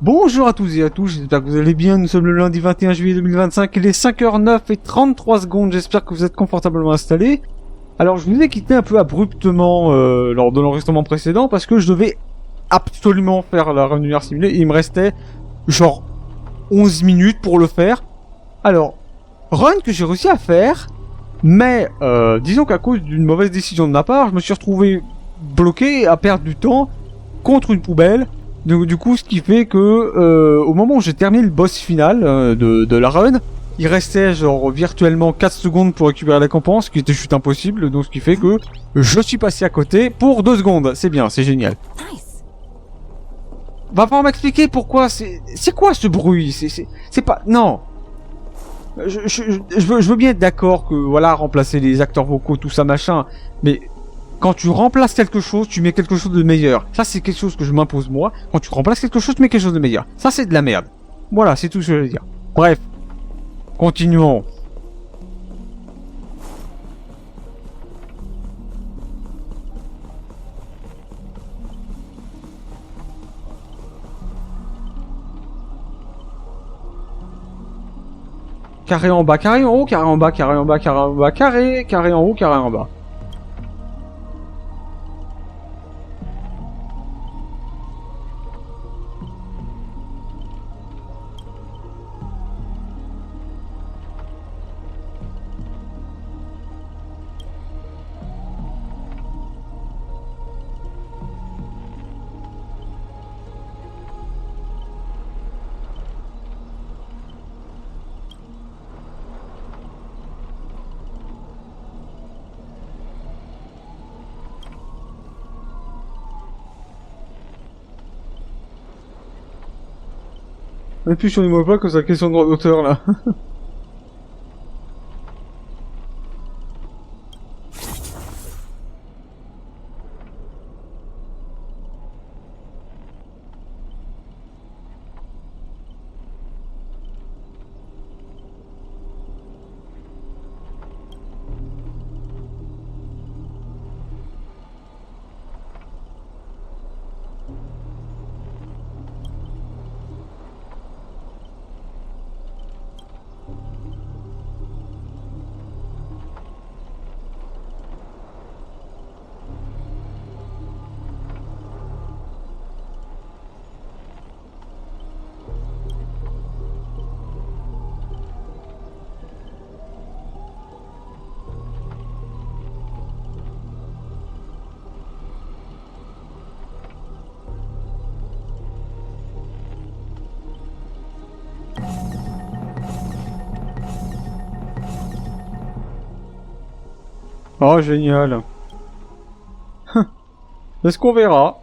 Bonjour à tous et à tous, j'espère que vous allez bien, nous sommes le lundi 21 juillet 2025, il est 5h09 et 33 secondes, j'espère que vous êtes confortablement installés. Alors je vous ai quitté un peu abruptement lors de l'enregistrement précédent parce que je devais absolument faire la run univers simulée et il me restait genre 11 minutes pour le faire. Alors, run que j'ai réussi à faire, mais disons qu'à cause d'une mauvaise décision de ma part, je me suis retrouvé bloqué à perdre du temps contre une poubelle. Du coup, ce qui fait que au moment où j'ai terminé le boss final de la run, il restait genre virtuellement 4 secondes pour récupérer la récompense, ce qui était juste impossible, donc ce qui fait que je suis passé à côté pour 2 secondes. C'est bien, c'est génial. Va falloir m'expliquer pourquoi c'est quoi ce bruit? C'est pas... Non. Je veux bien être d'accord que, voilà, remplacer les acteurs vocaux, tout ça, machin, mais... Quand tu remplaces quelque chose, tu mets quelque chose de meilleur. Ça, c'est quelque chose que je m'impose moi. Quand tu remplaces quelque chose, tu mets quelque chose de meilleur. Ça, c'est de la merde. Voilà, c'est tout ce que je veux dire. Bref. Continuons. Carré en bas, carré en haut, carré en bas, carré en bas, carré en bas, carré, carré en haut, carré en bas. Et puis sur les mots pas que c'est la question de droit d'auteur là. Oh, génial. Est-ce qu'on verra?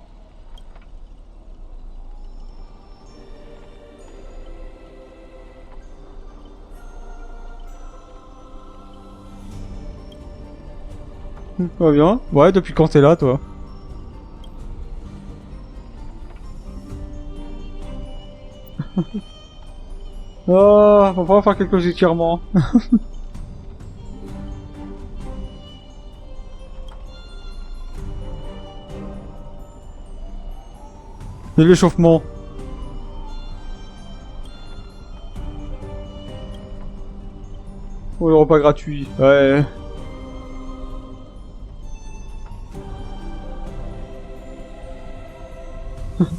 Pas bien. Ouais, depuis quand t'es là, toi? Oh, on va faire quelques étirements. Et l'échauffement. Oh, le repas gratuit. Ouais.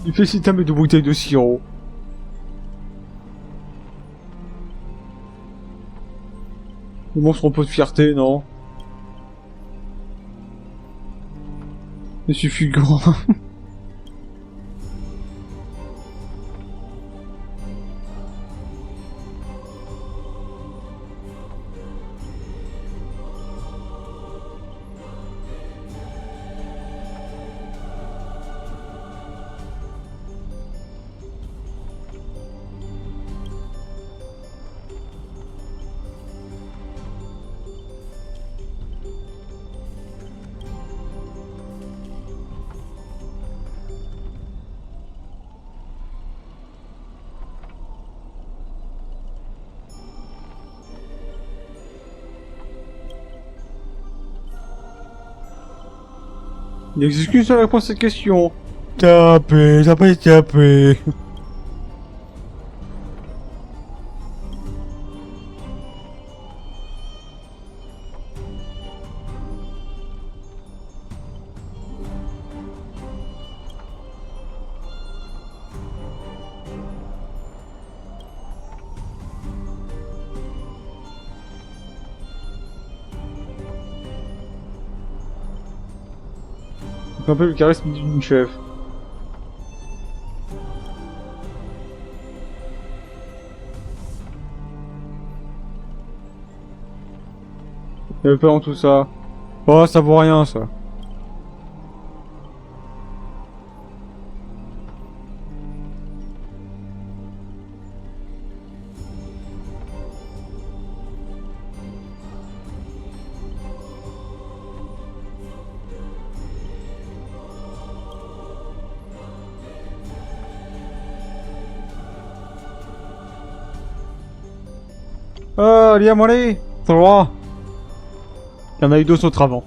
Il fait si t'as mis 2 bouteilles de sirop. Le monstre un peu de fierté, non? Il suffit grand. Il n'existe qu'une seule réponse à cette question. Tapé, t'as pas été tapé. Un peu le charisme d'une chef. Il y avait pas dans tout ça. Oh, ça vaut rien, ça. Oh, Liam, allez! T'as le droit! Il y en a eu deux autres avant.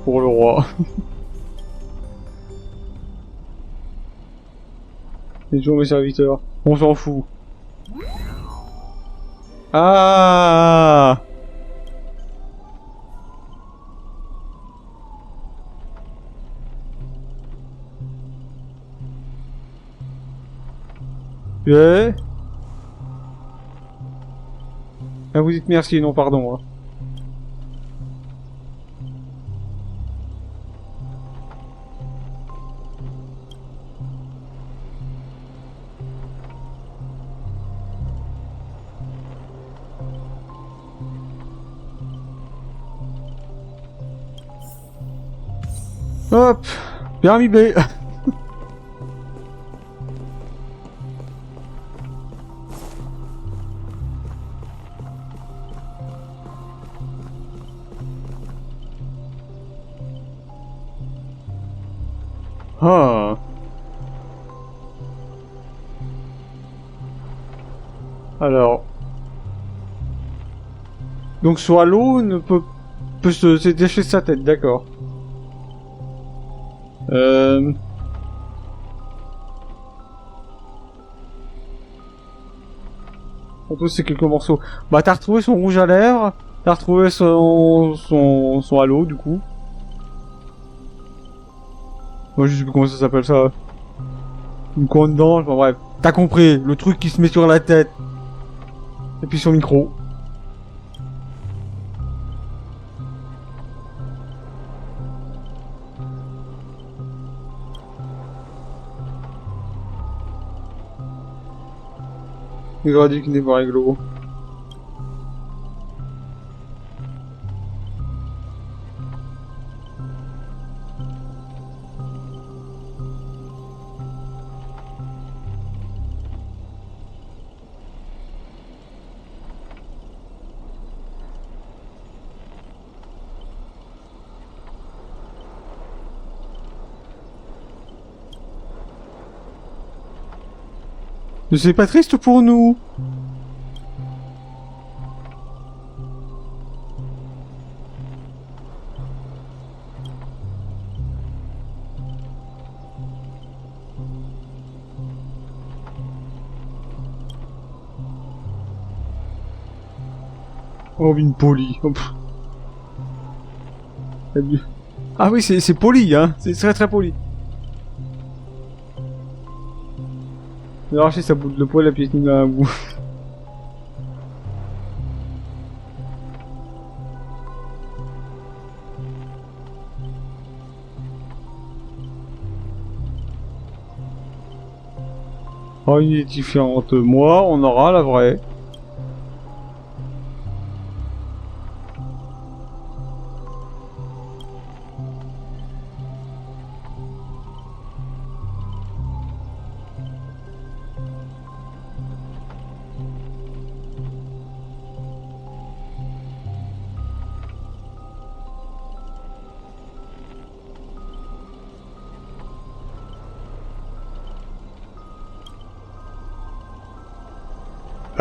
Pour le roi. Les jours mes serviteurs. On s'en fout. Ah! Yeah. Ah, vous dites merci, non pardon. Hein. Hop, permis B. Ah. Alors. Donc soit l'eau ne peut se détacher de sa tête, d'accord. On peut c'est quelques morceaux. Bah t'as retrouvé son rouge à lèvres, t'as retrouvé son halo du coup. Moi je sais plus comment ça s'appelle ça. Une couronne d'ange, enfin bref. T'as compris, le truc qui se met sur la tête. Et puis son micro. Il aurait dit qu'il n'est pas réglo. Ne c'est pas triste pour nous. Oh, une polie. Oh, ah oui, c'est poli, hein. C'est très très poli. Il a arraché sa boule de poil, la pièce nous a un bout. Oh, une est différente. Moi, on aura la vraie.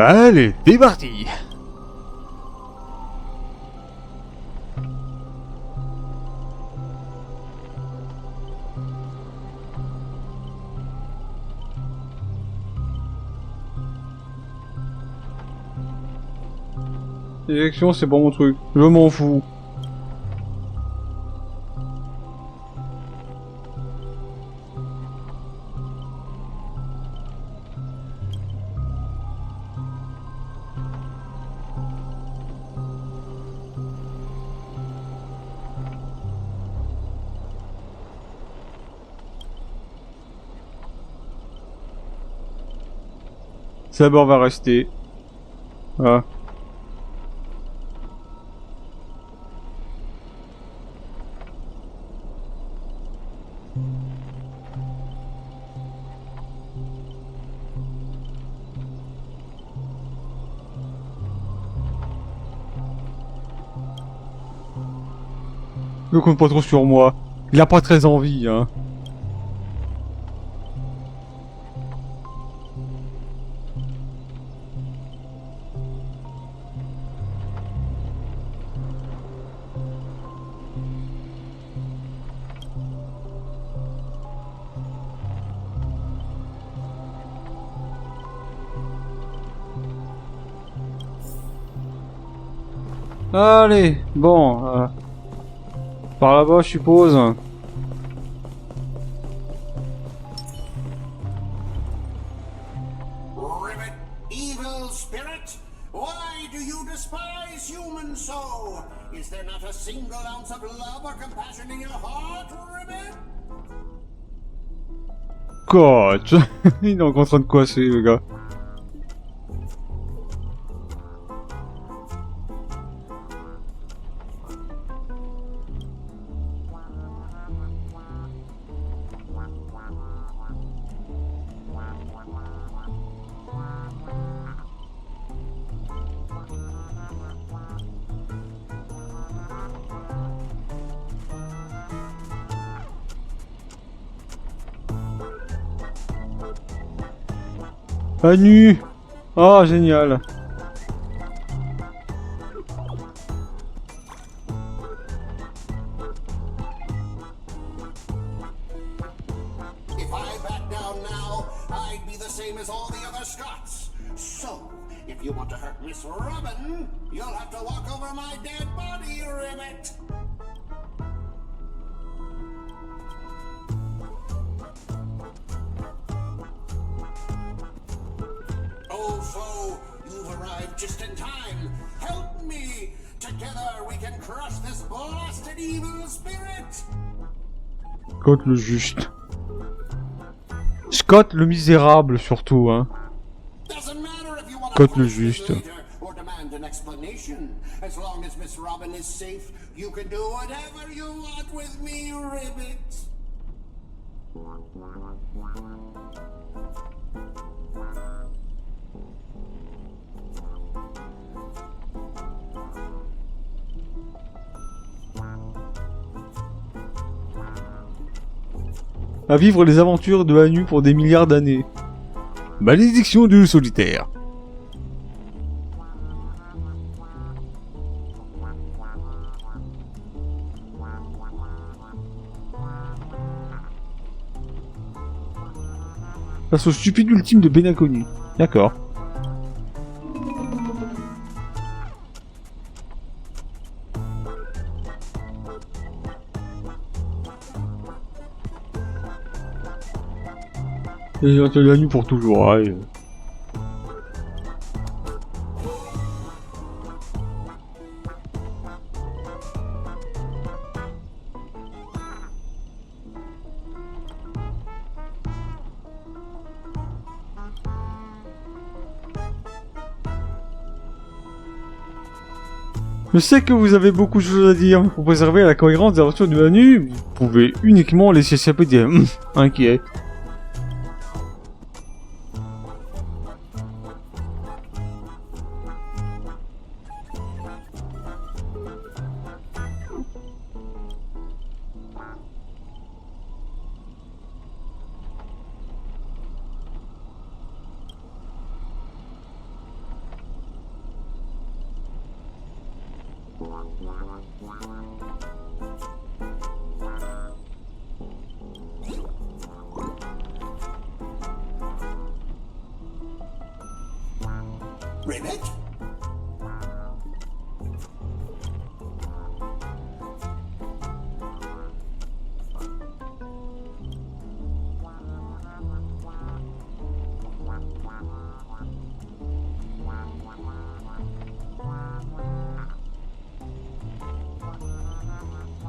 Allez, c'est parti. L'élection, c'est pas mon truc. Je m'en fous. D'abord va rester. Voilà. Ne compte pas trop sur moi. Il a pas très envie, hein. Allez, bon, par là-bas, je suppose. Ribbit, evil spirit, why do you despise humans so? Is there not a single ounce of love or compassion in your heart, Ribbit? Coach, il est en train de quoi, le gars? À nu. Oh, génial. If I back down now, I'd be the same as all the other Scots. So, if you want to hurt Miss Robin, you'll have to walk over my dead body, Ribbit. Oh, foe, you've arrived just in time. Help me! Together we can crush this blasted evil spirit! Scott le juste. Scott le misérable surtout, hein. Scott le juste. Or demand an explanation. As long as Miss Robin is safe, you can do whatever you want with me, Ribbit. À vivre les aventures de Anu pour des milliards d'années. Malédiction du solitaire. Face au stupide ultime de Benaconi. D'accord. Et on a nu pour toujours, hein. Je sais que vous avez beaucoup de choses à dire, mais pour préserver la cohérence des aventures du Manu, vous pouvez uniquement laisser échapper des inquiets. Ribbit?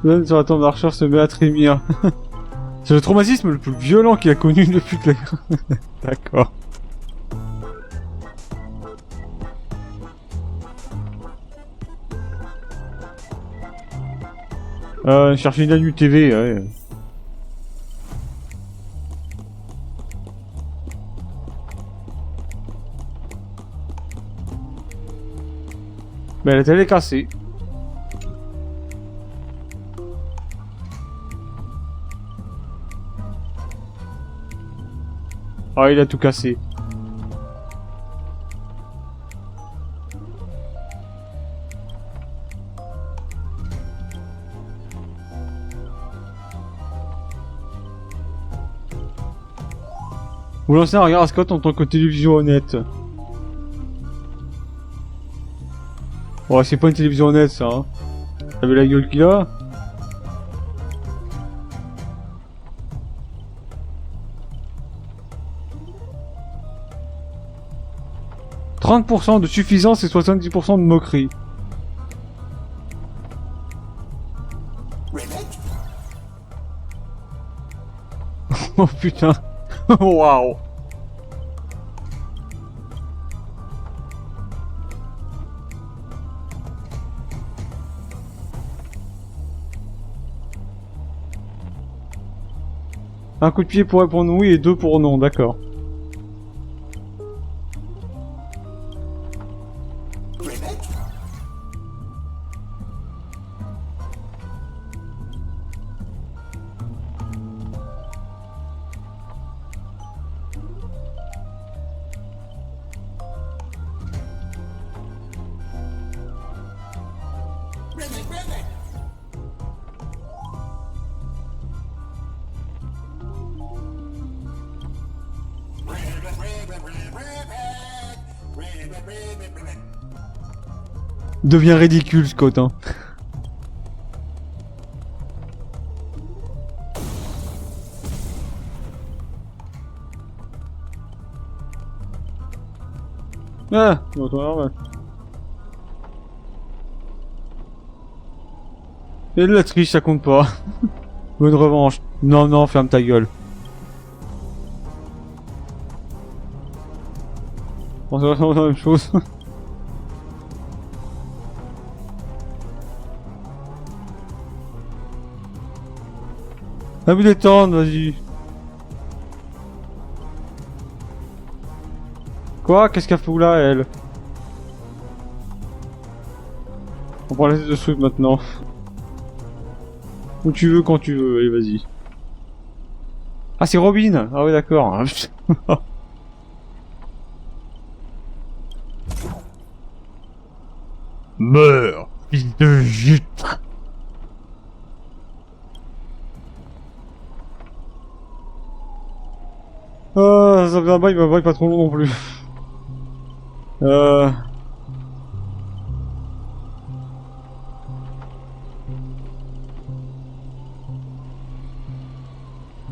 L'homme sur la tombe d'Archer se met à trémir. C'est le traumatisme le plus violent qu'il a connu depuis que la... D'accord. Chercher une UTV, ouais. Mais la télé est cassée. Ah, il a tout cassé. Vous lancez un regard à Scott en tant que télévision honnête. Ouais, c'est pas une télévision honnête ça, hein. T'as vu la gueule qu'il a? « 30% de suffisance et 70% de moquerie. » Oh putain. Waouh. Un coup de pied pour répondre oui et 2 pour non, d'accord. Devient ridicule, Scott, hein. Ah, bon, normal. Et de la triche, ça compte pas. Bonne revanche. Non, non, ferme ta gueule. Bon, c'est vraiment la même chose. À vous détendre, vas-y. Quoi? Qu'est-ce qu'elle fout là, elle? On prend les deux trucs maintenant. Où tu veux, quand tu veux, allez, vas-y. Ah, c'est Robin! Ah ouais, d'accord. Meurs, fils de jute! Ah, ça fait un bail, mais pas trop long non plus.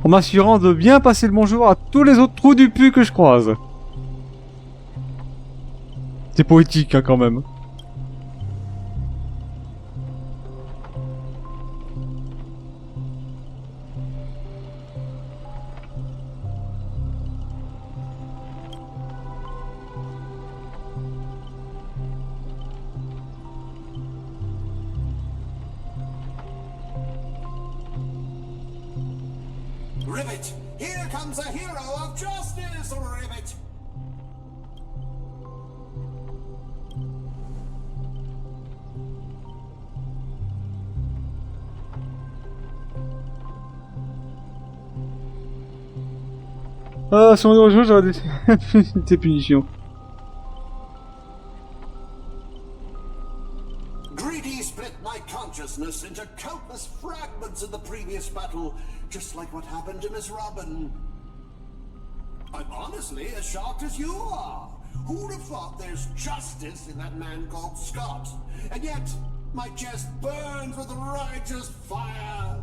En m'assurant de bien passer le bonjour à tous les autres trous du pu que je croise. C'est poétique, hein, quand même. Ribbit! Here comes a hero of justice, Ribbit! Ah, si on est au jeu, j'aurais des punitions. Greedy split my consciousness into countless fragments in the previous battle, just like what happened to Miss Robin. I'm honestly as shocked as you are. Who'd have thought there's justice in that man called Scott? And yet, my chest burns with righteous fire.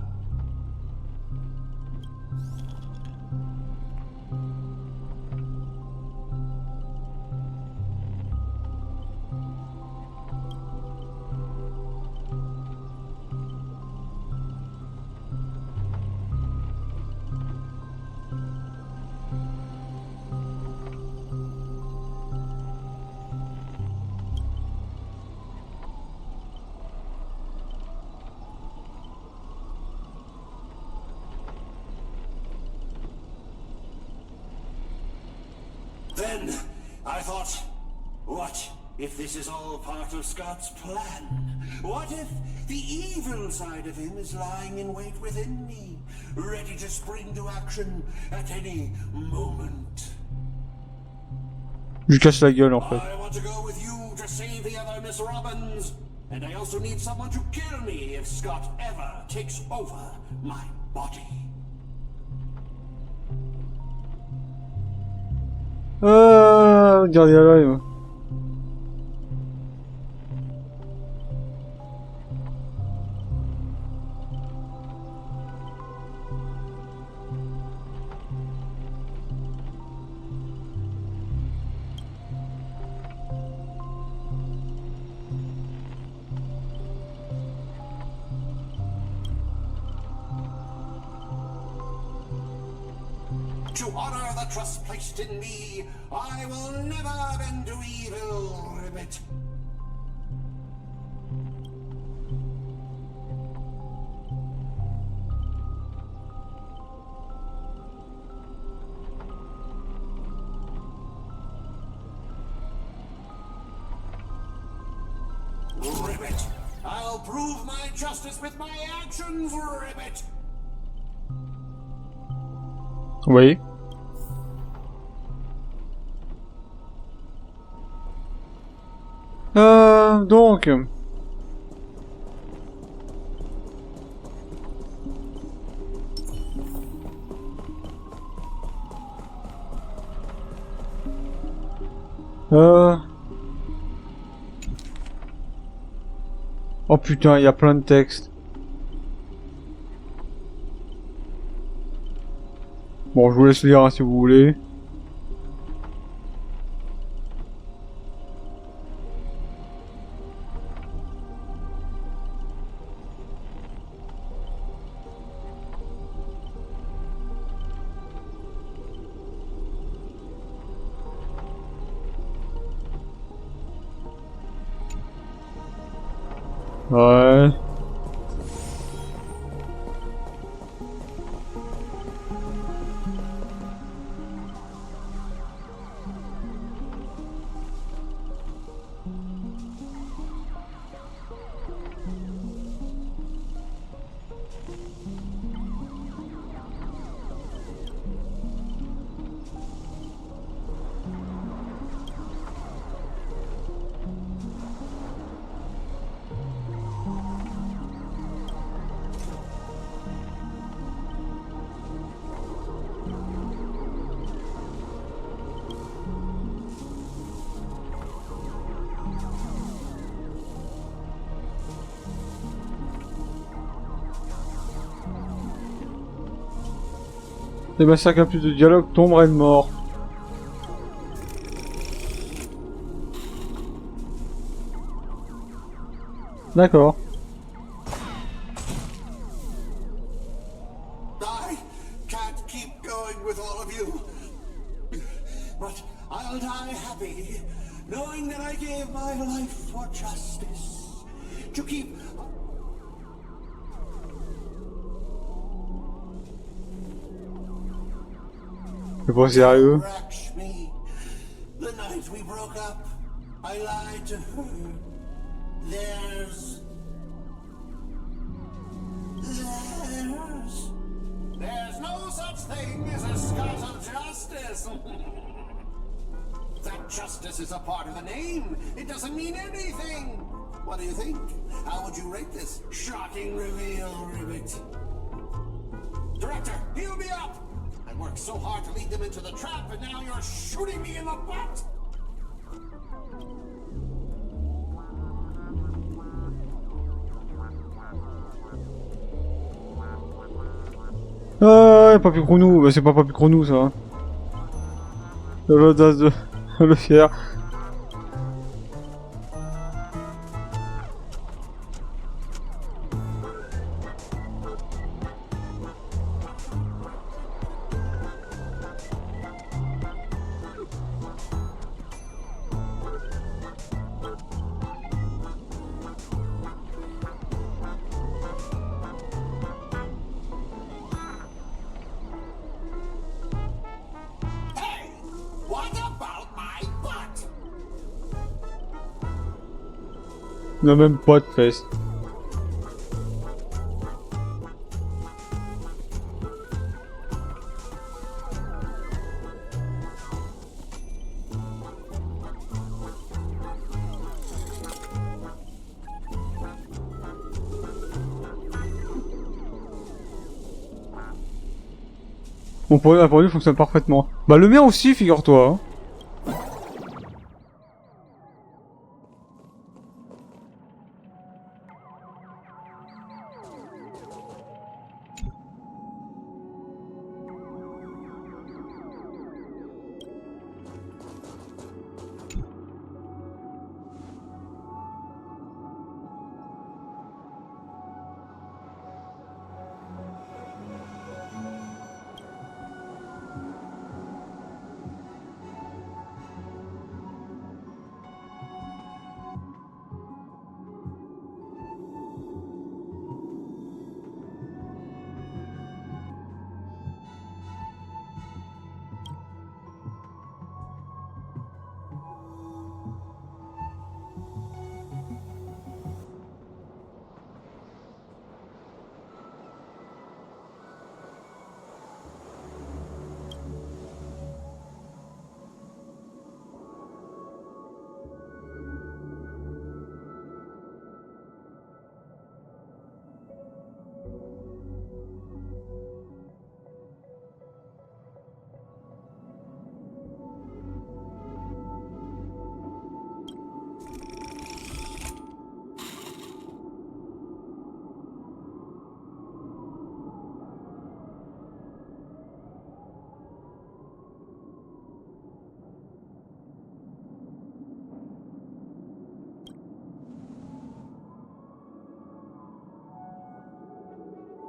Then I thought, what if this is all part of Scott's plan? What if the evil side of him is lying in wait within me, ready to spring to action at any moment? Je lui casse la gueule en fait. I want to go with you to save the other Miss Robbins, and I also need someone to kill me if Scott ever takes over my body. Gardien à l'œil, moi. To honor the trust placed in me, I will never bend to evil, Ribbit. Ribbit, I'll prove my justice with my actions, Ribbit. Oui. Donc. Oh putain, il y a plein de textes. Bon, je vous laisse lire hein, si vous voulez. Ouais. Les massacres à plus de dialogue tomberaient de mort. D'accord. I can't keep going with all of you. But I'll die happy, knowing that I gave my life for justice. To keep... C'est pas sérieux. Wrecked me. The night we broke up, I lied to her. There's no such thing as a Scott of justice. That justice is a part of the name. It doesn't mean anything. What do you think? How would you rate this shocking reveal, Ribbit? Director, heal me up! I worked so hard to lead them into the trap, and now you're shooting me in the butt! Ah, Papy Chronou, bah, c'est pas Papy Chronou ça. Hein. L'audace de le fier. What about Il n'a même pas de fesses. Mon produit fonctionne parfaitement. Bah le mien aussi, figure-toi. Hein.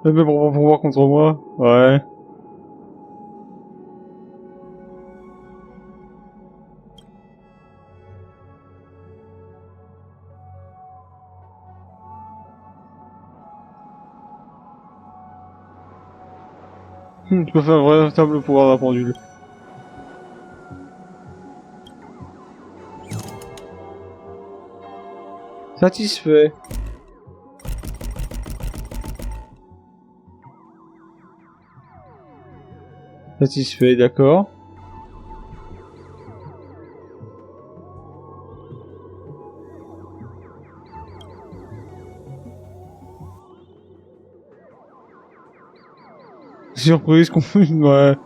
Mais pour voir contre moi. Ouais. Tu peux faire un véritable pouvoir d'un pendule. Satisfait. Satisfait, d'accord. Surprise qu'on fait, ouais.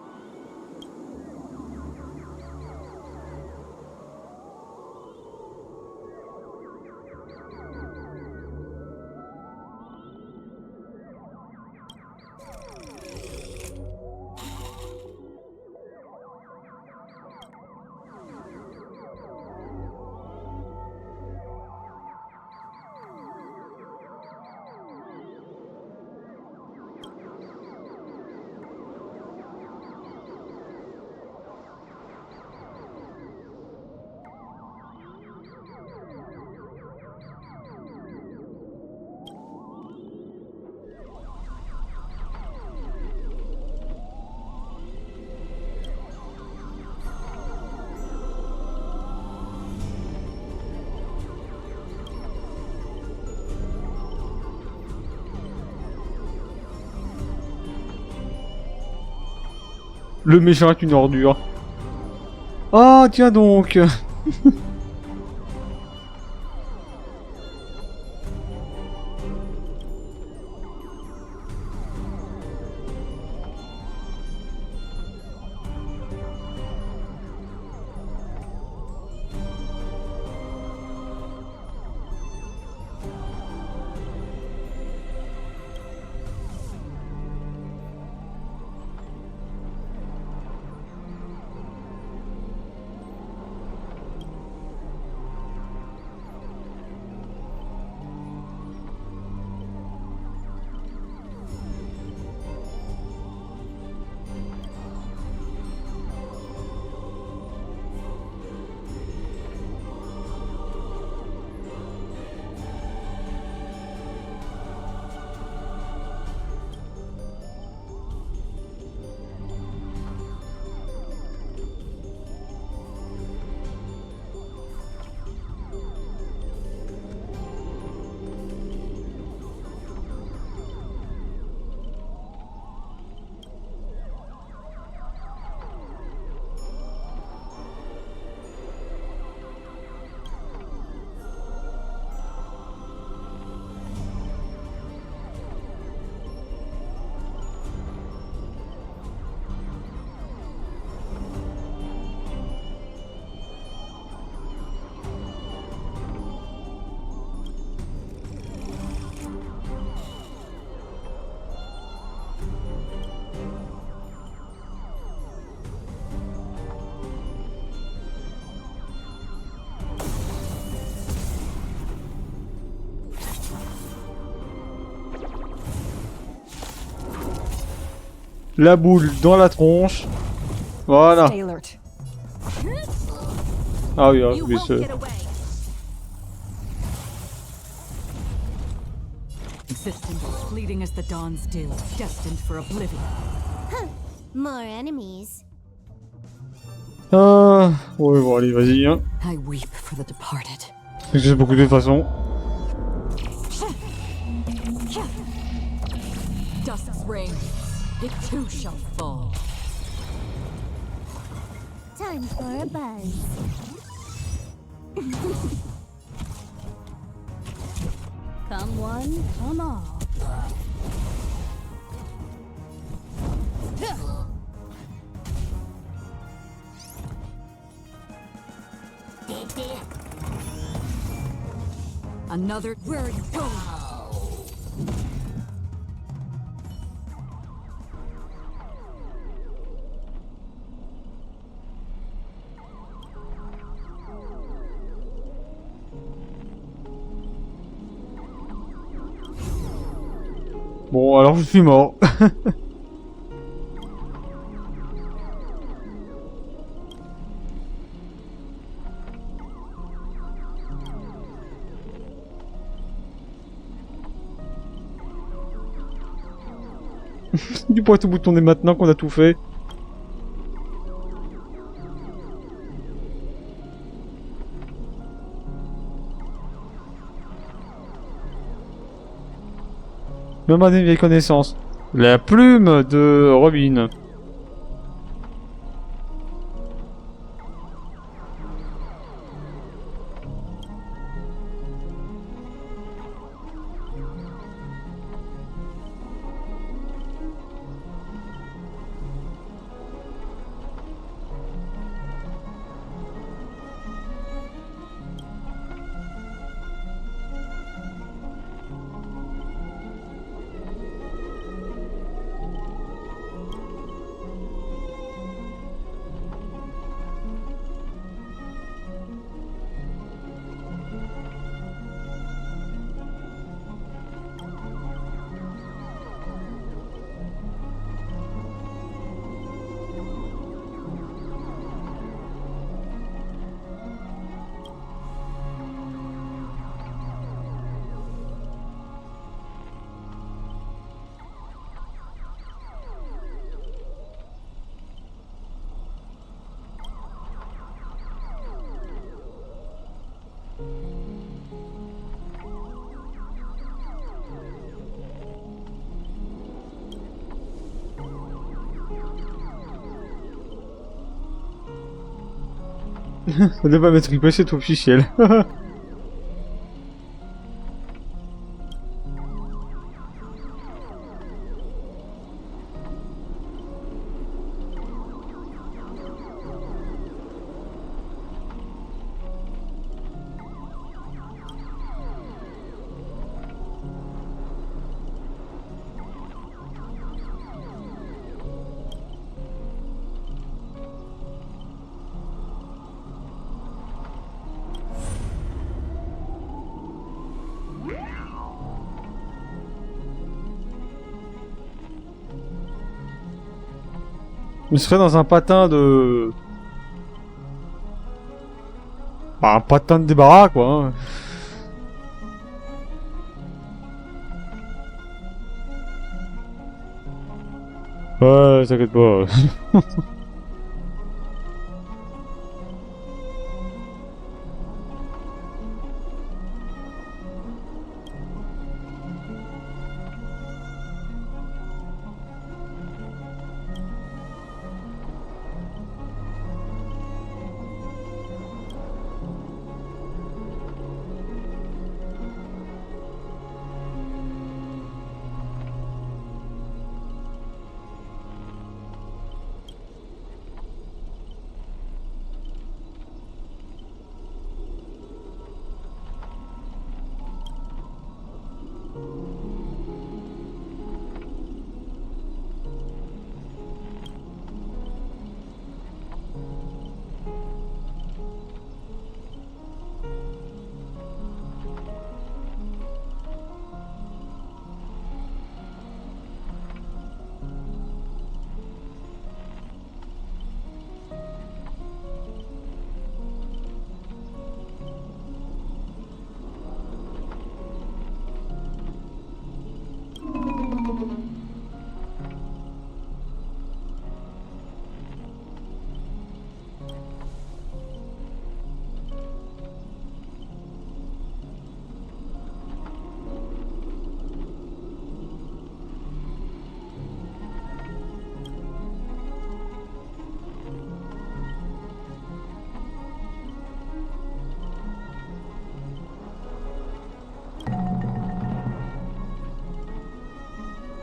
Le méchant est une ordure. Ah, tiens donc. la boule dans la tronche. Voilà. Stay alert. Ah oui, You oui, won't c'est... get away. Existence as fleeting as the dawn's dew, destined for oblivion. More enemies. Ah, ouais, bon, allez, vas-y, hein. I weep for the departed. J'ai beaucoup de façons. Dust's reign, it too shall fall. Time for a buzz. Come one, come all. Another. Where are you going? Bon, alors je suis mort. Du pourrait tout boutonner maintenant qu'on a tout fait. Même des vieilles connaissances. La plume de Robin. On ne va pas mettre IP, c'est officiel. Il serait dans un patin de... Bah, un patin de débarras, quoi. Hein. Ouais, t'inquiète pas.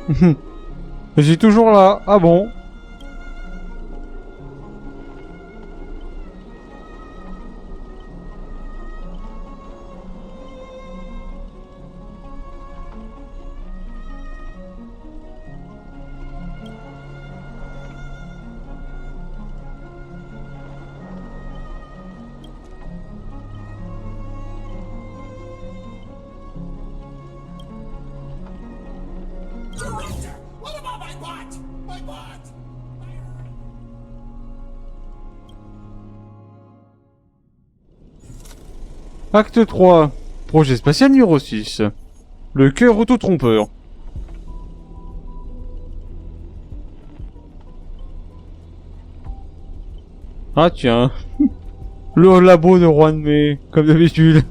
Je suis toujours là. Ah bon? Director, what about my bot? My bot! Acte 3. Projet spatial numéro 6. Le cœur autotrompeur. Ah tiens. Le labo de Mai, comme d'habitude.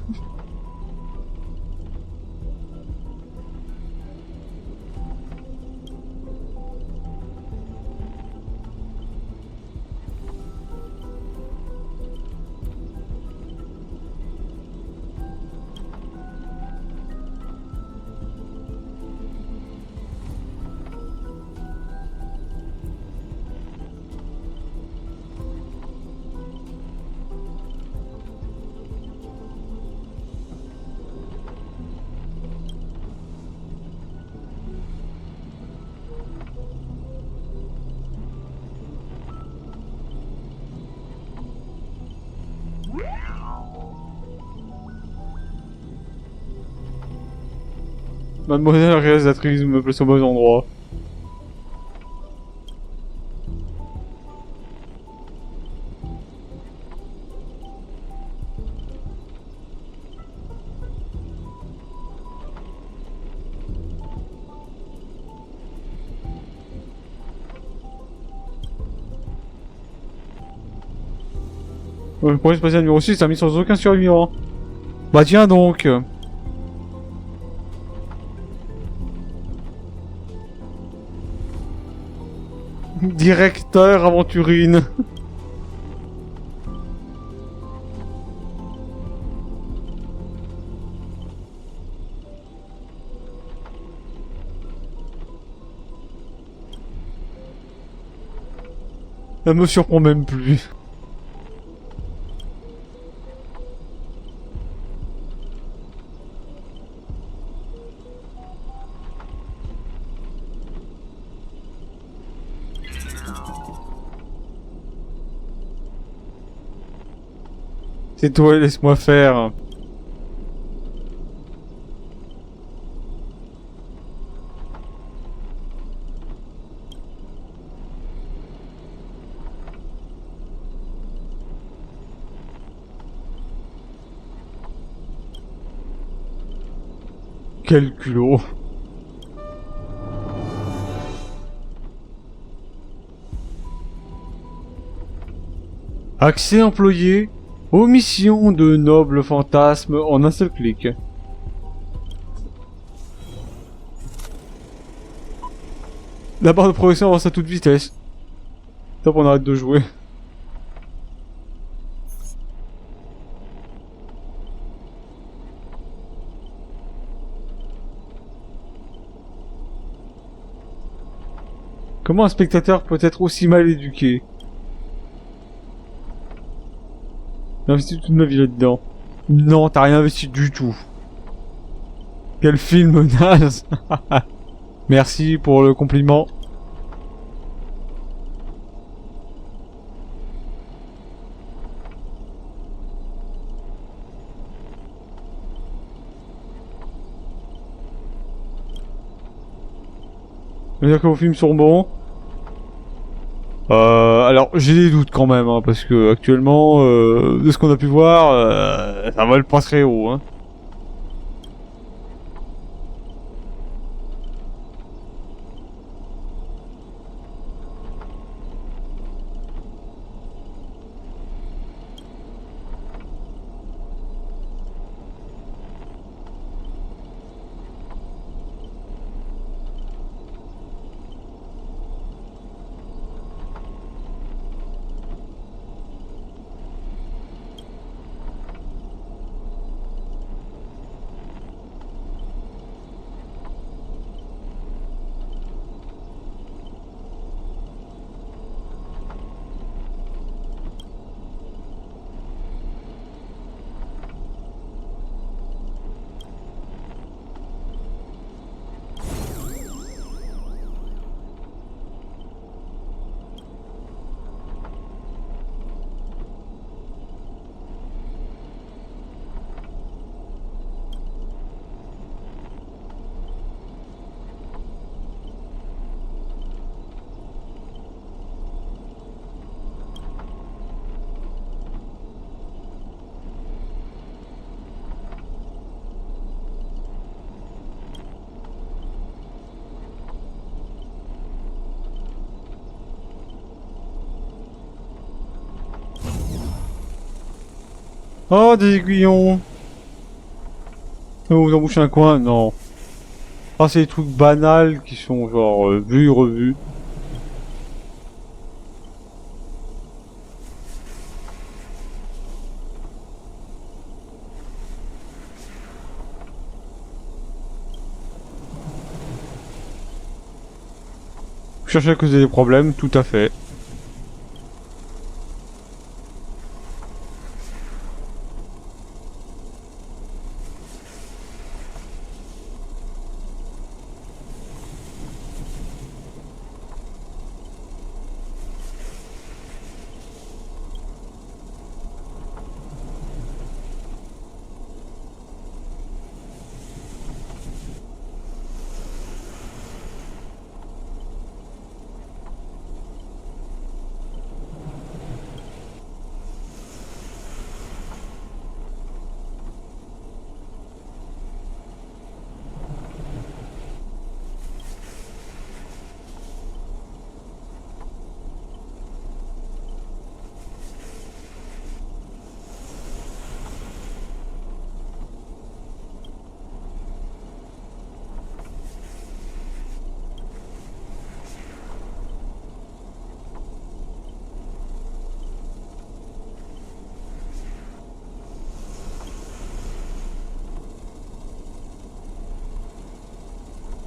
Mademoiselle la réalisatrice me place au bon endroit. Le projet spatial numéro 6 a mis sans aucun survivant. Bah tiens donc. Directeur aventurine. Elle me surprend même plus. C'est toi, laisse-moi faire. Quel culot. Accès employé. Omission de nobles fantasmes en un seul clic. La barre de progression avance à toute vitesse. Top, on arrête de jouer. Comment un spectateur peut être aussi mal éduqué? J'ai investi toute ma vie là-dedans. Non, t'as rien investi du tout. Quel film naze. Merci pour le compliment. Ça veut dire que vos films sont bons. Alors j'ai des doutes quand même, hein, parce que actuellement, de ce qu'on a pu voir, ça vole pas très haut, hein. Oh, des aiguillons. Oh, vous embouchez un coin? Non. Ah, c'est des trucs banals qui sont genre vus et revus. Vous cherchez à causer des problèmes? Tout à fait.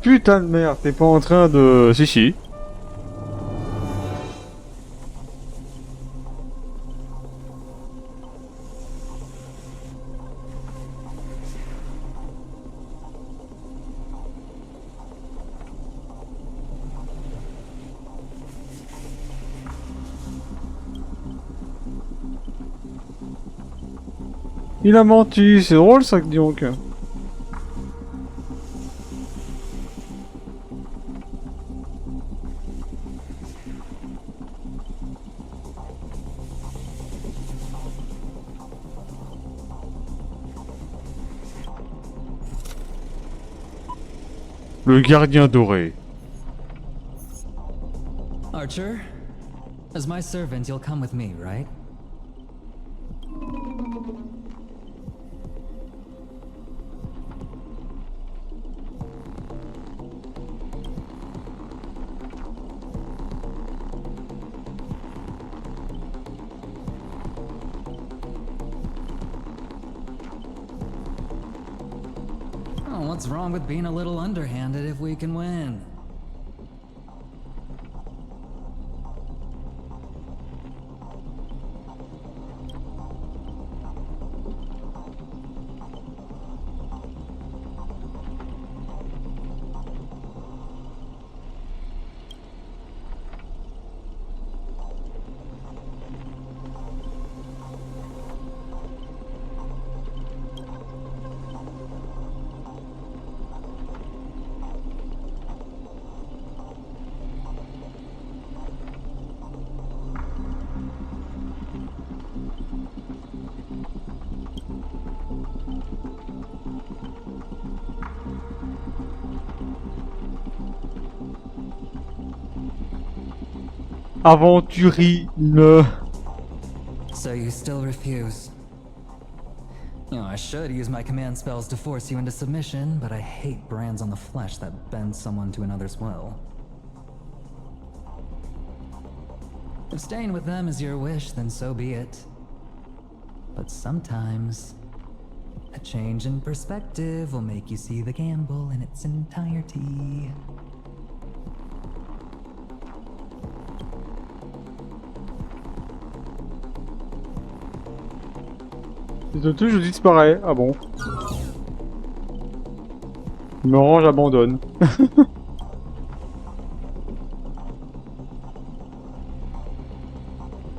Putain de merde, t'es pas en train de... Si, si. Il a menti, c'est drôle ça, dis donc. Le gardien doré. Archer, as my servant, you'll come with me, right? Oh, what's wrong with being a little underhanded if we can win? Aventurine. So you still refuse? You know, I should use my command spells to force you into submission, but I hate brands on the flesh that bend someone to another's will. If staying with them is your wish, then so be it. But sometimes, a change in perspective will make you see the gamble in its entirety. Les autres, je disparais. Ah bon. Il me range, abandonne.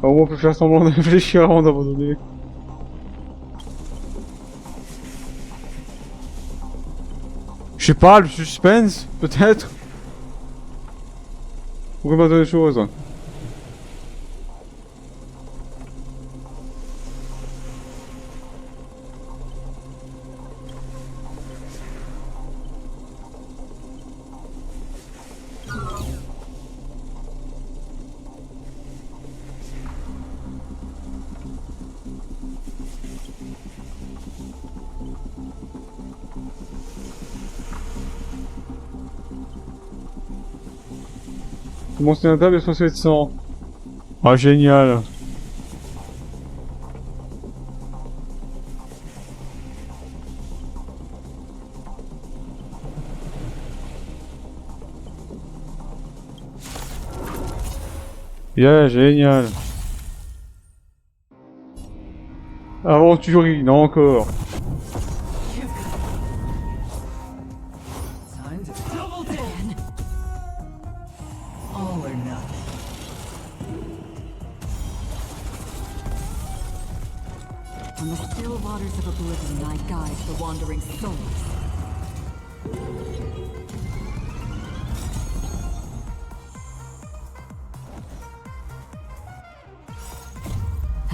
Au moins on peut faire semblant de réfléchir avant d'abandonner. Je sais pas, le suspense, peut-être. Pourquoi pas des choses? Monter un table et 700. Ah, génial. Yeah, génial. Aventurie, non encore. Time to double down. All or nothing. On the still waters of oblivion, I guide the wandering souls.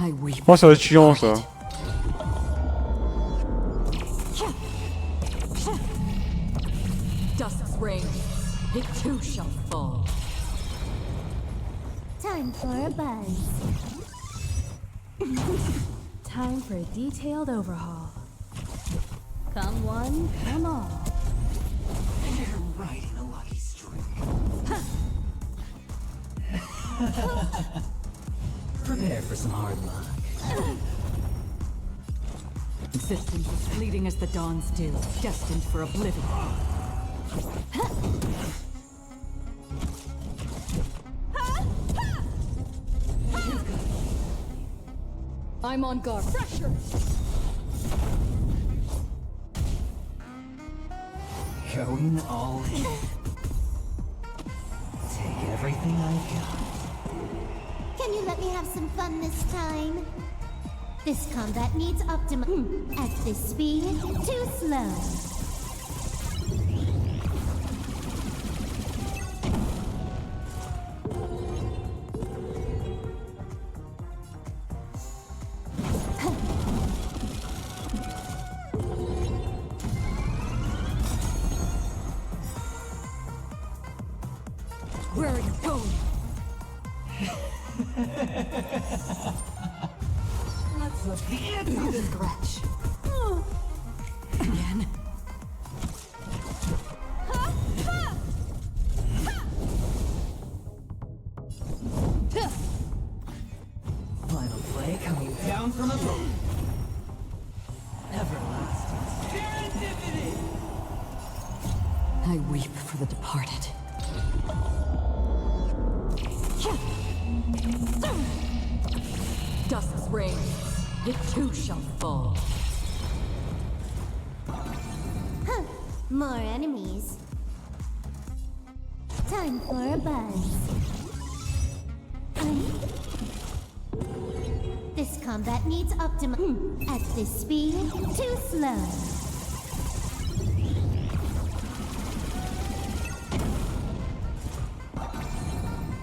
I weep. Oh, ça va être chiant ça. Dusk's reign, it too shall fall. Time for a buzz. Time for a detailed overhaul. Come one, come all. You're riding a lucky streak. Prepare for some hard luck. Existence is fleeting as the dawn's dew, destined for oblivion. I'm on guard. Pressure! Going all in. Take everything I've got. Can you let me have some fun this time? This combat needs optimum. At this speed, too slow. Where are you going? Let's look the end of this. Scratch. Again? Final play coming down from above. Everlasting serendipity. I weep for the departed. Dusk's reign, it too shall fall. More enemies. Time for a buzz. This combat needs optimum. At this speed, too slow.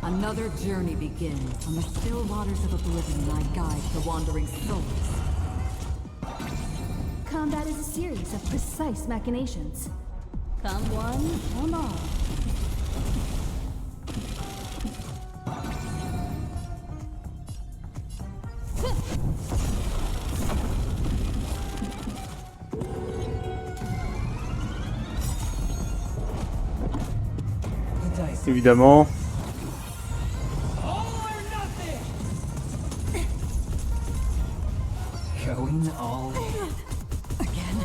Another journey begins. On the still waters of oblivion, I guide the wandering souls. Combat is a series of precise machinations. Come one, come all. The dice. Évidemment. All or nothing. Going all in. Again?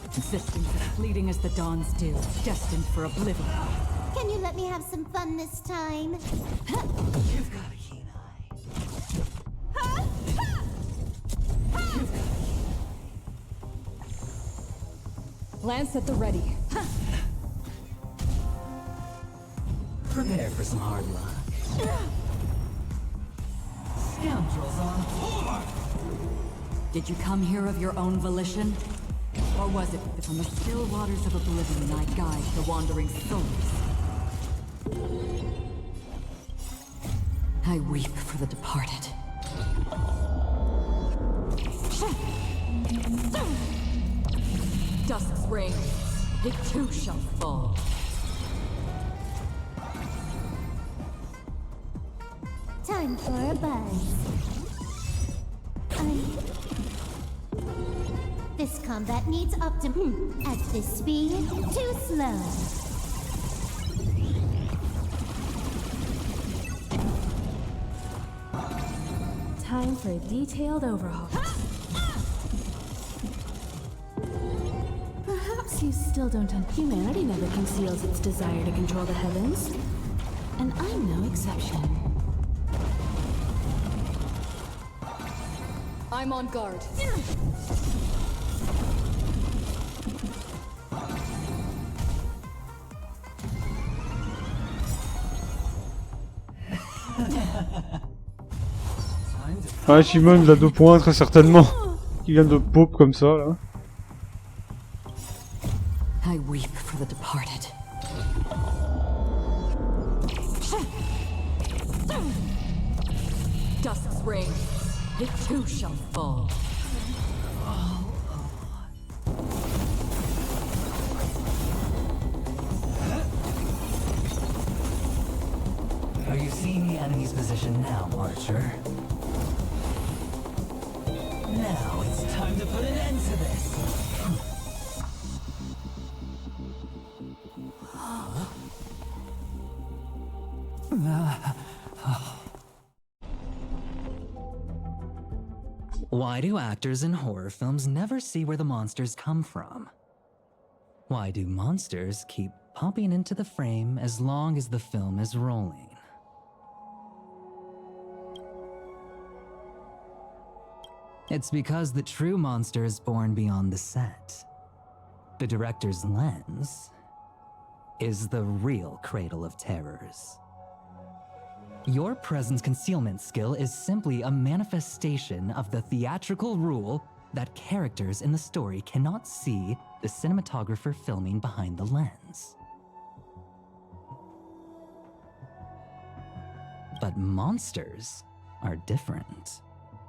Existence is fleeting as the dawn's dew, destined for oblivion. Can you let me have some fun this time? You've got a keen eye. Lance at the ready. Prepare for some hard luck. Scoundrels on tour. Did you come here of your own volition? Or was it that from the still waters of oblivion I guide the wandering souls? I weep for the departed. Dusk's reign, it too shall fall. Time for a buzz. This combat needs optimum. At this speed, too slow. time for a detailed overhaul. Perhaps you still don't humanity never conceals its desire to control the heavens. And I'm no exception. I'm on guard. Ah, Shimon, il a 2 points, très certainement. Il vient de pop comme ça, là. I weep for the departed. Dusk's reign, it too shall fall. Are you seeing the enemy's position now, Archer? Now it's time to put an end to this. Why do actors in horror films never see where the monsters come from? Why do monsters keep popping into the frame as long as the film is rolling? It's because the true monster is born beyond the set. The director's lens is the real cradle of terrors. Your presence concealment skill is simply a manifestation of the theatrical rule that characters in the story cannot see the cinematographer filming behind the lens. But monsters are different.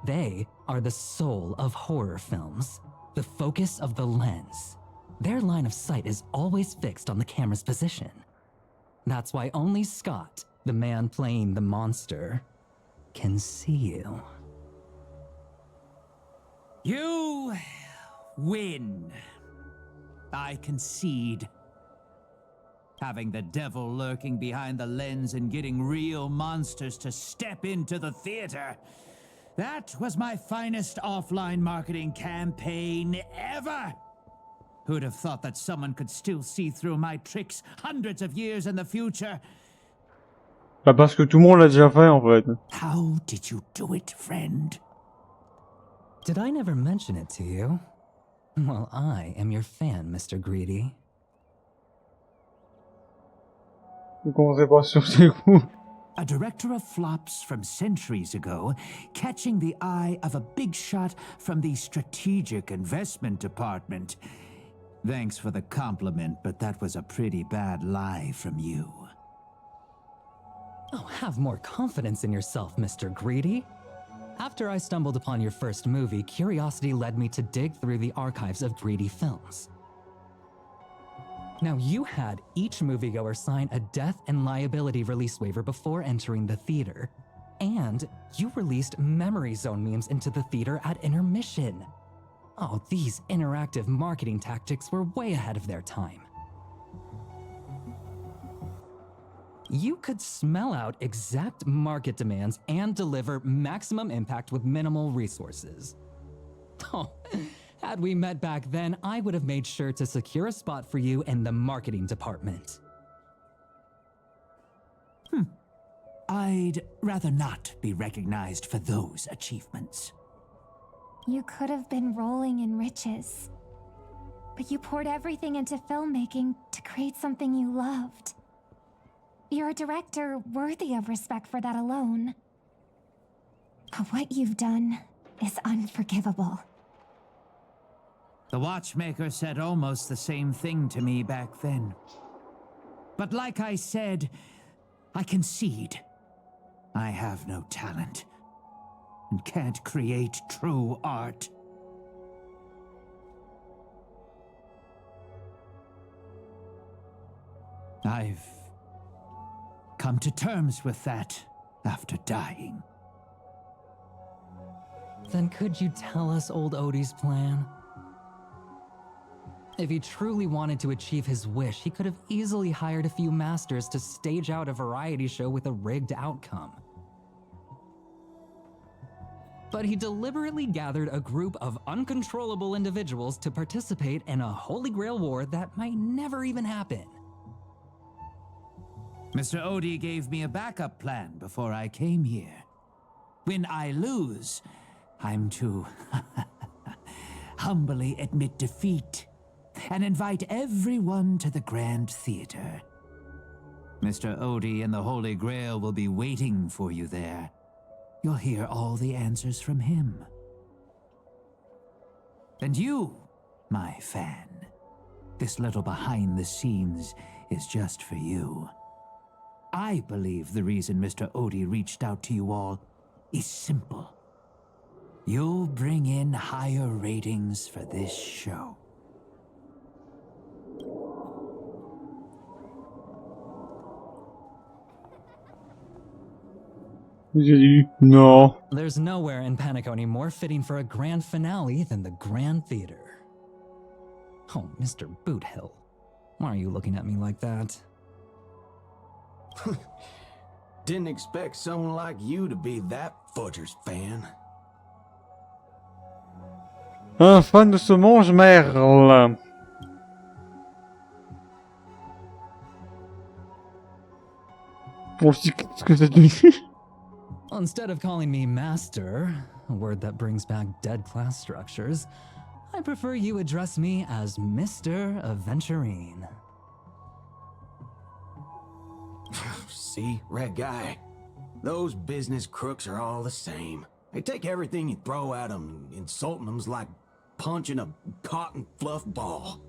They are the soul of horror films, the focus of the lens. Their line of sight is always fixed on the camera's position. That's why only Scott, the man playing the monster, can see you. You win. I concede. Having the devil lurking behind the lens and getting real monsters to step into the theater. That was my finest offline marketing campaign ever. Who'd have thought that someone could still see through my tricks hundreds of years in the future? Bah parce que tout le monde l'a déjà fait, en fait. How did you do it, friend? Did I never mention it to you? Well, I am your fan, Mr. Greedy. Vous commencez pas sur ses coups. A director of flops from centuries ago, catching the eye of a big shot from the strategic investment department. Thanks for the compliment, but that was a pretty bad lie from you. Oh, have more confidence in yourself, Mr. Greedy. After I stumbled upon your first movie, curiosity led me to dig through the archives of Greedy films. Now, you had each moviegoer sign a death and liability release waiver before entering the theater. And you released memory zone memes into the theater at intermission. Oh, these interactive marketing tactics were way ahead of their time. You could smell out exact market demands and deliver maximum impact with minimal resources. Oh, had we met back then, I would have made sure to secure a spot for you in the marketing department. I'd rather not be recognized for those achievements. You could have been rolling in riches. But you poured everything into filmmaking to create something you loved. You're a director worthy of respect for that alone. But what you've done is unforgivable. The watchmaker said almost the same thing to me back then. But like I said, I concede. I have no talent and can't create true art. I've come to terms with that after dying. Then could you tell us old Odie's plan? If he truly wanted to achieve his wish, he could have easily hired a few masters to stage out a variety show with a rigged outcome. but he deliberately gathered a group of uncontrollable individuals to participate in a Holy Grail war that might never even happen. Mr. Odie gave me a backup plan before I came here. When I lose, I'm to humbly admit defeat and invite everyone to the Grand Theater. Mr. Odie and the Holy Grail will be waiting for you there. You'll hear all the answers from him. And you, my fan, this little behind the scenes is just for you. I believe the reason Mr. Odie reached out to you all is simple. You'll bring in higher ratings for this show. J'ai dit non. There's nowhere in Panaconii more fitting for a grand finale than the Grand Theater. Oh, Mr. Boothill, why are you looking at me like that? Didn't expect someone like you to be that Fudger's fan. Un fan de ce mange-merle. Qu'est-ce que ça dit? Well, instead of calling me Master, a word that brings back dead class structures, I prefer you address me as Mr. Aventurine. See, Red Guy, those business crooks are all the same. They take everything you throw at them, insulting them's like punching a cotton fluff ball.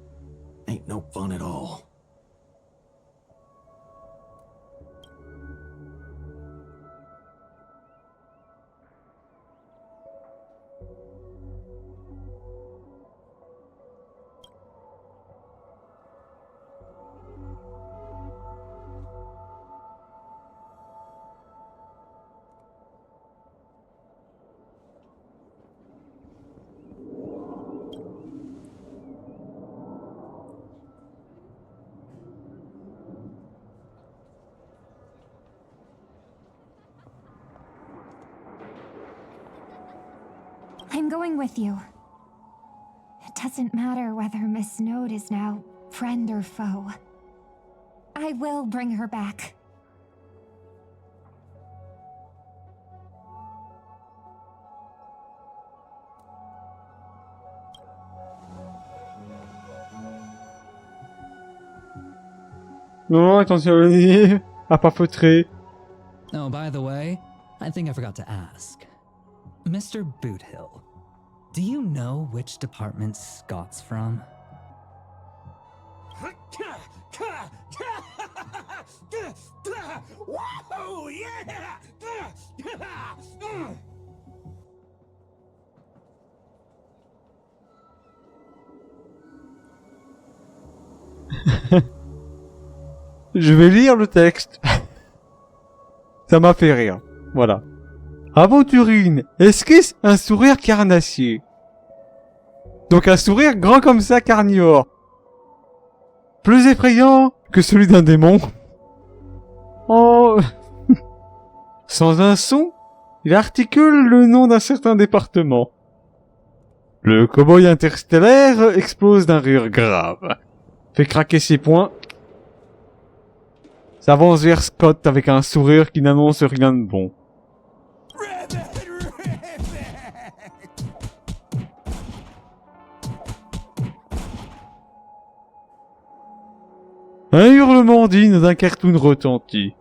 Ain't no fun at all. I'm going with you. It doesn't matter whether Miss Node is now friend or foe. I will bring her back. Non, attention, à pas feutrer. Oh, by the way, I think I forgot to ask. Mr. Boothill, do you know which department Scott's from? Whoa, yeah! Je vais lire le texte. Ça m'a fait rire. Voilà. Aventurine esquisse un sourire carnassier. Donc un sourire grand comme ça, carnivore. Plus effrayant que celui d'un démon. Oh. Sans un son, il articule le nom d'un certain département. Le cow-boy interstellaire explose d'un rire grave. Fait craquer ses poings. S'avance vers Scott avec un sourire qui n'annonce rien de bon. Un hurlement digne d'un cartoon retentit.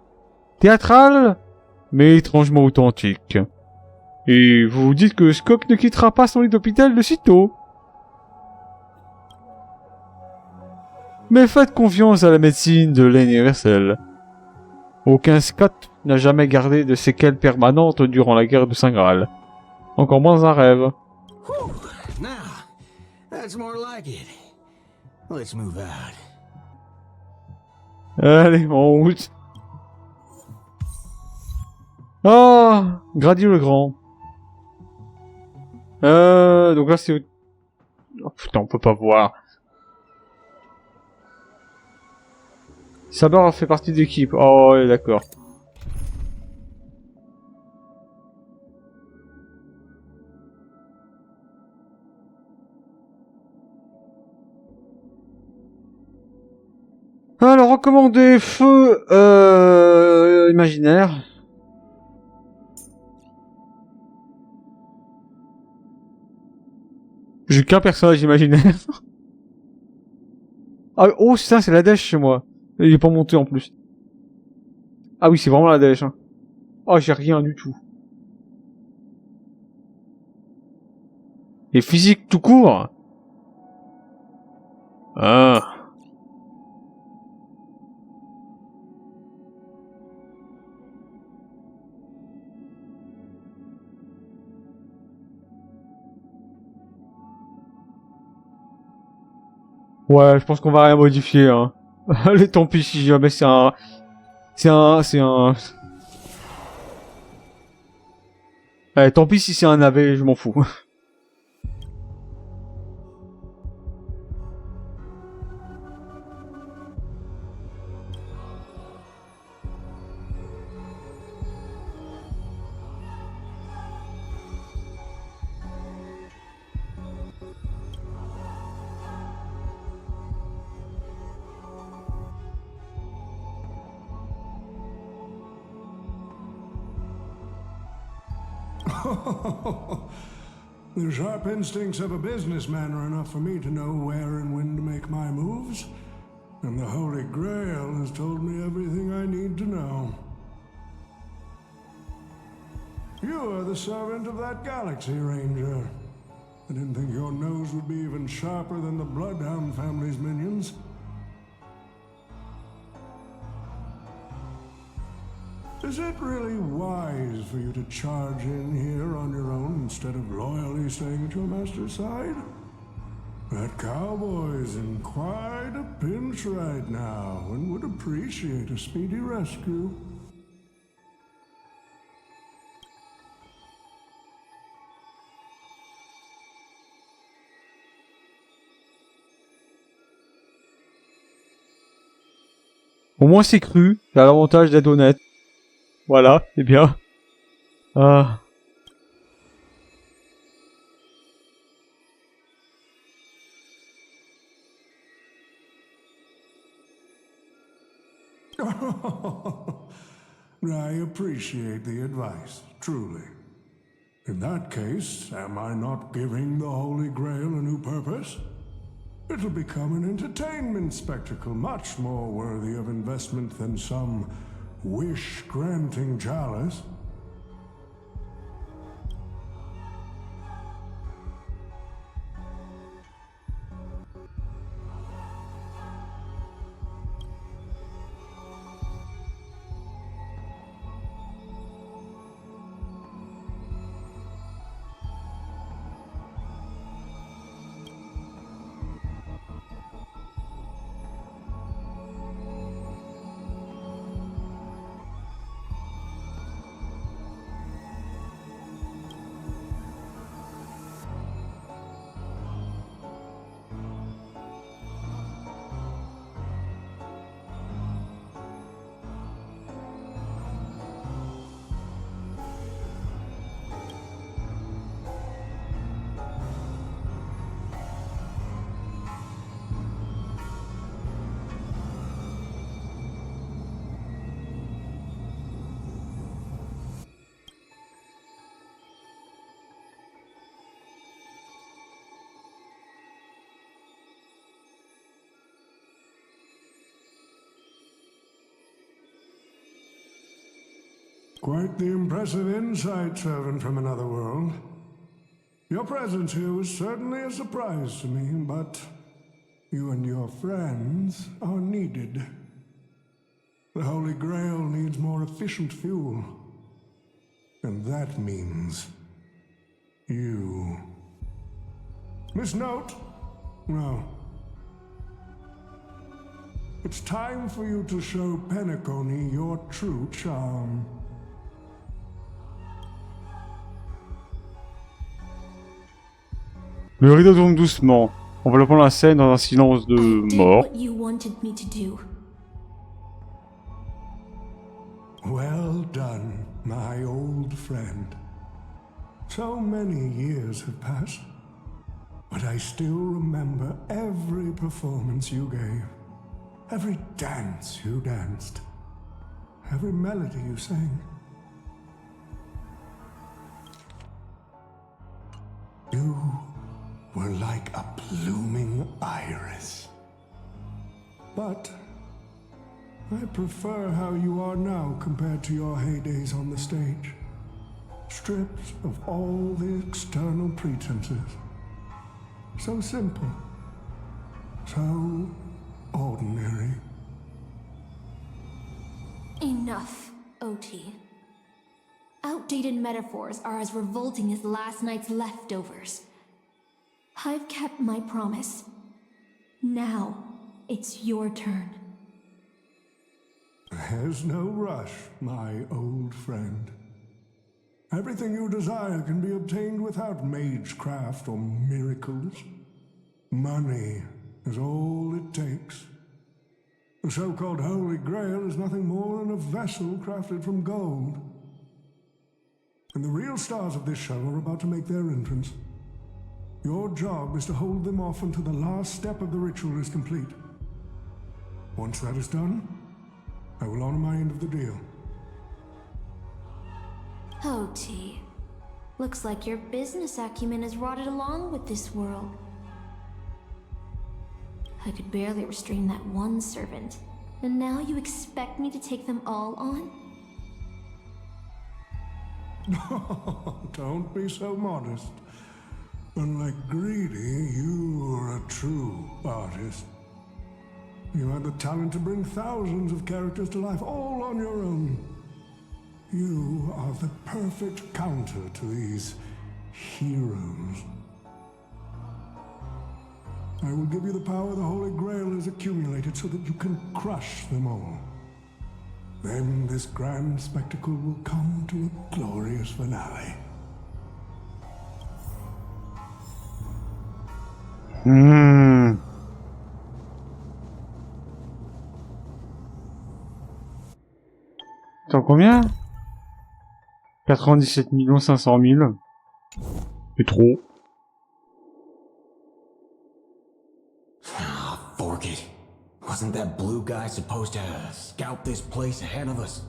Théâtral, mais étrangement authentique. Et vous vous dites que Scott ne quittera pas son lit d'hôpital de sitôt. Mais faites confiance à la médecine de l'universel. Aucun Scott n'a jamais gardé de séquelles permanentes durant la guerre de Saint Graal. Encore moins un rêve. Now, that's more like it. Let's move out. Allez, en route. Oh, Grady le Grand. Donc là c'est... Oh putain, on peut pas voir. Sabar fait partie de l'équipe. Oh, ouais, d'accord. recommandé feu imaginaire. J'ai qu'un personnage imaginaire. Ah, oh, ça, c'est la dèche chez moi. Il est pas monté en plus. Ah oui, c'est vraiment la dèche. Hein. Oh, j'ai rien du tout. Et physique tout court. Ah. Ouais, je pense qu'on va rien modifier, hein. Allez, tant pis si jamais c'est un... tant pis si c'est un navet, je m'en fous. The sharp instincts of a businessman are enough for me to know where and when to make my moves. And the Holy Grail has told me everything I need to know. You are the servant of that galaxy, Ranger. I didn't think your nose would be even sharper than the Bloodhound family's minions. Is it really wise for you to charge in here on your own instead of loyally staying at your master's side? That cowboy's in quite a pinch right now and would appreciate a speedy rescue. Au moins c'est cru, t'as l'avantage d'être honnête. Voilà, c'est bien. Ah. I appreciate the advice, truly. In that case, am I not giving the Holy Grail a new purpose? It'll become an entertainment spectacle much more worthy of investment than some wish-granting chalice. Quite the impressive insight, servant from another world. Your presence here was certainly a surprise to me, but you and your friends are needed. The Holy Grail needs more efficient fuel. And that means you. Miss Note? No. It's time for you to show Penacony your true charm. Le rideau tombe doucement, enveloppant la scène dans un silence de mort. What you wanted me to do. Well done, my old friend. So many years have passed, but I still remember every performance you gave. every dance you danced, every melody you sang. You were like a blooming iris. But I prefer how you are now compared to your heydays on the stage. Stripped of all the external pretenses. So simple. So ordinary. Enough, OT. Outdated metaphors are as revolting as last night's leftovers. I've kept my promise. Now, it's your turn. There's no rush, my old friend. Everything you desire can be obtained without magecraft or miracles. Money is all it takes. The so-called Holy Grail is nothing more than a vessel crafted from gold. And the real stars of this show are about to make their entrance. Your job is to hold them off until the last step of the ritual is complete. Once that is done, I will honor my end of the deal. OT. Looks like your business acumen has rotted along with this world. I could barely restrain that one servant, and now you expect me to take them all on? Don't be so modest. Unlike Greedy, you are a true artist. You have the talent to bring thousands of characters to life all on your own. You are the perfect counter to these heroes. I will give you the power the Holy Grail has accumulated so that you can crush them all. Then this grand spectacle will come to a glorious finale. T'en combien? 97 500 000. C'est trop. Fork it. Wasn't that blue guy supposed to scout this place ahead of us?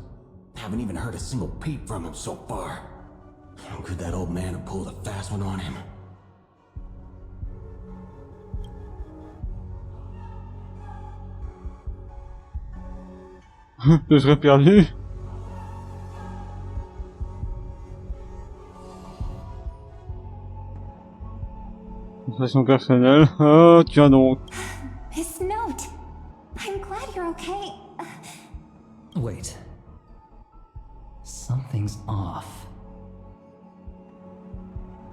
Haven't even heard a single peep from him so far. Could that old man have pulled a fast one on him? Je serais perdu. Façon personnelle. Oh, tiens donc. This note. I'm glad you're okay. Wait. Something's off.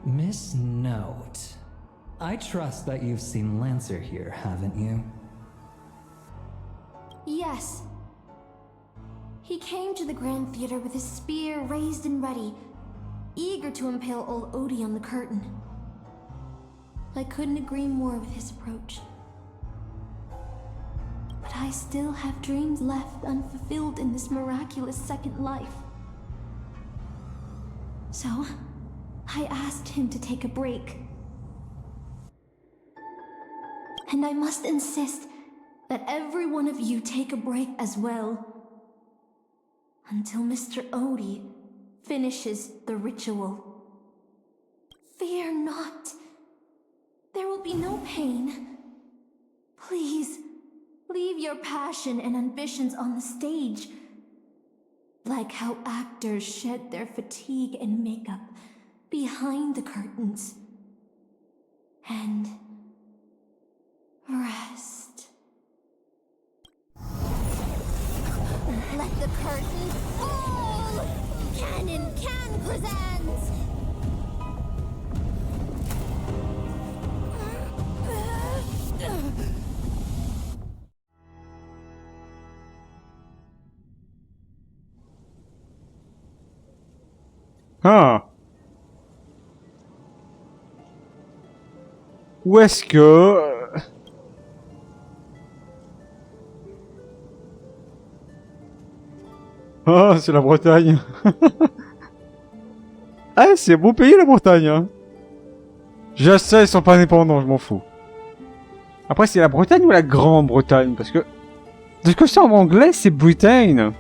Miss Note. I trust that you've seen Lancer here, haven't you? Yes. He came to the Grand Theater with his spear raised and ready, eager to impale old Odie on the curtain. I couldn't agree more with his approach. But I still have dreams left unfulfilled in this miraculous second life. So, I asked him to take a break. And I must insist that every one of you take a break as well. Until Mr. Odie finishes the ritual. Fear not. There will be no pain. Please, leave your passion and ambitions on the stage. Like how actors shed their fatigue and makeup behind the curtains. And rest. Let the curtain fall! Canon can present! Ah. Où est-ce que... Ah, c'est la Bretagne. Ah, c'est beau pays la Bretagne. Hein. Je sais, ils sont pas indépendants, je m'en fous. Après, c'est la Bretagne ou la Grande-Bretagne? Parce que De ce que je sais en anglais, c'est Britain.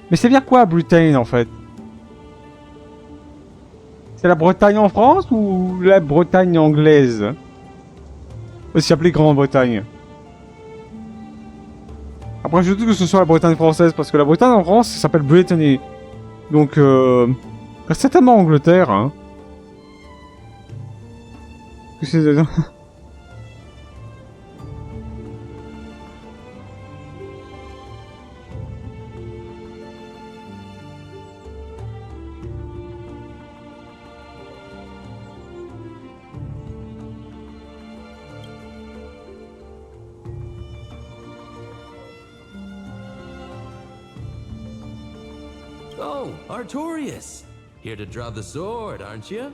Mais c'est bien quoi, Britain, en fait? C'est la Bretagne en France ou la Bretagne anglaise? Aussi appelée Grande-Bretagne. Après, je doute que ce soit la Bretagne française, parce que la Bretagne en France, ça s'appelle Brittany. Donc, certainement Angleterre, hein. Que c'est... Oh, Artorias! Here to draw the sword, aren't you?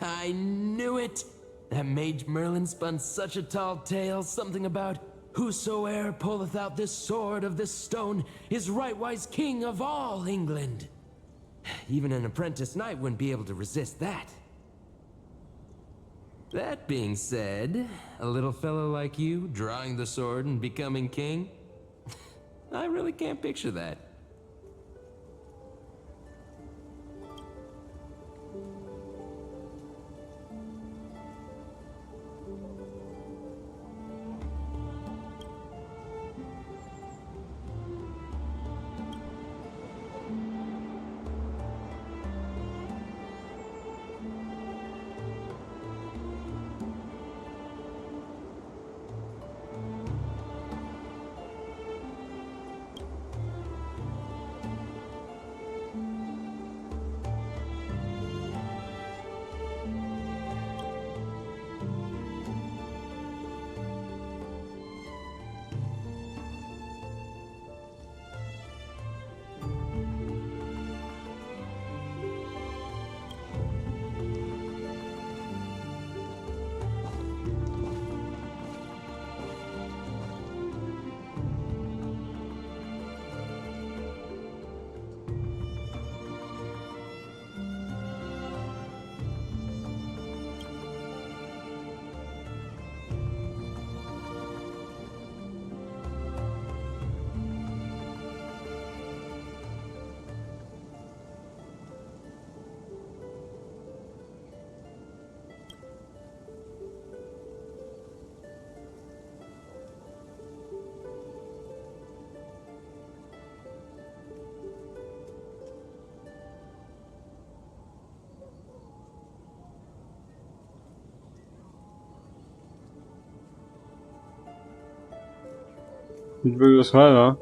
I knew it! That mage Merlin spun such a tall tale, something about whosoe'er pulleth out this sword of this stone is rightwise king of all England. Even an apprentice knight wouldn't be able to resist that. That being said, a little fellow like you drawing the sword and becoming king? I really can't picture that. Je veux ce rêve, hein.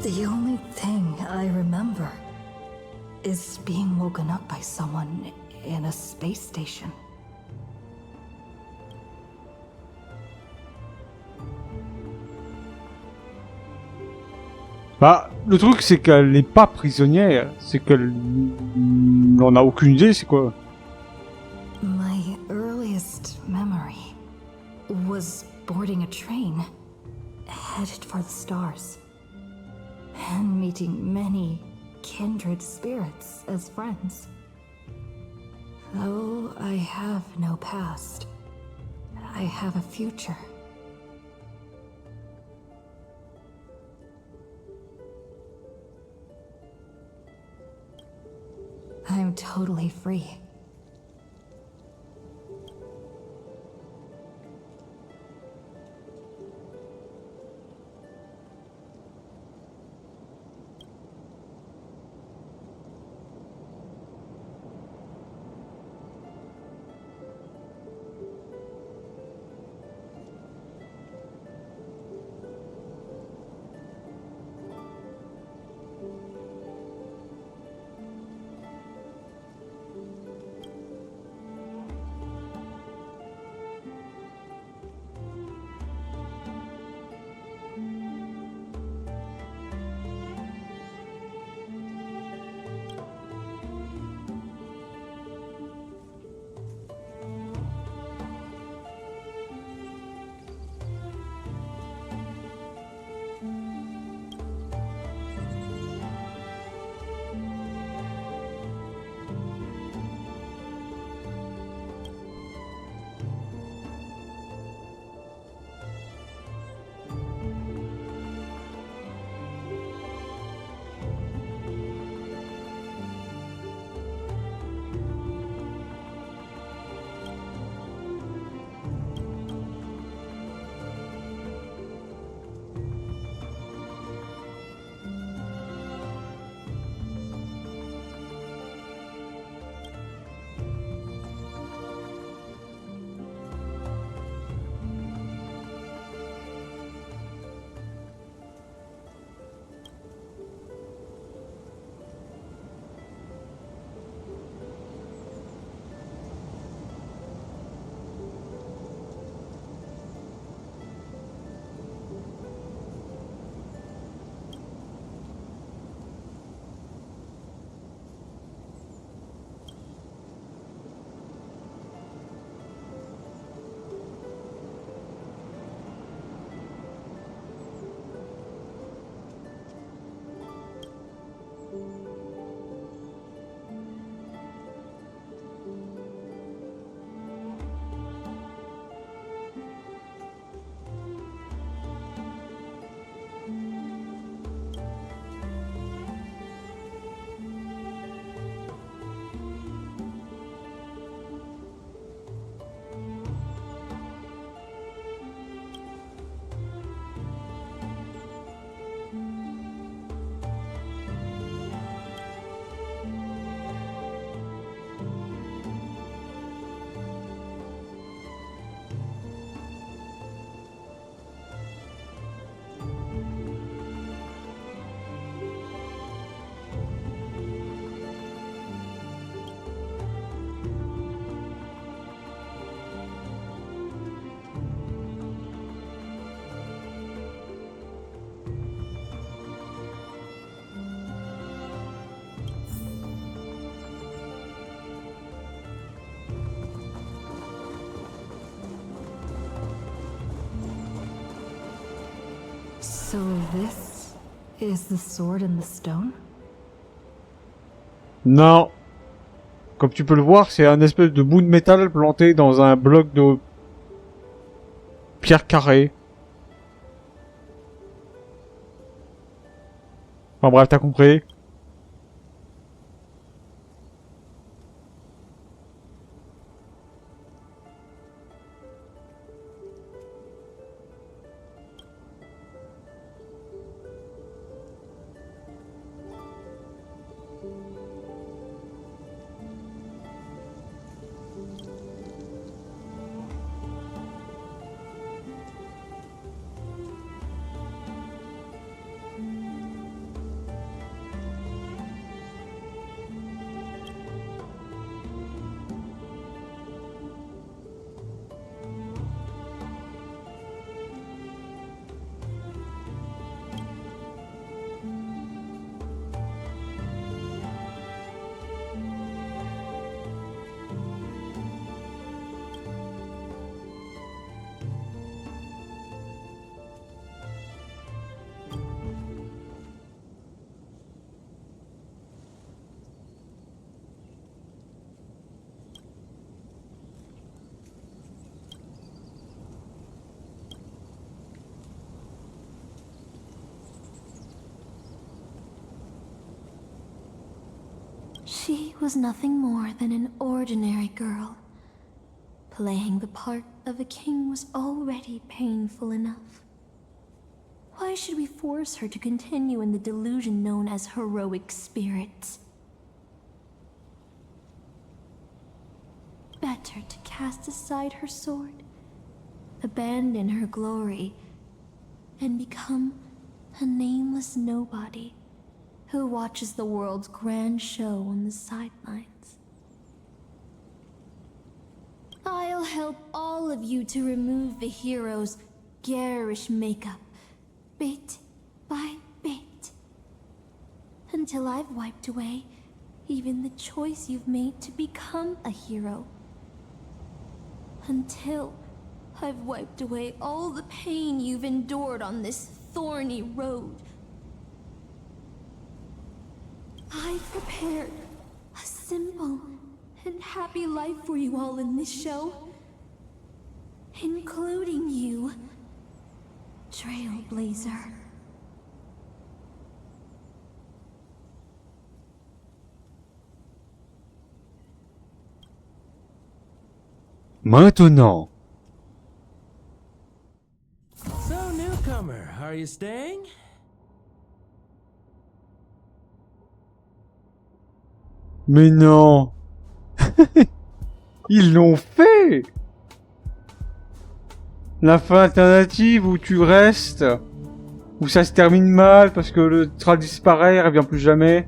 The only thing I remember is being woken up by someone in a space station. Bah, le truc c'est qu'elle n'est pas prisonnière, c'est qu'elle n'en a aucune idée, c'est quoi. My earliest memory was boarding a train, headed for the stars, and meeting many kindred spirits as friends. Though I have no past, I have a future. I'm totally free. So this is the sword and the stone? Non. Comme tu peux le voir, c'est un espèce de bout de métal planté dans un bloc de pierre carrée. Enfin bref, t'as compris. She was nothing more than an ordinary girl. Playing the part of a king was already painful enough. Why should we force her to continue in the delusion known as heroic spirits? Better to cast aside her sword, abandon her glory, and become a nameless nobody who watches the world's grand show on the sidelines. I'll help all of you to remove the hero's garish makeup, bit by bit, until I've wiped away even the choice you've made to become a hero. Until I've wiped away all the pain you've endured on this thorny road. I've prepared a simple and happy life for you all in this show, including you, Trailblazer. Maintenant. So, newcomer, are you staying? Mais non. Ils l'ont fait. La fin alternative où tu restes, où ça se termine mal parce que le train disparaît, il revient plus jamais.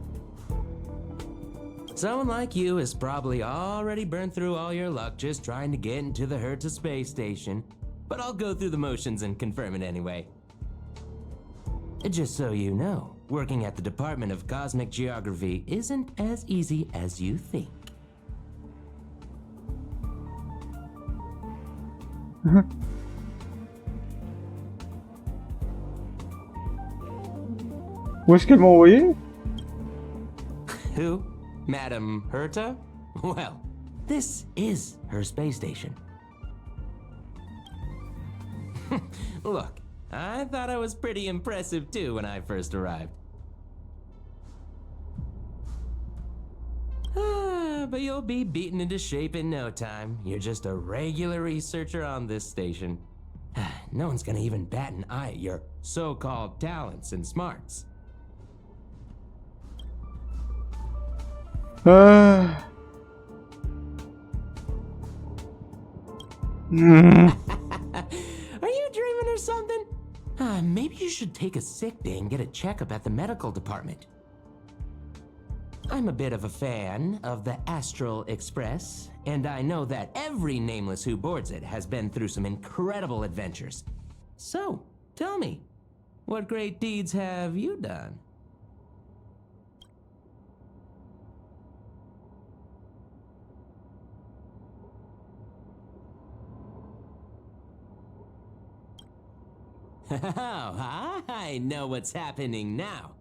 Someone like you has probably already burned through all your luck just trying to get into the Hertz space station. But I'll go through the motions and confirm it anyway. Just so you know, working at the Department of Cosmic Geography isn't as easy as you think. Où est-ce qu'elle m'a envoyé? Who? Madam Herta? Well, this is her space station. Look, I thought I was pretty impressive too when I first arrived. But you'll be beaten into shape in no time. You're just a regular researcher on this station. No one's gonna even bat an eye at your so-called talents and smarts. Are you dreaming or something? Maybe you should take a sick day and get a checkup at the medical department. I'm a bit of a fan of the Astral Express, and I know that every nameless who boards it has been through some incredible adventures. So, tell me, what great deeds have you done? Oh, I know what's happening now.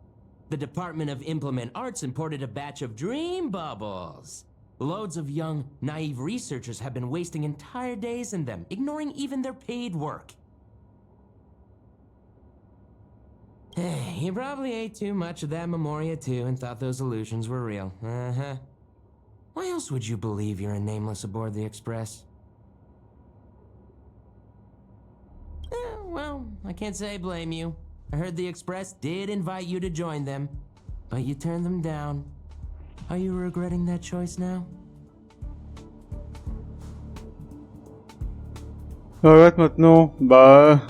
The Department of Implement Arts imported a batch of dream bubbles. Loads of young, naive researchers have been wasting entire days in them, ignoring even their paid work. You probably ate too much of that Memoria too and thought those illusions were real. Uh-huh. Why else would you believe you're a nameless aboard the Express? Well, I can't say I blame you. I heard the Express did invite you to join them, but you turned them down. Are you regretting that choice now? Arrête maintenant. Bah.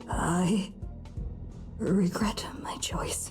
I regret my choice.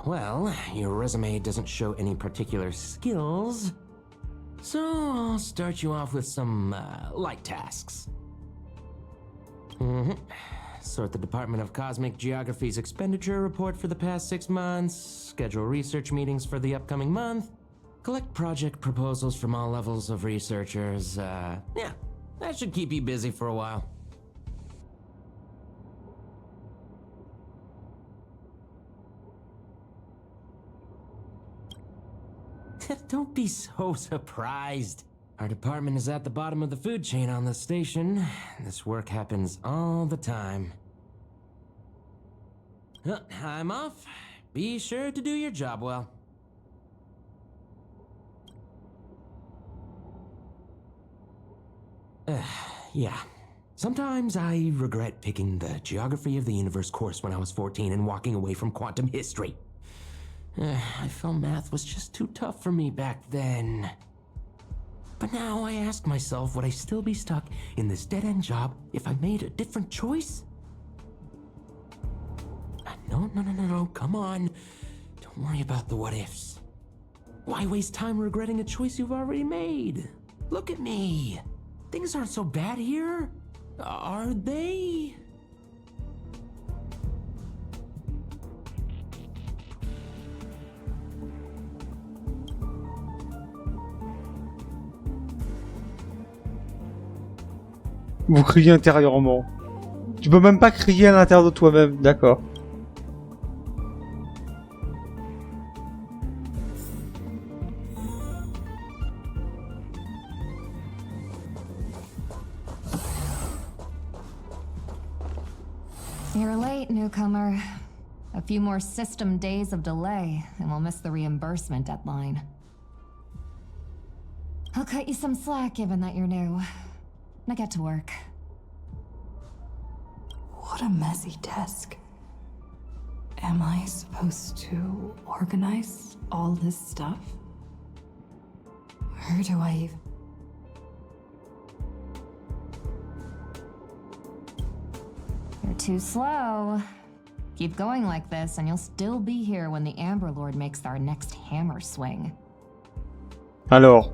Well, your resume doesn't show any particular skills, so I'll start you off with some light tasks. Sort the Department of Cosmic Geography's expenditure report for the past 6 months, schedule research meetings for the upcoming month, collect project proposals from all levels of researchers. Yeah, that should keep you busy for a while. Don't be so surprised. Our department is at the bottom of the food chain on the station. This work happens all the time. I'm off. Be sure to do your job well. Yeah. Sometimes I regret picking the Geography of the Universe course when I was 14 and walking away from quantum history. I felt math was just too tough for me back then. But now I ask myself, would I still be stuck in this dead-end job if I made a different choice? No, come on. Don't worry about the what-ifs. Why waste time regretting a choice you've already made? Look at me. Things aren't so bad here, are they? Vous criez intérieurement. Tu peux même pas crier à l'intérieur de toi-même, d'accord. You're late, newcomer. A few more system days of delay, and we'll miss the reimbursement deadline. I'll cut you some slack given that you're new. Now get to work. What a messy desk. Am I supposed to organize all this stuff? Where do I even... You're too slow. Keep going like this, and you'll still be here when the Amber Lord makes our next hammer swing. Alors.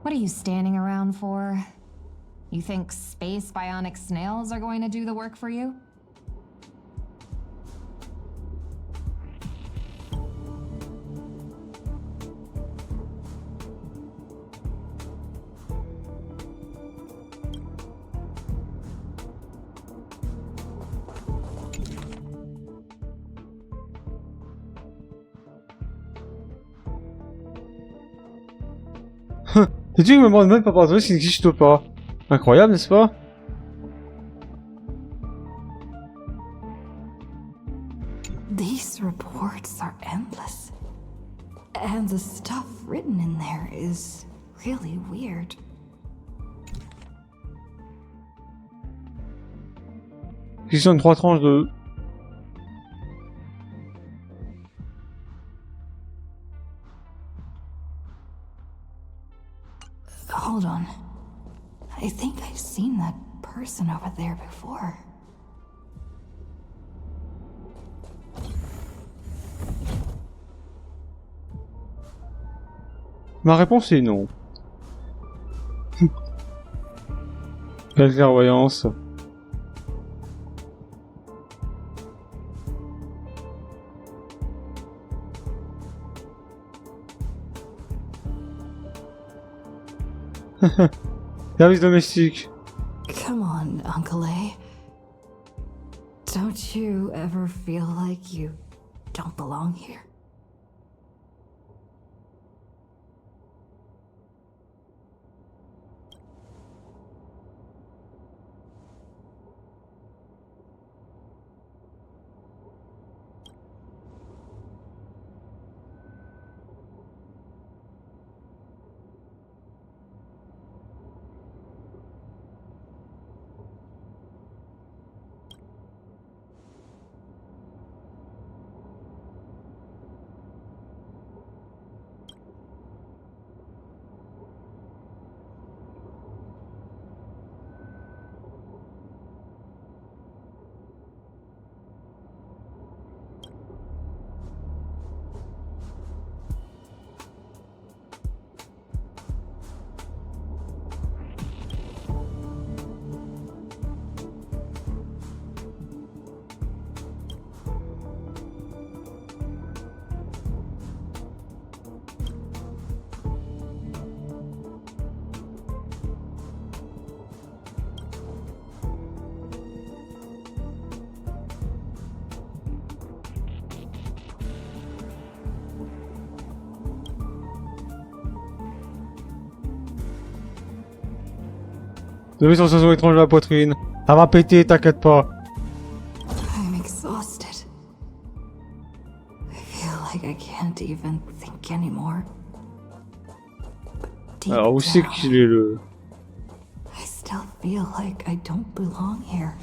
What are you standing around for? You think space bionic snails are going to do the work for you? C'est-tu que me demande même pas pardonner s'il n'existe pas? Incroyable, n'est-ce pas? These reports are endless. And the stuff written in there is really weird. Question de 3 tranches de... Hold on. I think I've seen that person over there before. Ma réponse est non. Quelle clairvoyance. Service domestique. Come on, Uncle A. Don't you ever feel like you don't belong here? Vous avez une sensation étrange de la poitrine. Ça va péter, t'inquiète pas. I'm exhausted. I feel like I can't even think anymore. But deep Alors, où c'est down, qu'il est le... I still feel like I don't belong here.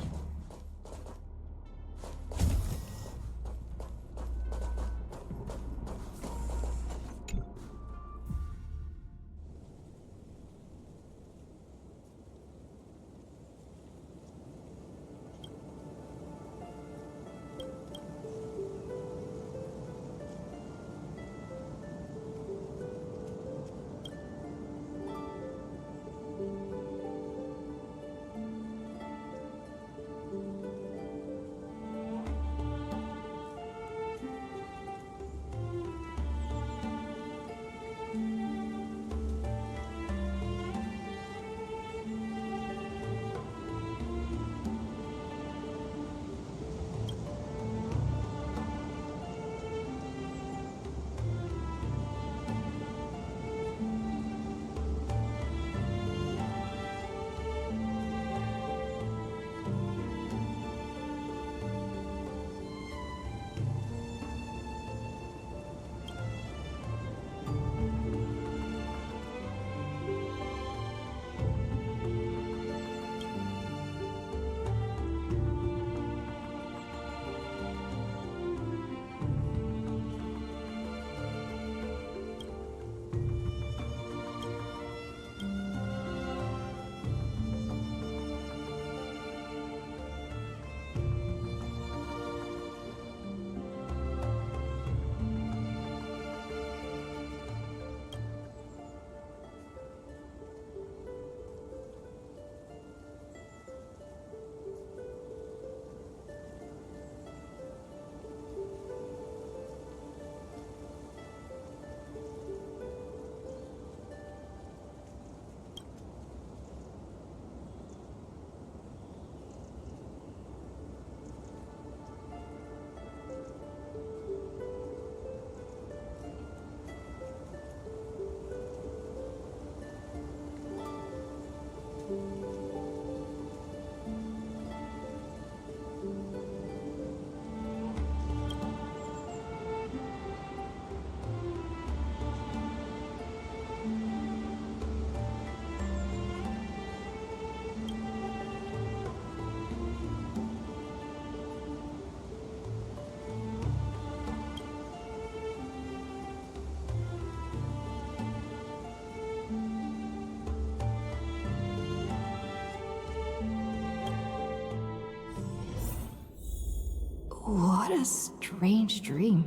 What a strange dream.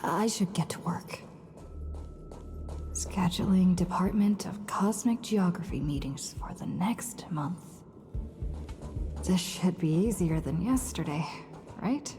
I should get to work. Scheduling Department of Cosmic Geography meetings for the next month. This should be easier than yesterday, right?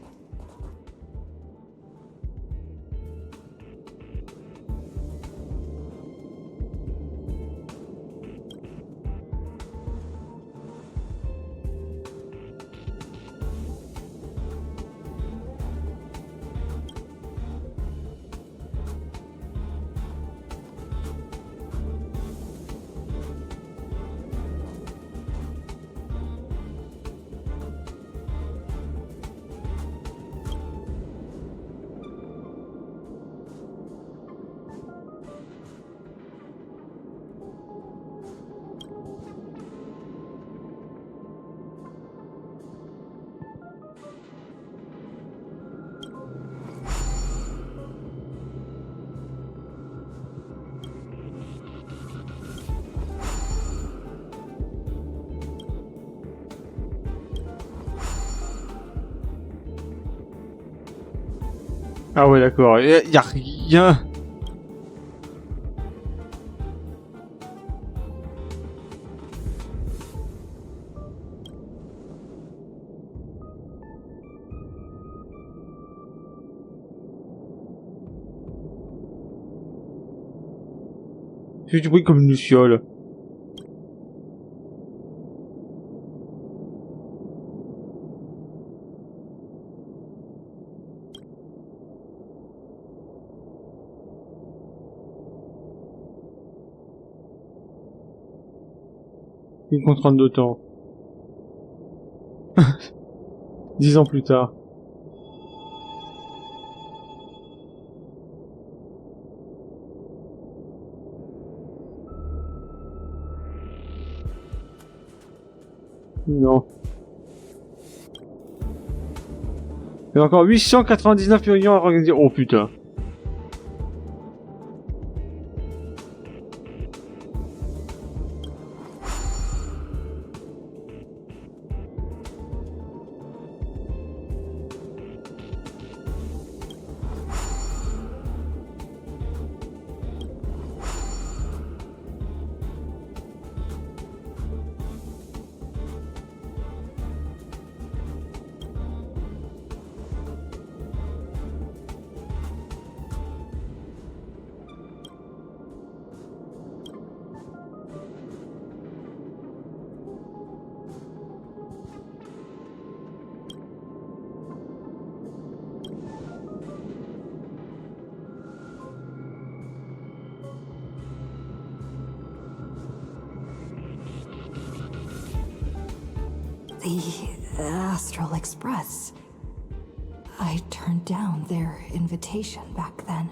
Ah ouais, d'accord. Y a rien. J'ai du bruit comme une luciole. Une contrainte de temps. 10 ans plus tard. Non. Il y a encore 899 réunions à organiser. Oh putain. The Astral Express. I turned down their invitation back then.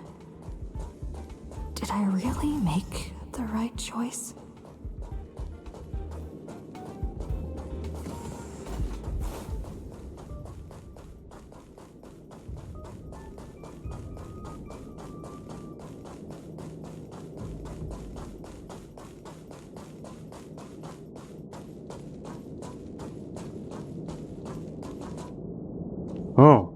Did I really make the right choice? Oh.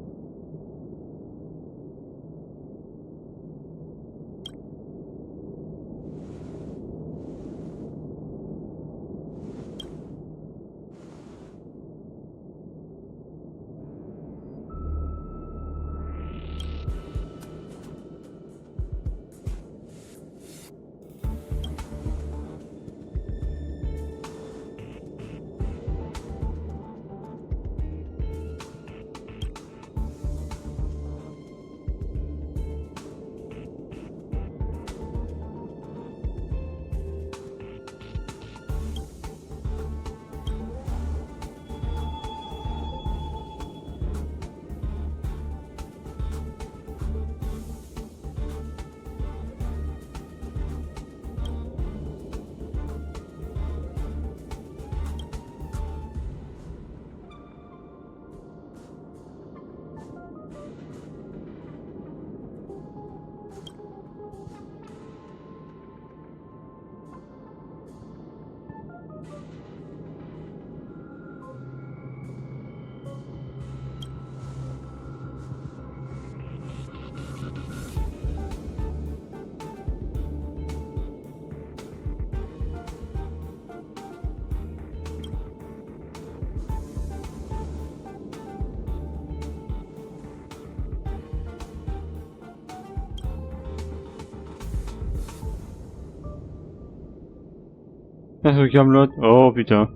Ah, ce Camelot. Oh putain.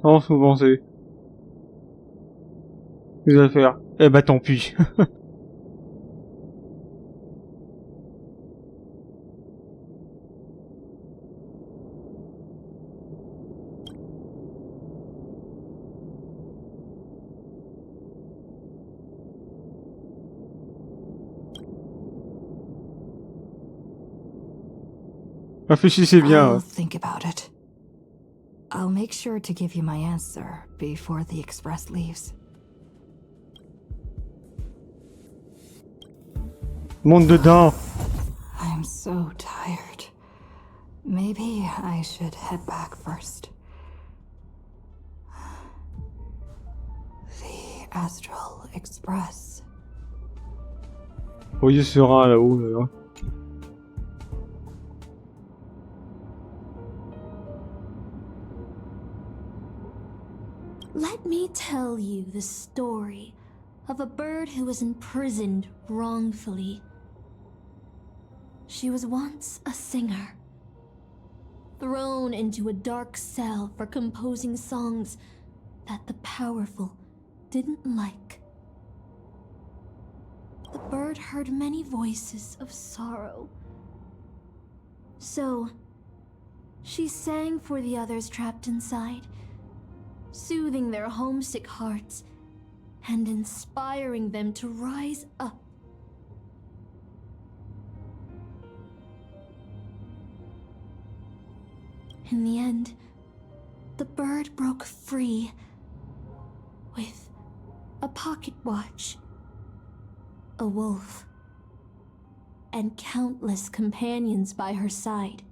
Non, faut penser. Qu'est-ce que je vais faire? Eh bah tant pis. Réfléchissez bien. I'll think about it. I'll make sure to give you my answer before the express leaves. Monte dedans. I'm so tired. Maybe I should head back first. The Astral Express. Voyez sera là-haut, là. Let me tell you the story of a bird who was imprisoned wrongfully. She was once a singer, thrown into a dark cell for composing songs that the powerful didn't like. The bird heard many voices of sorrow. So, she sang for the others trapped inside, soothing their homesick hearts and inspiring them to rise up. In the end, the bird broke free with a pocket watch, a wolf, and countless companions by her side.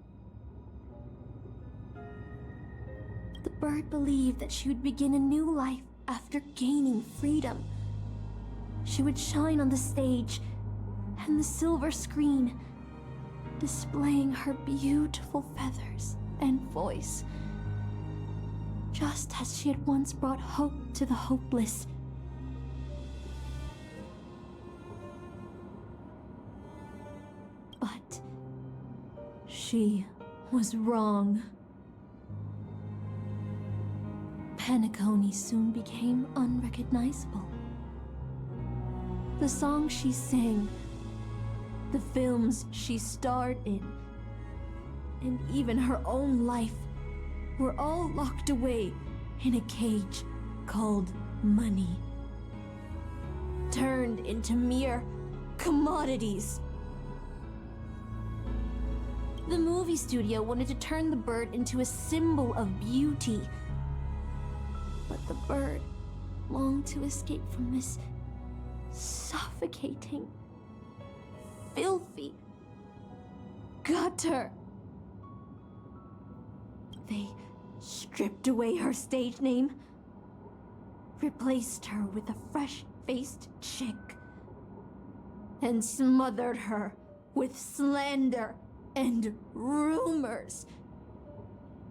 The bird believed that she would begin a new life after gaining freedom. She would shine on the stage and the silver screen, displaying her beautiful feathers and voice, just as she had once brought hope to the hopeless. But she was wrong. Penacony soon became unrecognizable. The songs she sang, the films she starred in, and even her own life were all locked away in a cage called money, turned into mere commodities. The movie studio wanted to turn the bird into a symbol of beauty, but the bird longed to escape from this suffocating, filthy gutter. They stripped away her stage name, replaced her with a fresh-faced chick, and smothered her with slander and rumors,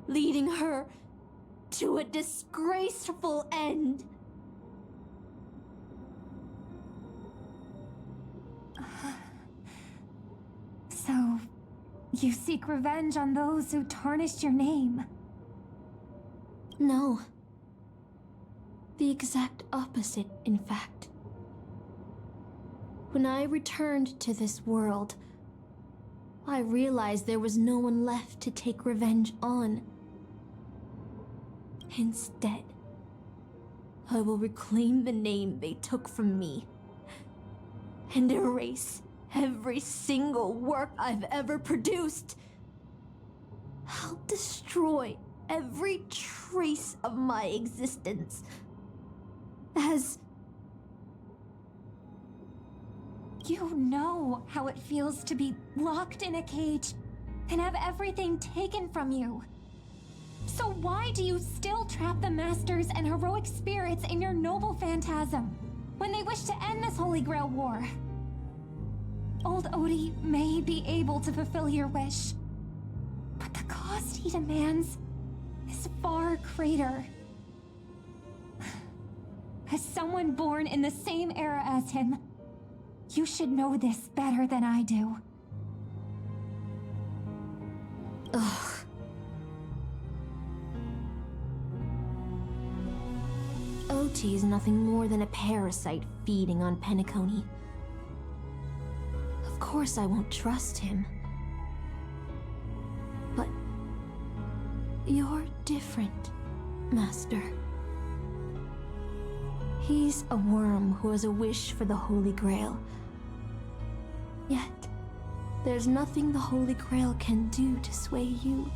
leading her to a disgraceful end. So, you seek revenge on those who tarnished your name? No. The exact opposite, in fact. When I returned to this world, I realized there was no one left to take revenge on. Instead, I will reclaim the name they took from me and erase every single work I've ever produced. I'll destroy every trace of my existence as... You know how it feels to be locked in a cage and have everything taken from you. So why do you still trap the masters and heroic spirits in your noble phantasm when they wish to end this Holy Grail war? Old Odie may be able to fulfill your wish, but the cost he demands is far greater. As someone born in the same era as him, you should know this better than I do. Ugh. OT is nothing more than a parasite feeding on Penacony. Of course I won't trust him. But you're different, Master. He's a worm who has a wish for the Holy Grail. Yet, there's nothing the Holy Grail can do to sway you.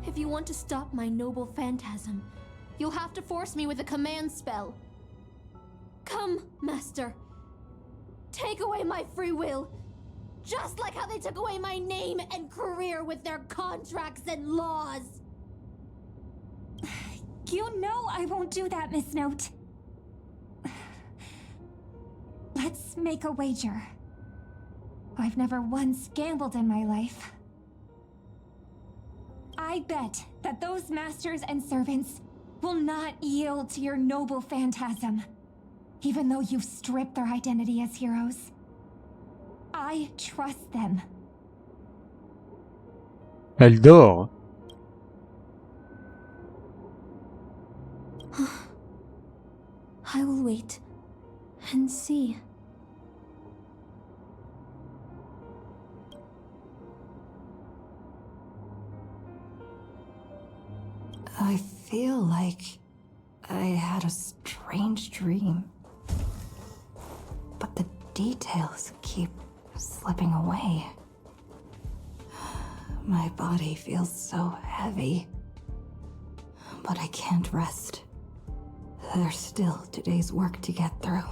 If you want to stop my noble phantasm, you'll have to force me with a command spell. Come, Master. Take away my free will, just like how they took away my name and career with their contracts and laws. You know I won't do that, Miss Note. Let's make a wager. I've never once gambled in my life. I bet that those masters and servants will not yield to your noble phantasm, even though you've stripped their identity as heroes. I trust them. Elle dort. I will wait and see. I feel like I had a strange dream. But the details keep slipping away. My body feels so heavy. But I can't rest. There's still today's work to get through.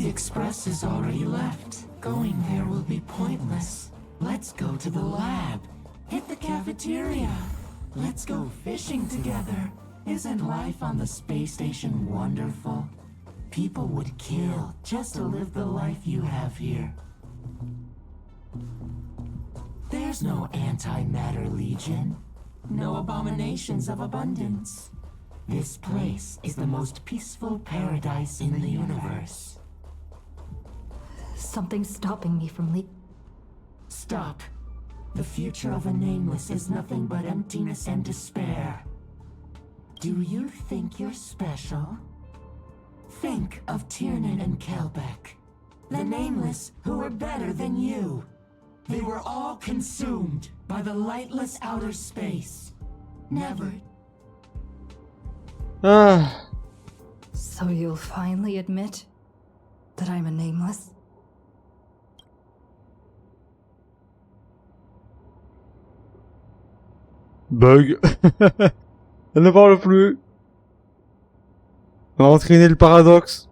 The express is already left. Going there will be pointless. Let's go to the lab. Hit the cafeteria. Let's go fishing together. Isn't life on the space station wonderful? People would kill just to live the life you have here. There's no antimatter legion. No abominations of abundance. This place is the most peaceful paradise in the universe. Something's stopping me from Stop. The future of a nameless is nothing but emptiness and despair. Do you think you're special? Think of Tiernan and Kelbeck, the Nameless who were better than you. They were all consumed by the lightless outer space. Never. Ah. So you'll finally admit that I'm a Nameless? Bug. Elle ne parle plus. On a entraîné le paradoxe.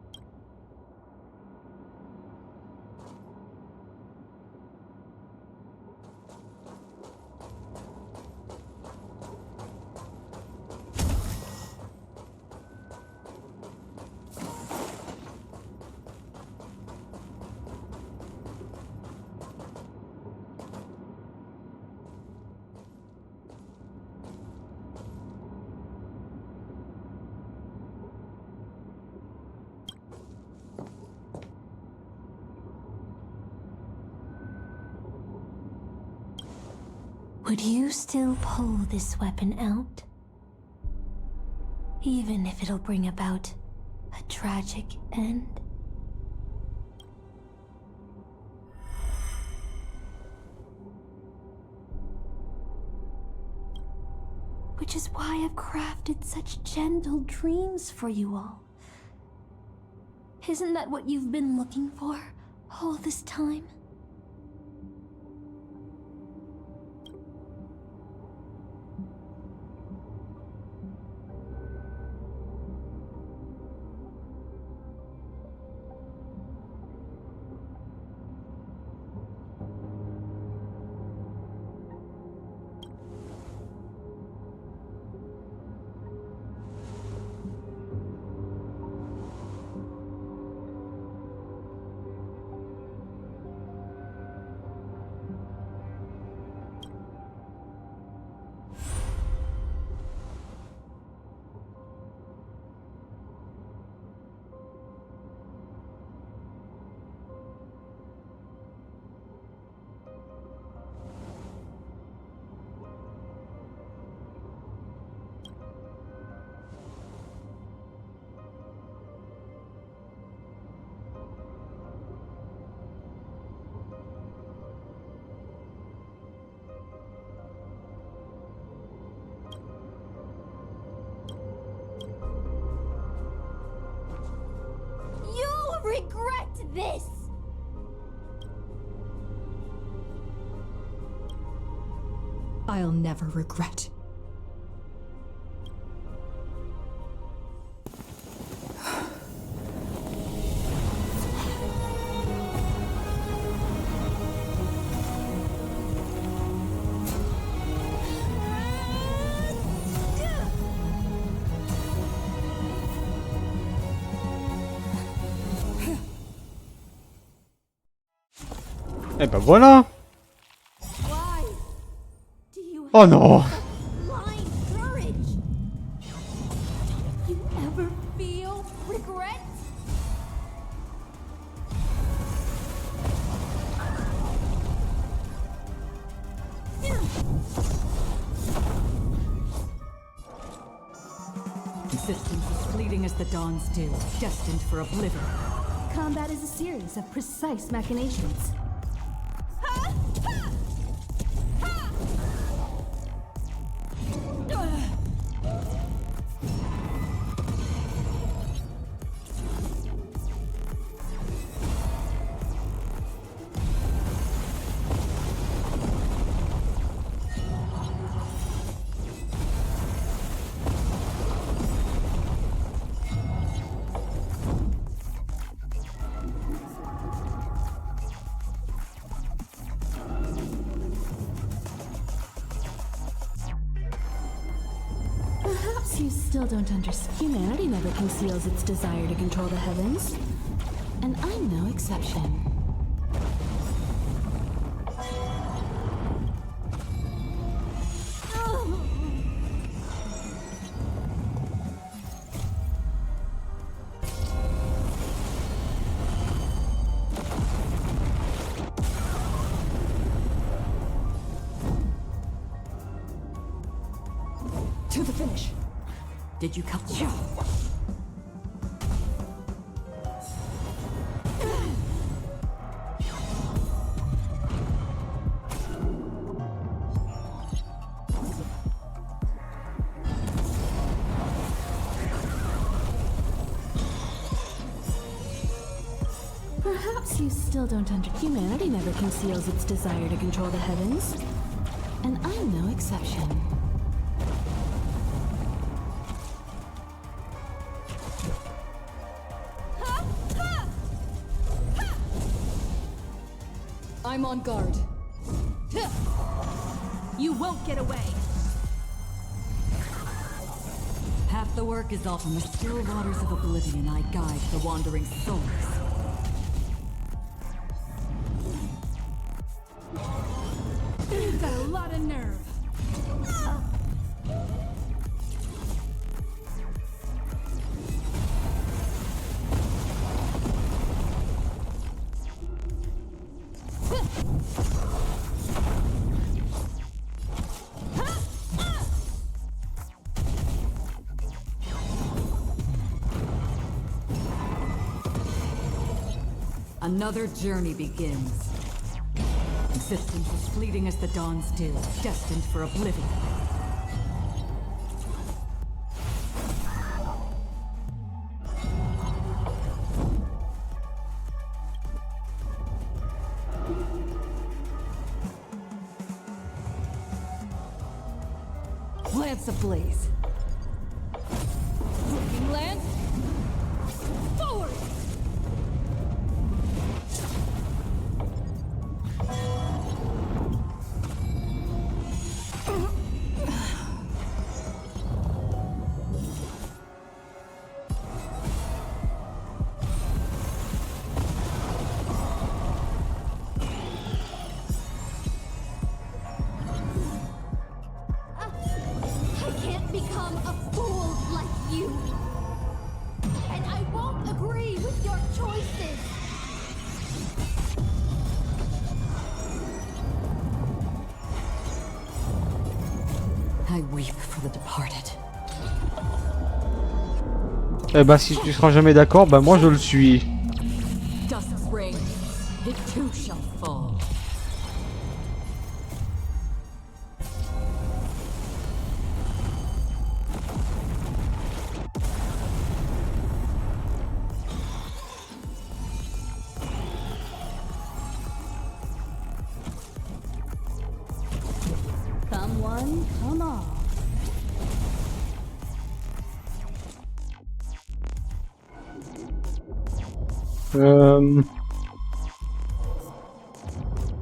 Would you still pull this weapon out? Even if it'll bring about a tragic end? Which is why I've crafted such gentle dreams for you all. Isn't that what you've been looking for all this time? Regret this! I'll never regret. Eh ben voilà. Oh non. You ever feel regret? Existence as fleeting as the dawn's dew, destined for oblivion. Combat is a series of precise machinations. You still don't understand. Humanity never conceals its desire to control the heavens. And I'm no exception. To the finish. Did you come? Perhaps you still don't understand. Humanity never conceals its desire to control the heavens. And I'm no exception. I'm on guard. You won't get away. Half the work is off on the still waters of oblivion. I guide the wandering souls. You've got a lot of nerve. Another journey begins. Existence is fleeting as the dawn's dew, destined for oblivion. Lance ablaze. Looking lance. Forward! I can't become a fool like you. And I won't agree with your choices. I weep for the departed. Eh bah si tu seras jamais d'accord, bah moi je le suis. Dusk's reign, it too shall fall. Come one, come all.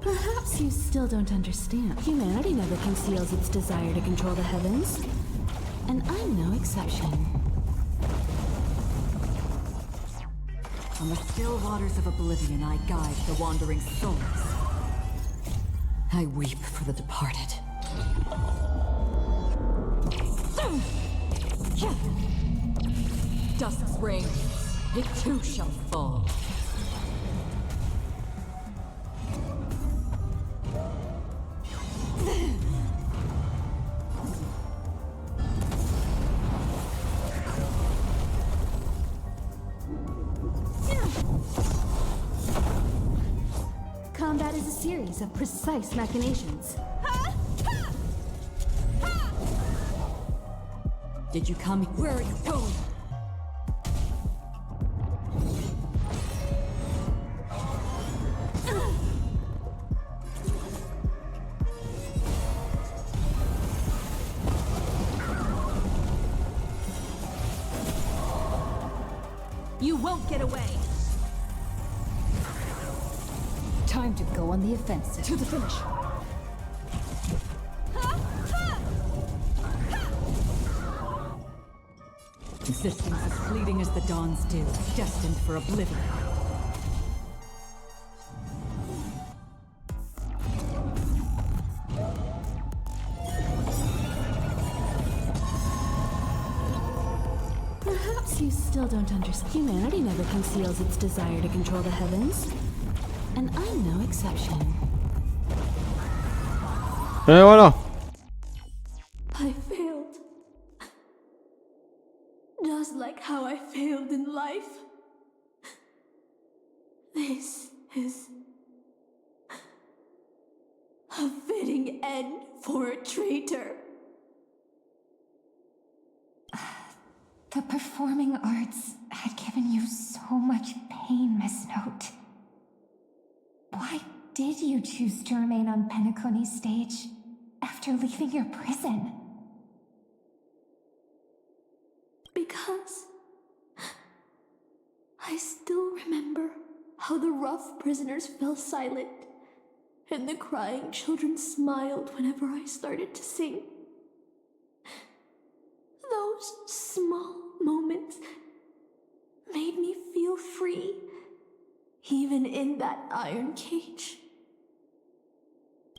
Perhaps you still don't understand. Humanity never conceals its desire to control the heavens. And I'm no exception. On the still waters of oblivion, I guide the wandering souls. I weep for the departed. Dusk's reign, it too shall fall. Combat is a series of precise machinations. Did you come? Where are you going? You won't get away. Time to go on the offensive. To the finish. Existence is fleeting as the dawn's dew, destined for oblivion. Perhaps you still don't understand. Humanity never conceals its desire to control the heavens. And I'm no exception. Et voilà. I failed. how I failed in life. This is a fitting end for a traitor. The performing arts had given you so much pain, Miss Note. Why did you choose to remain on Penacony's stage after leaving your prison? Because I still remember how the rough prisoners fell silent and the crying children smiled whenever I started to sing. Those small moments made me feel free, even in that iron cage.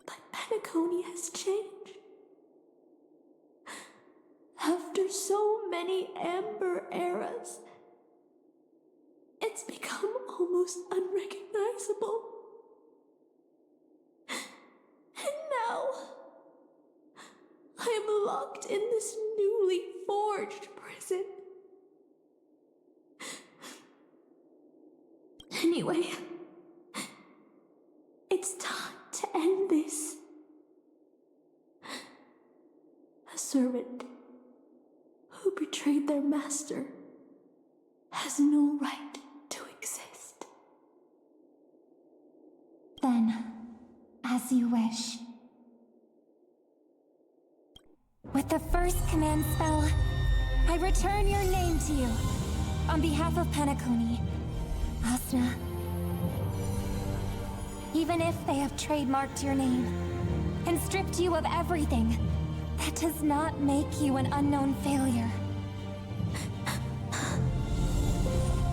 But Penacony has changed. After so many amber eras, it's become almost unrecognizable. And now, I am locked in this newly forged prison. Anyway, it's time to end this. A servant who betrayed their master has no right to exist. Then, as you wish. With the first command spell, I return your name to you. On behalf of Penacony, Asna. Even if they have trademarked your name and stripped you of everything, that does not make you an unknown failure.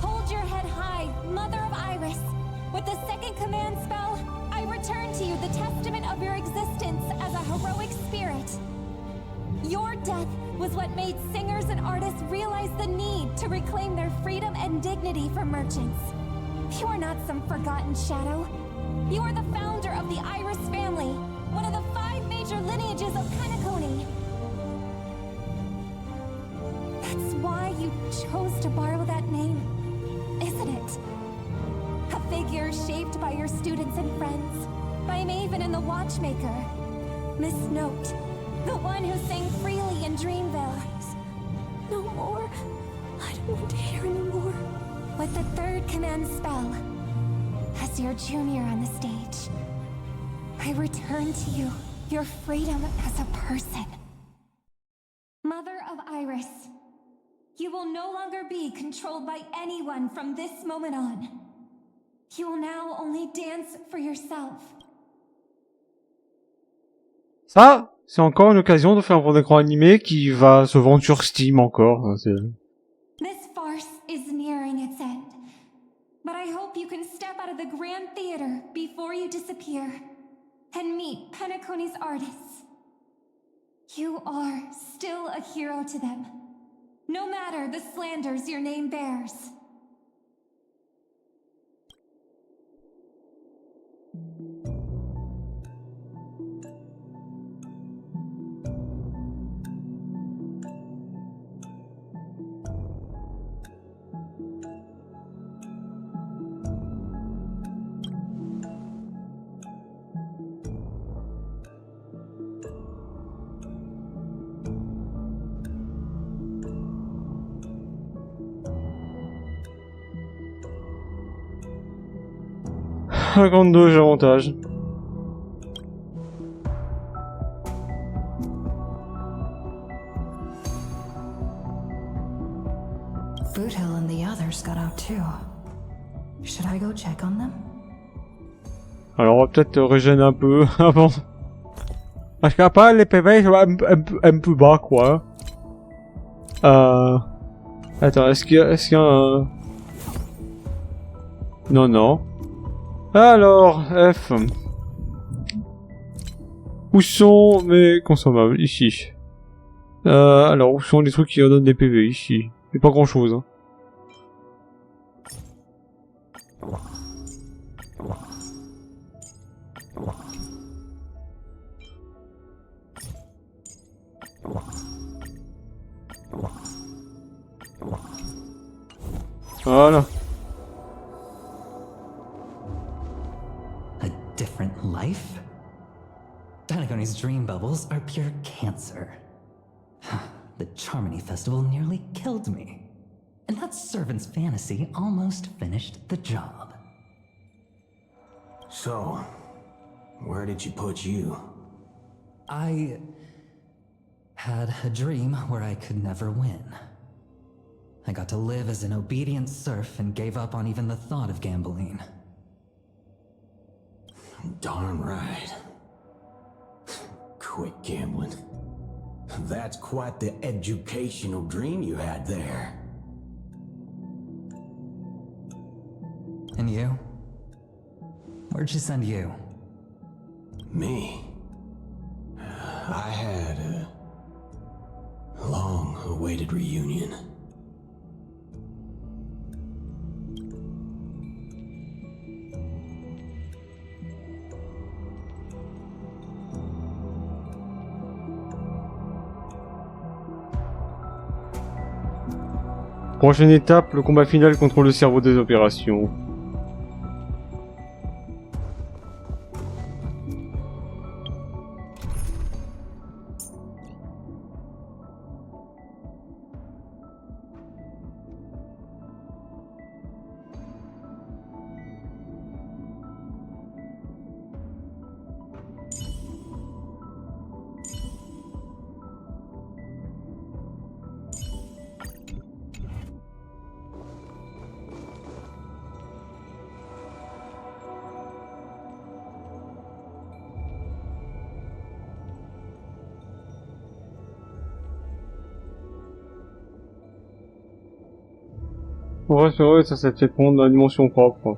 Hold your head high, Mother of Iris. With the second command spell, I return to you the testament of your existence as a heroic spirit. Your death was what made singers and artists realize the need to reclaim their freedom and dignity for merchants. You are not some forgotten shadow. You are the founder of the Iris family, one of the 5 major lineages of Penacony. That's why you chose to borrow that name, isn't it? A figure shaped by your students and friends, by Maven and the Watchmaker. Miss Note, the one who sang freely in Dreamville. No more. I don't want to hear anymore. With the third command spell, as your junior on the stage, I return to you your freedom as a person. Mother of Iris, you will no longer be controlled by anyone from this moment on. You will now only dance for yourself. Ça, c'est encore une occasion de faire un bon écran animé qui va se vendre sur Steam encore. This farce is nearing its end, but I hope you can step out of the Grand Theater before you disappear and meet Penacony's artists. You are still a hero to them, no matter the slanders your name bears. J'ai avantage. Foothill and the others got out too. Should I go check on them? Alors on va peut-être régénérer un peu avant. Parce qu'après les PV sont un peu bas quoi. Attends, est-ce qu'il y a un... Non. Alors, F. Où sont mes consommables? Ici. Alors, où sont les trucs qui donnent des PV? Ici. C'est pas grand chose. Hein. Voilà. A different life? Danagoni's dream bubbles are pure cancer. The Charmony Festival nearly killed me. And that servant's fantasy almost finished the job. So, where did she put you? I had a dream where I could never win. I got to live as an obedient serf and gave up on even the thought of gambling. Darn right. Quit gambling. That's quite the educational dream you had there. And you? Where'd she send you? Me? I had a long-awaited reunion. Prochaine étape, le combat final contre le cerveau des opérations. Ouais, c'est vrai, ça te fait prendre la dimension propre.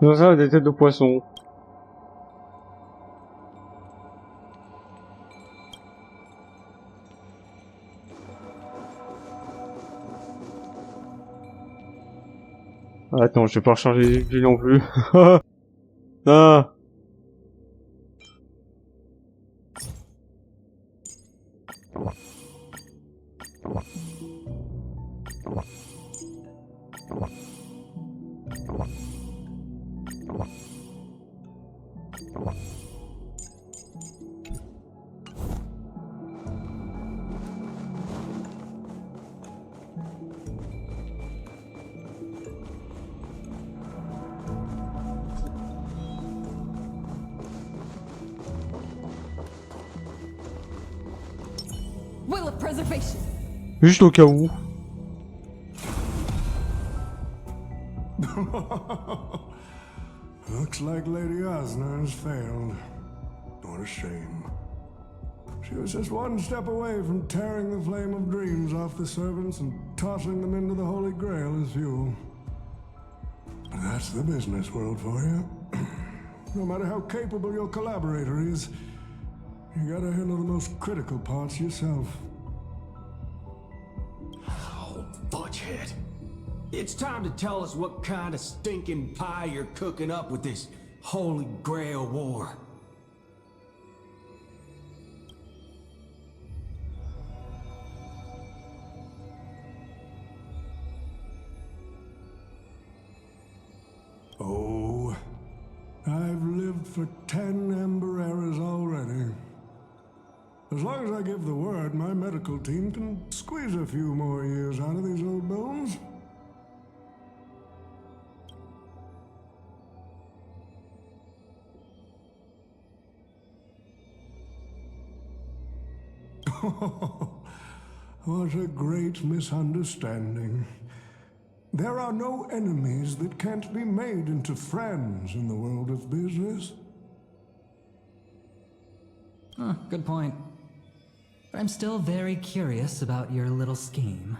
Non, ça, des têtes de poisson. Attends, je vais pas recharger les aiguilles non plus. Ah. Will of preservation. Juste au cas où. Looks like Lady Osner has failed. What a shame. She was just one step away from tearing the flame of dreams off the servants and tossing them into the Holy Grail as fuel. But that's the business world for you. No matter how capable your collaborator is, you gotta handle the most critical parts yourself. Oh, fudgehead. It's time to tell us what kind of stinking pie you're cooking up with this Holy Grail war. Oh, I've lived for 10 Ember Eras already. As long as I give the word, my medical team can squeeze a few more years out of these old bones. What a great misunderstanding. There are no enemies that can't be made into friends in the world of business. Good point. But I'm still very curious about your little scheme.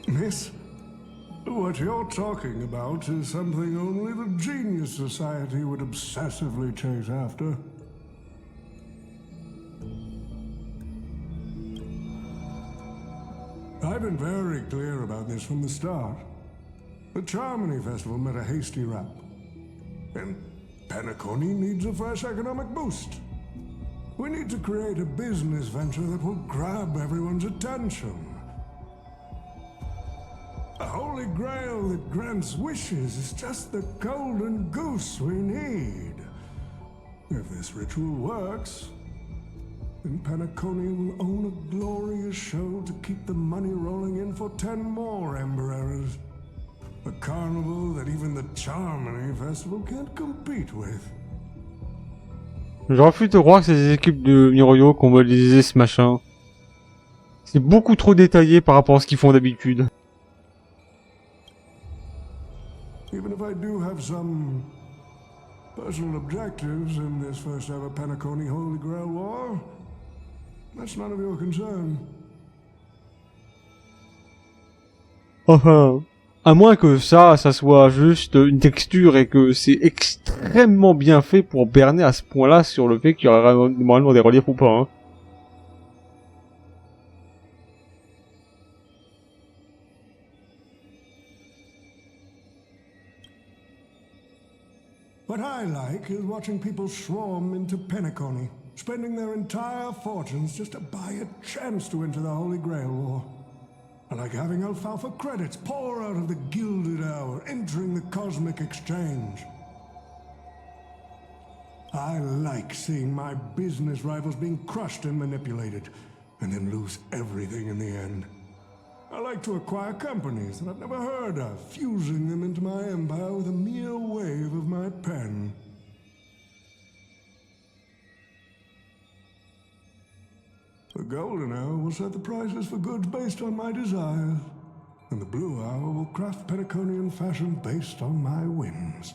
Miss, what you're talking about is something only the Genius Society would obsessively chase after. I've been very clear about this from the start. The Charmony Festival met a hasty rap. And Penacony needs a fresh economic boost. We need to create a business venture that will grab everyone's attention. A holy grail that grants wishes is just the golden goose we need. If this ritual works, then Penacony will own a glorious show to keep the money rolling in for 10 more Ember Eras. A carnival that even the Charmony Festival can't compete with. J'aurais pu te croire que c'est des équipes de Miroyo qu'on modélisait ce machin. C'est beaucoup trop détaillé par rapport à ce qu'ils font d'habitude. Even if I do have some personal objectives in this first ever Penacony Holy Grail War, that's none of your concern. Enfin, à moins que ça soit juste une texture et que c'est extrêmement bien fait pour berner à ce point-là sur le fait qu'il y aura normalement des reliefs ou pas, hein. What I like is watching people swarm into Penacony, spending their entire fortunes just to buy a chance to enter the Holy Grail War. I like having alfalfa credits pour out of the Gilded Hour, entering the Cosmic Exchange. I like seeing my business rivals being crushed and manipulated, and then lose everything in the end. I like to acquire companies that I've never heard of, fusing them into my empire with a mere wave of my pen. The Golden Hour will set the prices for goods based on my desires, and the Blue Hour will craft Penaconian fashion based on my whims.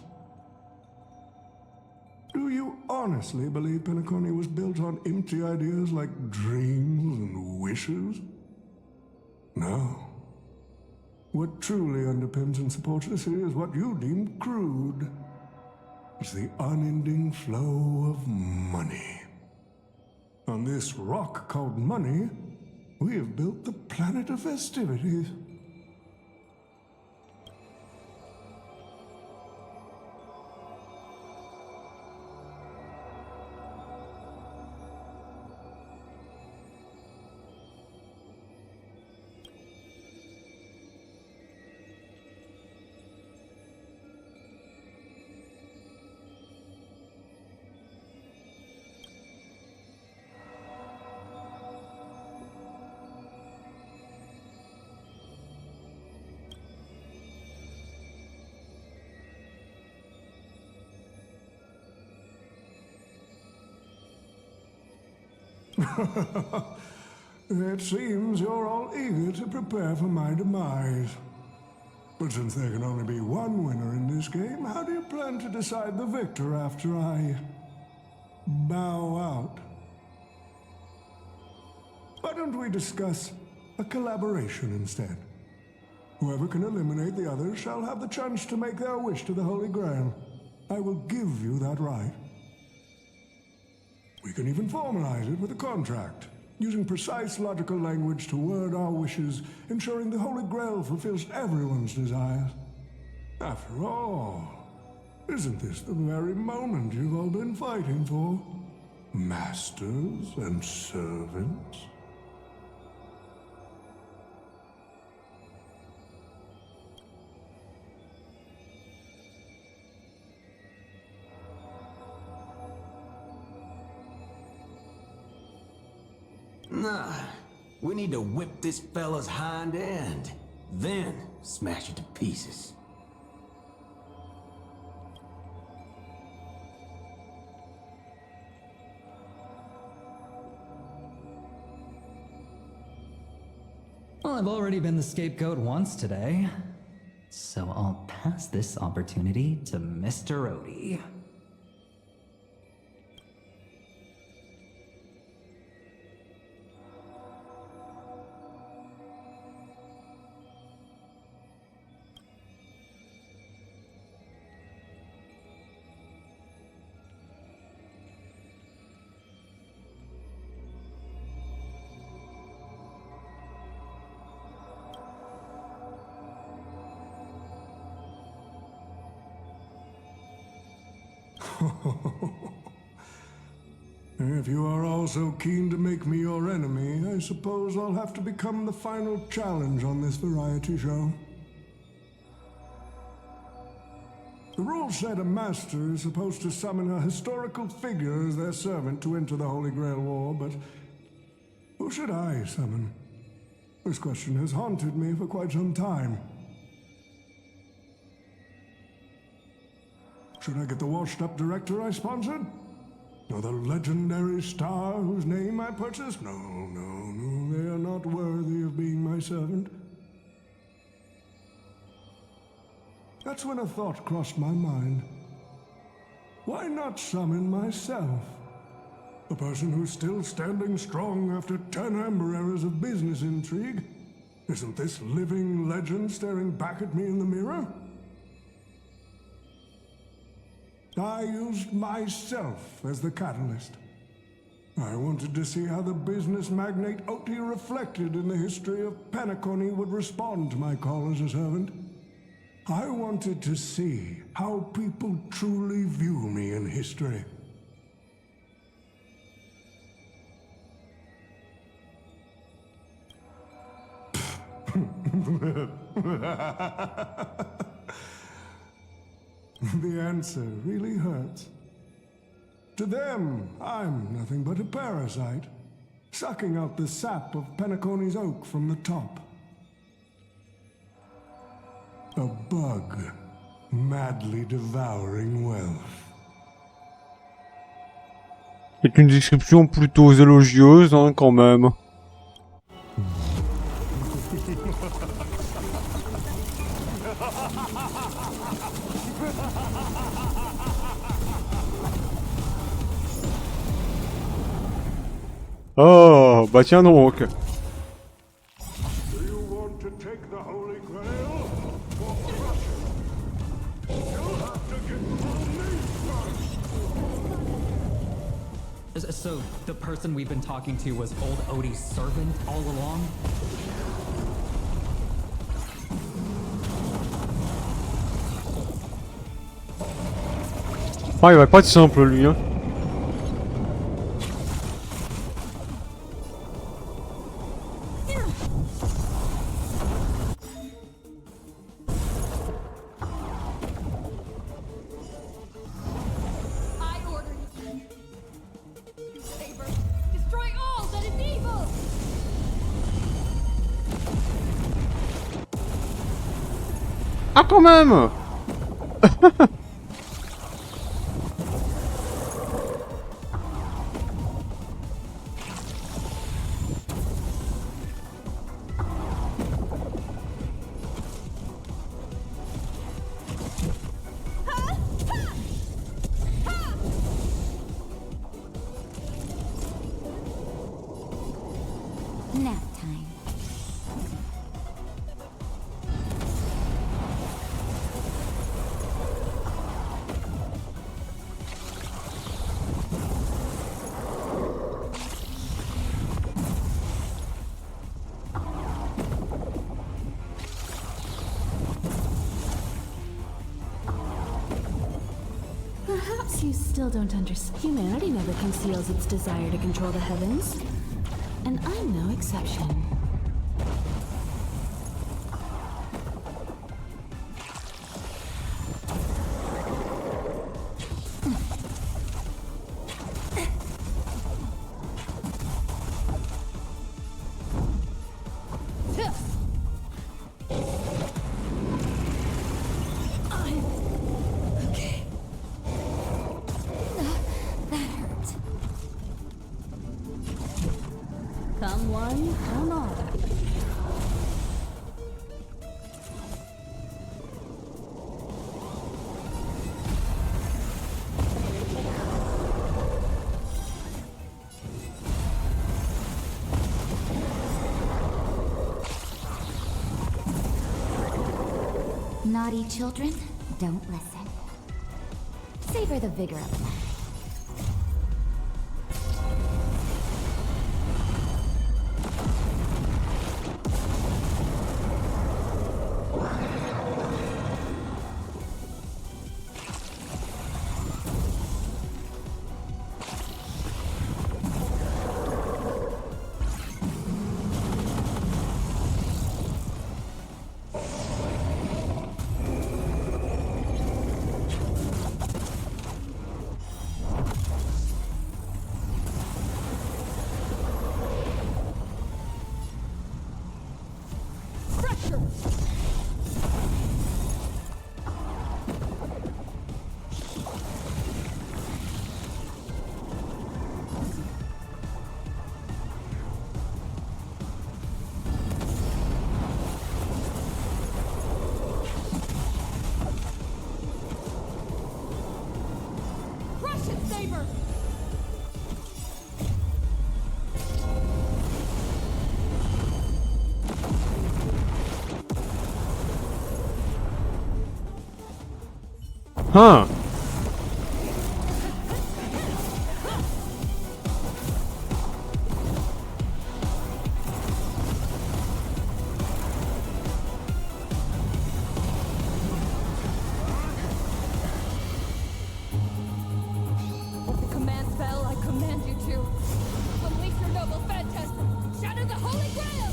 Do you honestly believe Penacony was built on empty ideas like dreams and wishes? No. What truly underpins and supports the city is what you deem crude. It's the unending flow of money. On this rock called money, we have built the planet of festivities. It seems you're all eager to prepare for my demise. But since there can only be one winner in this game, how do you plan to decide the victor after I bow out? Why don't we discuss a collaboration instead? Whoever can eliminate the others shall have the chance to make their wish to the Holy Grail. I will give you that right. We can even formalize it with a contract, using precise logical language to word our wishes, ensuring the Holy Grail fulfills everyone's desires. After all, isn't this the very moment you've all been fighting for? Masters and servants? Nah, we need to whip this fella's hind end, then smash it to pieces. Well, I've already been the scapegoat once today, so I'll pass this opportunity to Mr. Odie. If you are all so keen to make me your enemy, I suppose I'll have to become the final challenge on this variety show. The rules said a master is supposed to summon a historical figure as their servant to enter the Holy Grail War, but who should I summon? This question has haunted me for quite some time. Should I get the washed-up director I sponsored? Or the legendary star whose name I purchased? No, they are not worthy of being my servant. That's when a thought crossed my mind. Why not summon myself? The person who's still standing strong after 10 amber eras of business intrigue? Isn't this living legend staring back at me in the mirror? I used myself as the catalyst. I wanted to see how the business magnate Oti reflected in the history of Penacony would respond to my call as a servant. I wanted to see how people truly view me in history. The answer really hurts. To them, I'm nothing but a parasite, sucking out the sap of Penacony's oak from the top. A bug, madly devouring wealth. C'est une description plutôt élogieuse, hein, quand même. Oh, bah tiens donc. So, the person we've been talking to was old Odie's servant all along? Ah, il va pas être simple, lui, hein. Ah, quand même. Nap time. Perhaps you still don't understand. Humanity never conceals its desire to control the heavens. And I'm no exception. Okay. That hurt. Come one, come all. Naughty children, don't listen. Savor the vigor of life. pressure! Crush it, Saber! Huh. The command spell I command you to. Unleash your noble phantasm! Shatter the Holy Grail!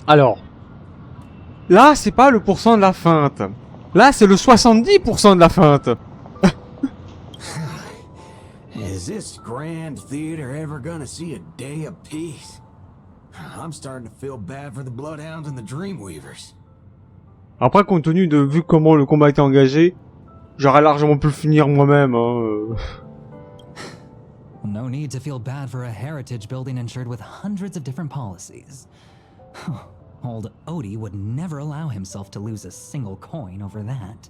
Alors, là, c'est pas le pourcent de la feinte. Là, c'est le 70% de la feinte. Is this grand theater ever gonna see a day of peace? I'm starting to feel bad for the Bloodhounds and the Dreamweavers. Après, compte tenu de vu comment le combat était engagé, j'aurais largement pu le finir moi-même. Hein. No need to feel bad for a heritage building insured with hundreds of different policies. Old Odie would never allow himself to lose a single coin over that.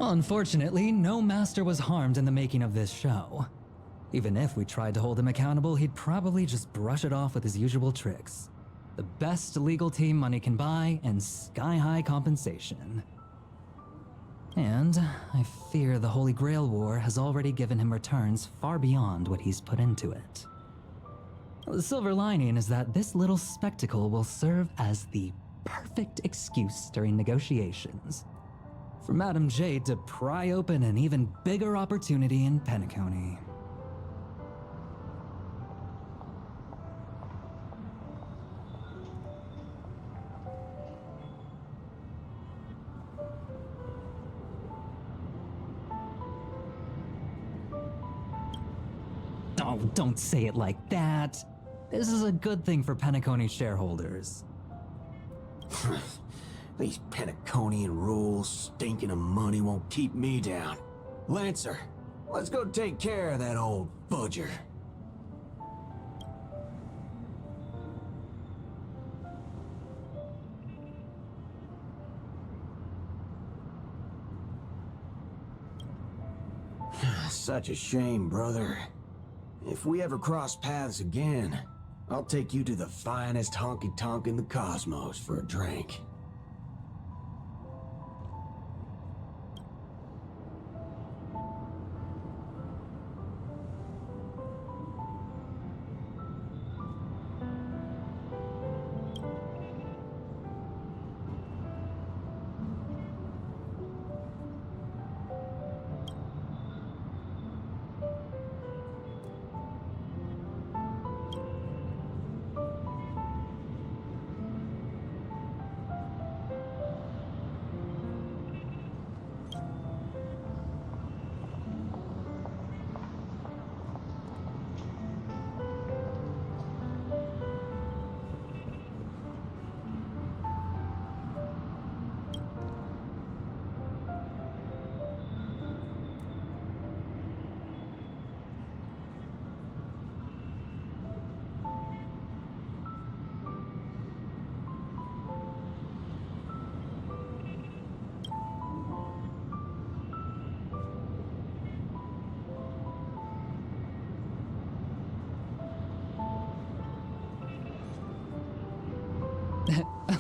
Unfortunately, no master was harmed in the making of this show. Even if we tried to hold him accountable, he'd probably just brush it off with his usual tricks. The best legal team money can buy, and sky-high compensation. And I fear the Holy Grail War has already given him returns far beyond what he's put into it. The silver lining is that this little spectacle will serve as the perfect excuse during negotiations for Madame Jade to pry open an even bigger opportunity in Penacony. Oh, don't say it like that. This is a good thing for Penacony shareholders. These Penaconian rules, stinking of money won't keep me down. Lancer, let's go take care of that old fudger. Such a shame, brother. If we ever cross paths again, I'll take you to the finest honky-tonk in the cosmos for a drink.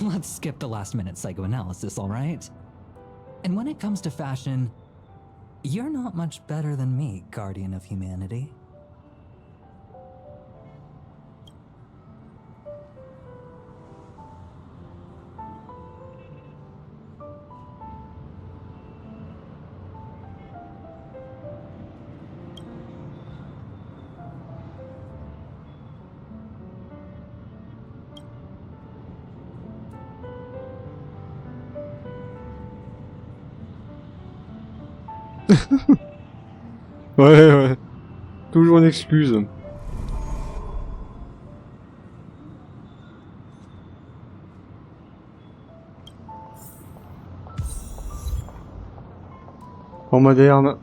Let's skip the last-minute psychoanalysis, all right? And when it comes to fashion, you're not much better than me, guardian of humanity. Ouais. Toujours une excuse. En moderne.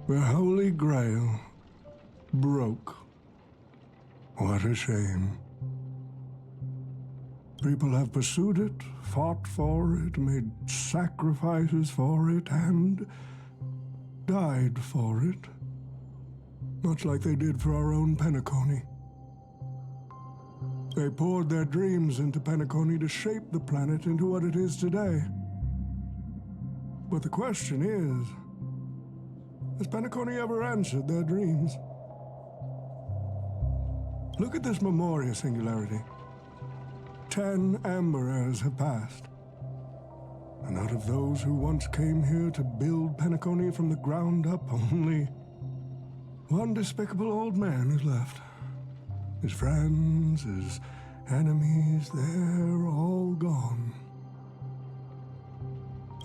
The Holy Grail broke. What a shame. People have pursued it, fought for it, made sacrifices for it, and died for it. Much like they did for our own Penacony. They poured their dreams into Penacony to shape the planet into what it is today. But the question is, has Penacony ever answered their dreams? Look at this Memoria singularity. 10 Amber Heirs have passed. And out of those who once came here to build Penacony from the ground up, only one despicable old man is left. His friends, his enemies, they're all gone.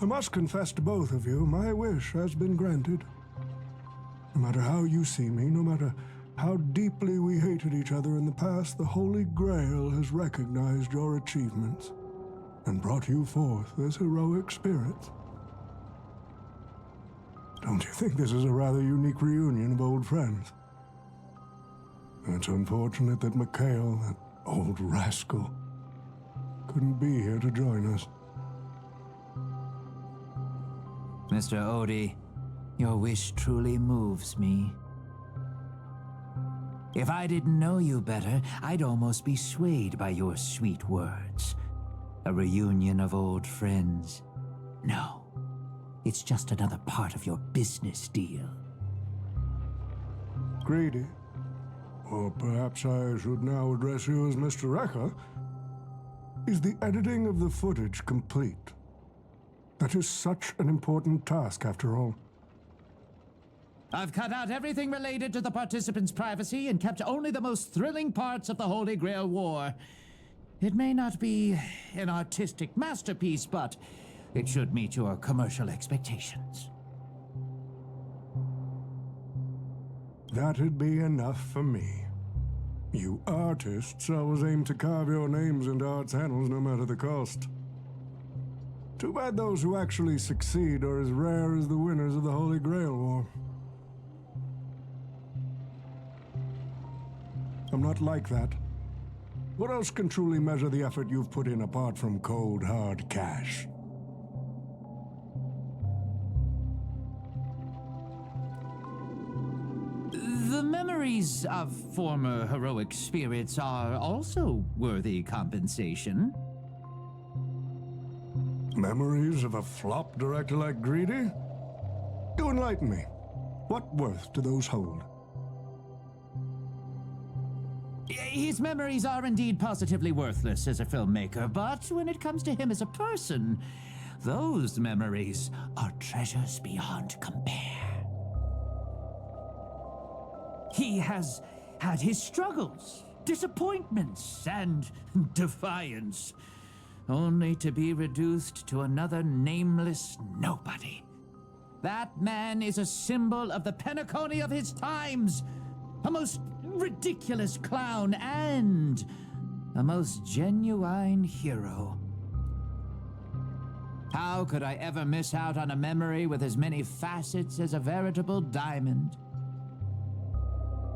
I must confess to both of you, my wish has been granted. No matter how you see me, no matter how deeply we hated each other in the past, the Holy Grail has recognized your achievements and brought you forth as heroic spirits. Don't you think this is a rather unique reunion of old friends? It's unfortunate that Mikhail, that old rascal, couldn't be here to join us. Mr. Odie, your wish truly moves me. If I didn't know you better, I'd almost be swayed by your sweet words. A reunion of old friends. No, it's just another part of your business deal. Greedy. Or perhaps I should now address you as Mr. Recker. Is the editing of the footage complete? That is such an important task, after all. I've cut out everything related to the participants' privacy and kept only the most thrilling parts of the Holy Grail War. It may not be an artistic masterpiece, but it should meet your commercial expectations. That'd be enough for me. You artists always aim to carve your names into art's annals no matter the cost. Too bad those who actually succeed are as rare as the winners of the Holy Grail War. I'm not like that. What else can truly measure the effort you've put in apart from cold, hard cash? The memories of former heroic spirits are also worthy compensation. Memories of a flop director like Greedy? Do enlighten me. What worth do those hold? His memories are indeed positively worthless as a filmmaker, but when it comes to him as a person, those memories are treasures beyond compare. He has had his struggles, disappointments, and defiance, only to be reduced to another nameless nobody. That man is a symbol of the Penacony of his times, a most ridiculous clown and a most genuine hero. How could I ever miss out on a memory with as many facets as a veritable diamond?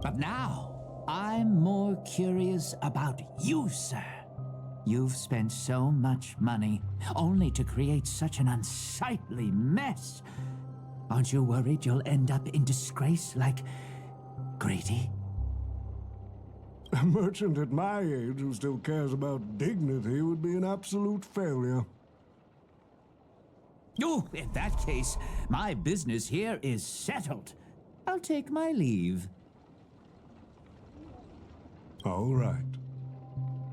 But now, I'm more curious about you, sir. You've spent so much money, only to create such an unsightly mess. Aren't you worried you'll end up in disgrace like Greedy? A merchant at my age who still cares about dignity would be an absolute failure. Oh, in that case, my business here is settled. I'll take my leave. All right.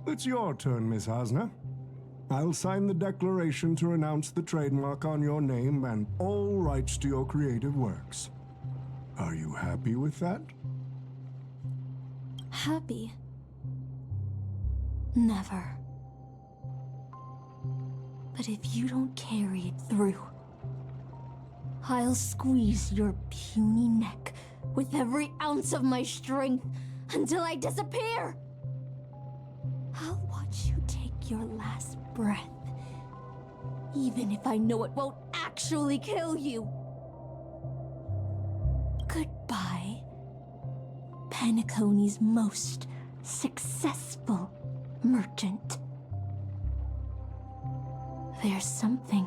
It's your turn, Miss Osner. I'll sign the declaration to renounce the trademark on your name and all rights to your creative works. Are you happy with that? Happy? Never. But if you don't carry it through, I'll squeeze your puny neck with every ounce of my strength until I disappear. I'll watch you take your last breath, even if I know it won't actually kill you. Goodbye, Penacony's most successful merchant. There's something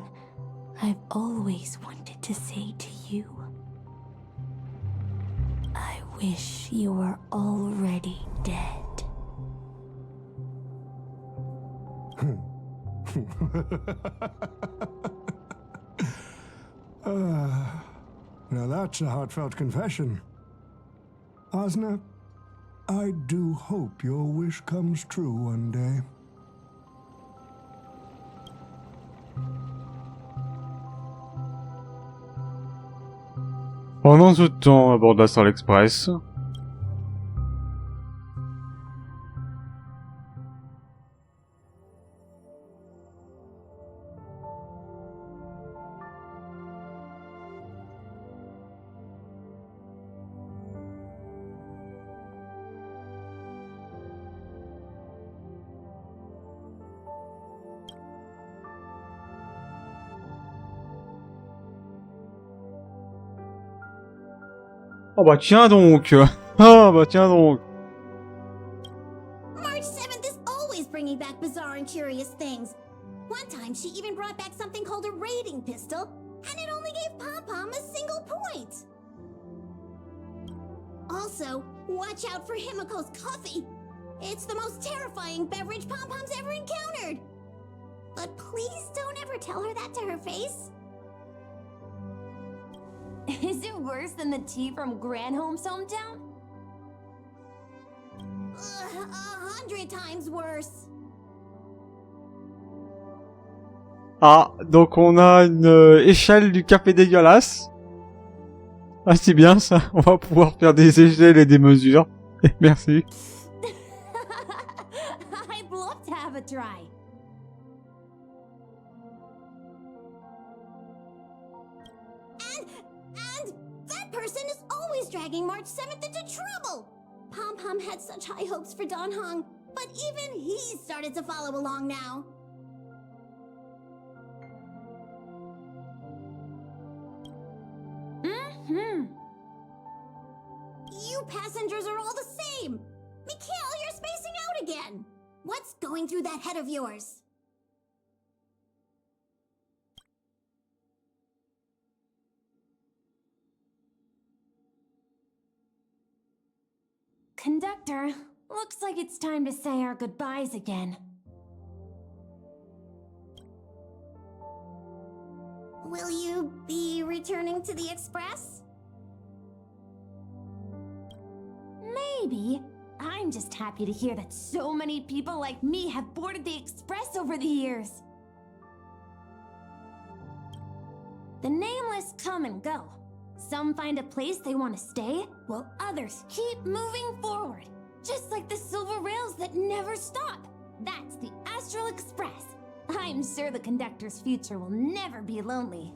I've always wanted to say to you. I wish you were already dead. Now that's a heartfelt confession. Osner, I do hope your wish comes true one day. Pendant ce temps, à bord de l'Astral Express, oh bah tiens donc. Ah bah tiens donc. March 7th is always bringing back bizarre and curious things. One time she even brought back something called a raiding pistol, and it only gave Pom-Pom a single point. Also, watch out for Himiko's coffee. It's the most terrifying beverage Pom-Pom's ever encountered. But please don't ever tell her that to her face. Is it worse than the tea from Granholm's hometown? 100 times worse. Ah, donc on a une échelle du café dégueulasse. Ah, c'est bien ça. On va pouvoir faire des échelles et des mesures. Merci. I'd love to have a try. And that person is always dragging March 7th into trouble. Pom-Pom had such high hopes for Don Hong, but even he started to follow along now. You passengers are all the same. Mikhail, you're spacing out again. What's going through that head of yours? Conductor, looks like it's time to say our goodbyes again. Will you be returning to the Express? Maybe. I'm just happy to hear that so many people like me have boarded the Express over the years. The nameless come and go. Some find a place they want to stay, while others keep moving forward. Just like the silver rails that never stop. That's the Astral Express. I'm sure the conductor's future will never be lonely.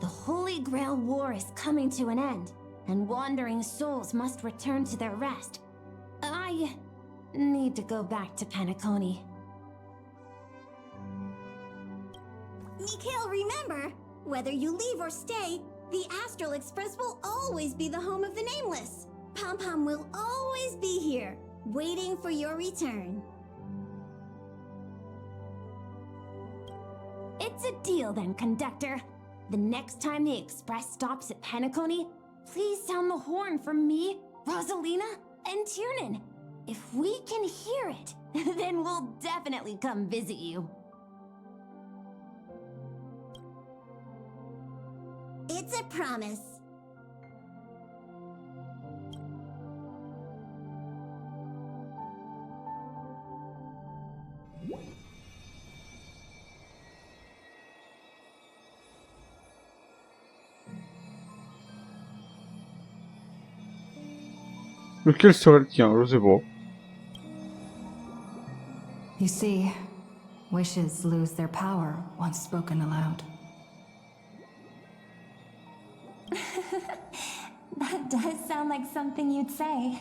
The Holy Grail War is coming to an end, and wandering souls must return to their rest. I need to go back to Penacony. Mikhail, remember, whether you leave or stay, the Astral Express will always be the home of the Nameless. Pom-Pom will always be here, waiting for your return. It's a deal then, Conductor. The next time the Express stops at Penacony, please sound the horn for me, Rosalina, and Tiernan. If we can hear it, then we'll definitely come visit you. It's a promise. Lequel serait le tien? Je sais pas. You see, wishes lose their power once spoken aloud. That does sound like something you'd say.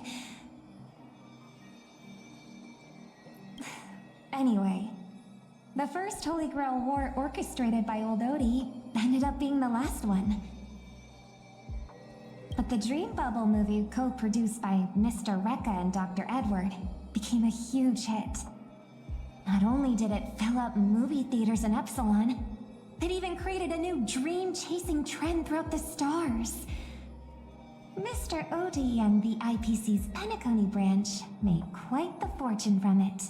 Anyway, the first Holy Grail War orchestrated by Old Odie ended up being the last one. But the Dream Bubble movie, co-produced by Mr. Rekka and Dr. Edward, became a huge hit. Not only did it fill up movie theaters in Epsilon, it even created a new dream-chasing trend throughout the stars. Mr. Odie and the IPC's Penacony branch made quite the fortune from it.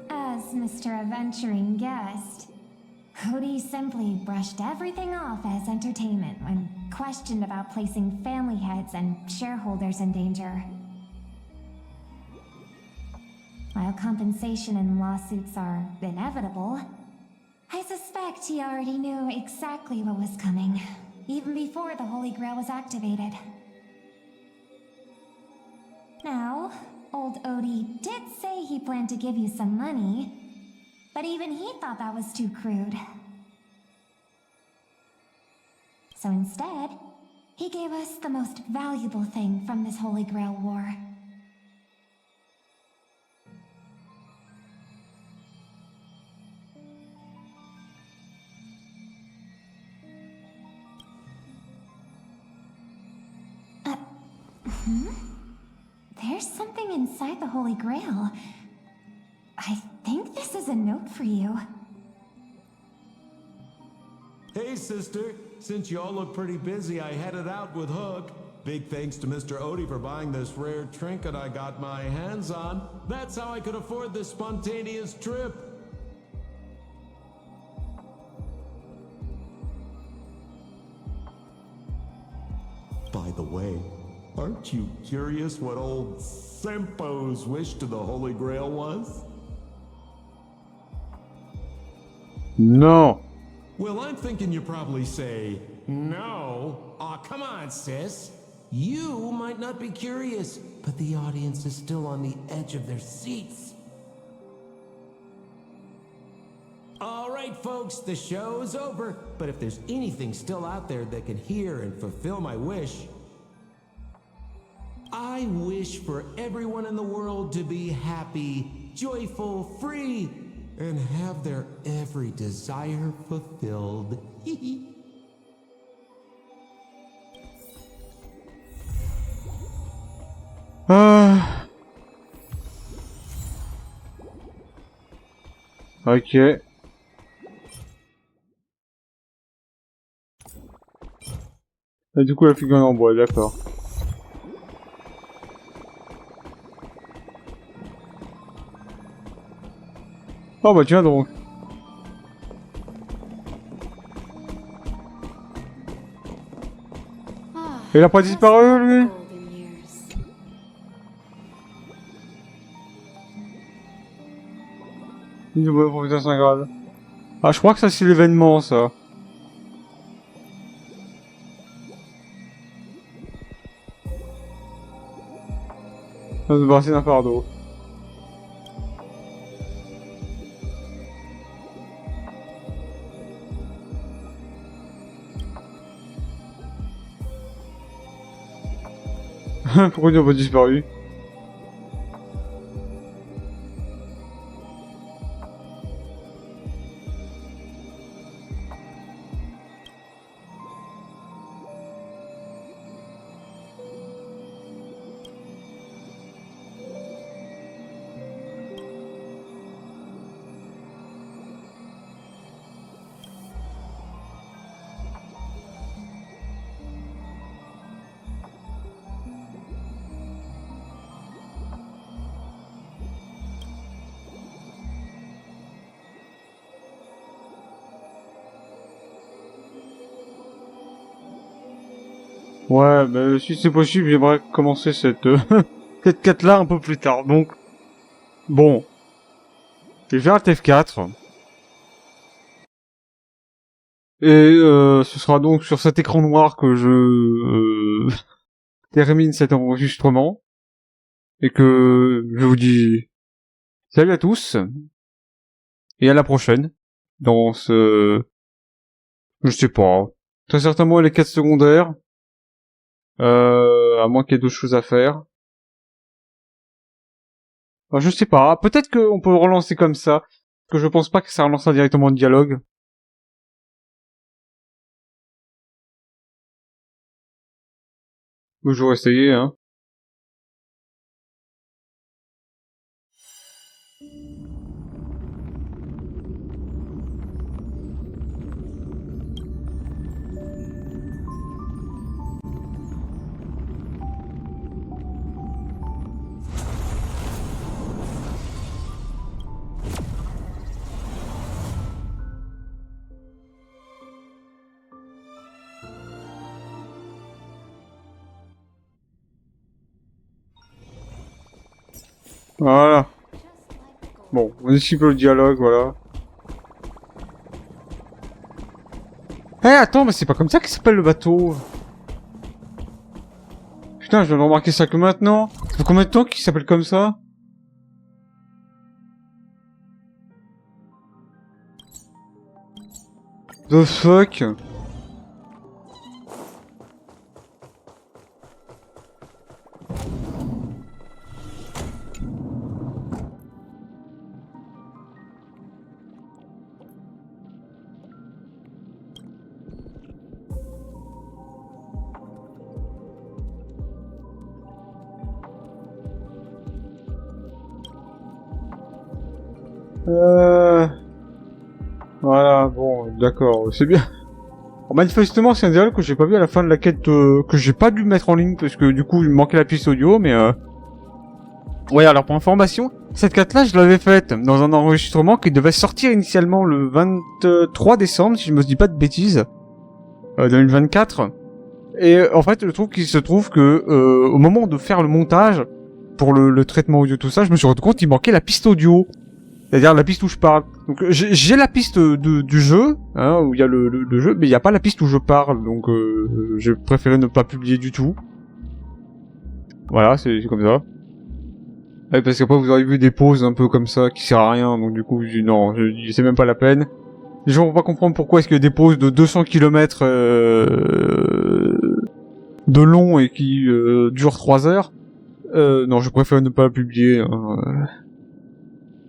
As Mr. Adventuring guessed, Odie simply brushed everything off as entertainment when questioned about placing family heads and shareholders in danger. While compensation and lawsuits are inevitable, I suspect he already knew exactly what was coming, even before the Holy Grail was activated. Now, old Odie did say he planned to give you some money, but even he thought that was too crude. So instead, he gave us the most valuable thing from this Holy Grail War. There's something inside the Holy Grail. I think this is a note for you. Hey, sister. Since y'all look pretty busy, I headed out with Hook. Big thanks to Mr. Odie for buying this rare trinket I got my hands on. That's how I could afford this spontaneous trip. By the way, aren't you curious what old Sempo's wish to the Holy Grail was? No. Well, I'm thinking you probably say, no. Aw, come on, sis. You might not be curious, but the audience is still on the edge of their seats. All right, folks, the show's over. But if there's anything still out there that can hear and fulfill my wish, I I wish for everyone in the world to be happy, joyful, free, and have their every desire fulfilled. Ok. Et du coup la figurine en bois, d'accord. Oh bah tiens donc. Il a pas disparu lui? Il va profiter Saint Graal. Ah je crois que ça c'est l'événement ça. On va se barrer d'un fardeau. Pourquoi il n'a pas disparu? Ouais, bah, si c'est possible, j'aimerais commencer cette, cette quête-là un peu plus tard. Donc, bon. Je vais faire Alt F4. Et, ce sera donc sur cet écran noir que je, termine cet enregistrement. Et que je vous dis salut à tous. Et à la prochaine. Dans ce... Je sais pas. Très certainement les quêtes secondaires. À moins qu'il y ait d'autres choses à faire. Enfin, je sais pas. Peut-être qu'on peut relancer comme ça. Parce que je pense pas que ça relancera directement le dialogue. Toujours essayer, hein. Voilà. Bon, on esquive le dialogue, voilà. Eh, attends, mais c'est pas comme ça qu'il s'appelle le bateau. Putain, je viens de remarquer ça que maintenant. Ça fait combien de temps qu'il s'appelle comme ça? The fuck? Voilà, bon, d'accord, c'est bien. Alors, manifestement, c'est un dialogue que j'ai pas vu à la fin de la quête, que j'ai pas dû mettre en ligne, parce que du coup, il me manquait la piste audio, mais ouais, alors pour information, cette quête-là, je l'avais faite dans un enregistrement qui devait sortir initialement le 23 décembre, si je me dis pas de bêtises, 2024. Et en fait, le truc, il se trouve que au moment de faire le montage, pour le traitement audio, tout ça, je me suis rendu compte qu'il manquait la piste audio. C'est-à-dire la piste où je parle. Donc j'ai la piste du jeu, hein, où il y a le jeu, mais il n'y a pas la piste où je parle, donc j'ai préféré ne pas publier du tout. Voilà, c'est comme ça. Ouais, parce qu'après vous avez vu des pauses un peu comme ça qui servent à rien, donc du coup je dis non, c'est même pas la peine. Les gens vont pas comprendre pourquoi est-ce qu'il y a des pauses de 200 km de long et qui durent 3 heures. Non, je préfère ne pas la publier. Hein.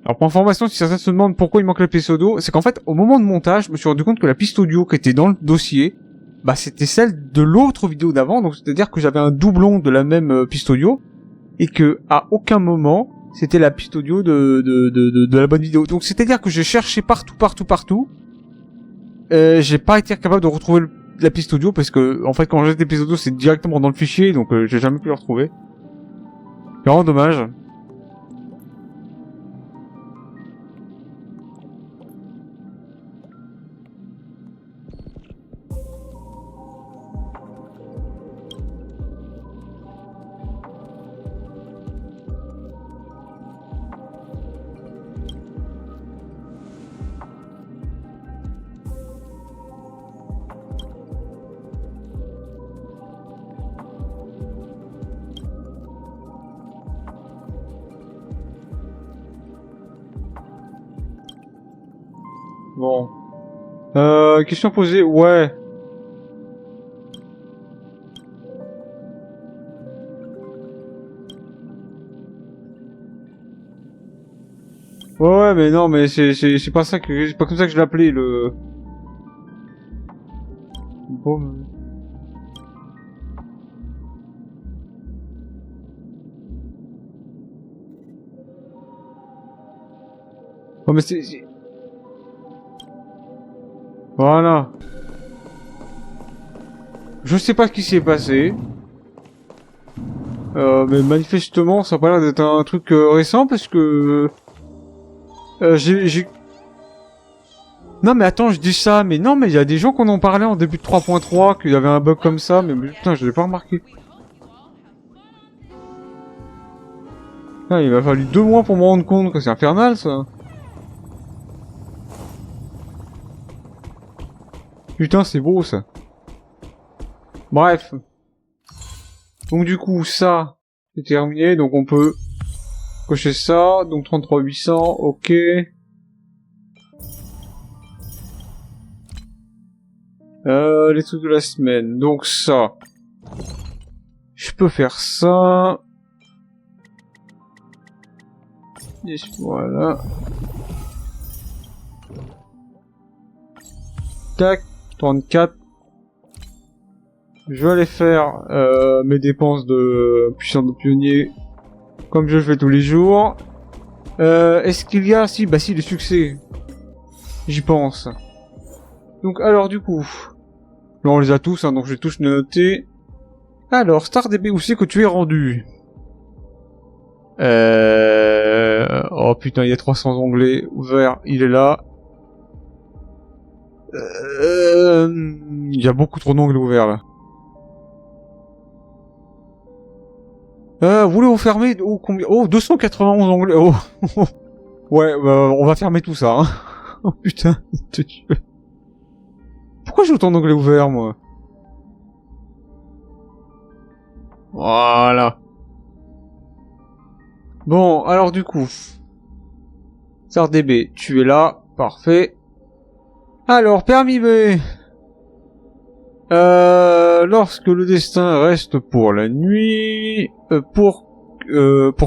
Alors pour information, si certains se demandent pourquoi il manque la piste audio, c'est qu'en fait, au moment de montage, je me suis rendu compte que la piste audio qui était dans le dossier, bah c'était celle de l'autre vidéo d'avant, donc c'est-à-dire que j'avais un doublon de la même piste audio, et que à aucun moment, c'était la piste audio de la bonne vidéo. Donc c'est-à-dire que j'ai cherché partout, j'ai pas été capable de retrouver la piste audio, parce que en fait quand j'ai des pistes audio, c'est directement dans le fichier, donc j'ai jamais pu le retrouver. C'est vraiment dommage. Bon. Question posée, ouais. Ouais, mais non, mais c'est pas ça que, c'est pas comme ça que je l'appelais, le... Bon. Oh, mais c'est... Voilà. Je sais pas ce qui s'est passé. Mais manifestement, ça a pas l'air d'être un truc récent parce que... j'ai... Non mais attends, je dis ça, mais non mais il y a des gens qui en ont parlé en début de 3.3, qu'il y avait un bug comme ça, mais putain, je l'ai pas remarqué. Ah, il m'a fallu 2 mois pour me rendre compte que c'est infernal ça. Putain, c'est beau ça. Bref. Donc du coup, ça, c'est terminé, donc on peut cocher ça, donc 33 800, ok. Les trucs de la semaine, donc ça. Je peux faire ça. Et voilà. Tac, 34. Je vais aller faire mes dépenses de puissance de pionnier comme je le fais tous les jours. Est-ce qu'il y a... Si, bah si, les succès. J'y pense. Donc alors du coup... Là on les a tous, hein, donc je vais tous noter. Alors, StarDB, où c'est que tu es rendu? Oh putain, il y a 300 onglets ouverts, il est là. Il y a beaucoup trop d'onglets ouverts là. Voulez-vous fermer? Oh, combien? Oh, 291 onglets. Oh. Ouais, on va fermer tout ça. Hein. Oh putain, te tue. Pourquoi j'ai autant d'onglets ouverts, moi? Voilà. Bon, alors du coup... StarDB, tu es là. Parfait. Alors, permis B. Lorsque le destin reste pour la nuit... pour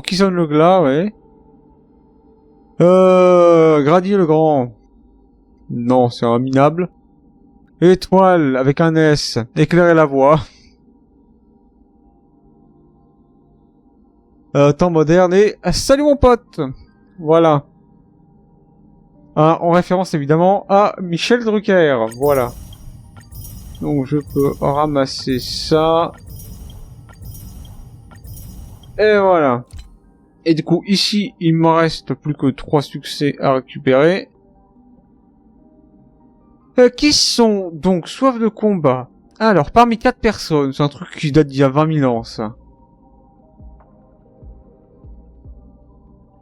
qui sonne le glas, ouais. Gradier le grand. Non, c'est un minable. Étoile, avec un S. Éclairer la voie. Temps moderne et... Salut mon pote. Voilà. En référence évidemment à Michel Drucker. Voilà. Donc je peux ramasser ça. Et voilà. Et du coup ici il me reste plus que 3 succès à récupérer. Qui sont donc soif de combat? Alors parmi 4 personnes, c'est un truc qui date d'il y a 20 000 ans ça.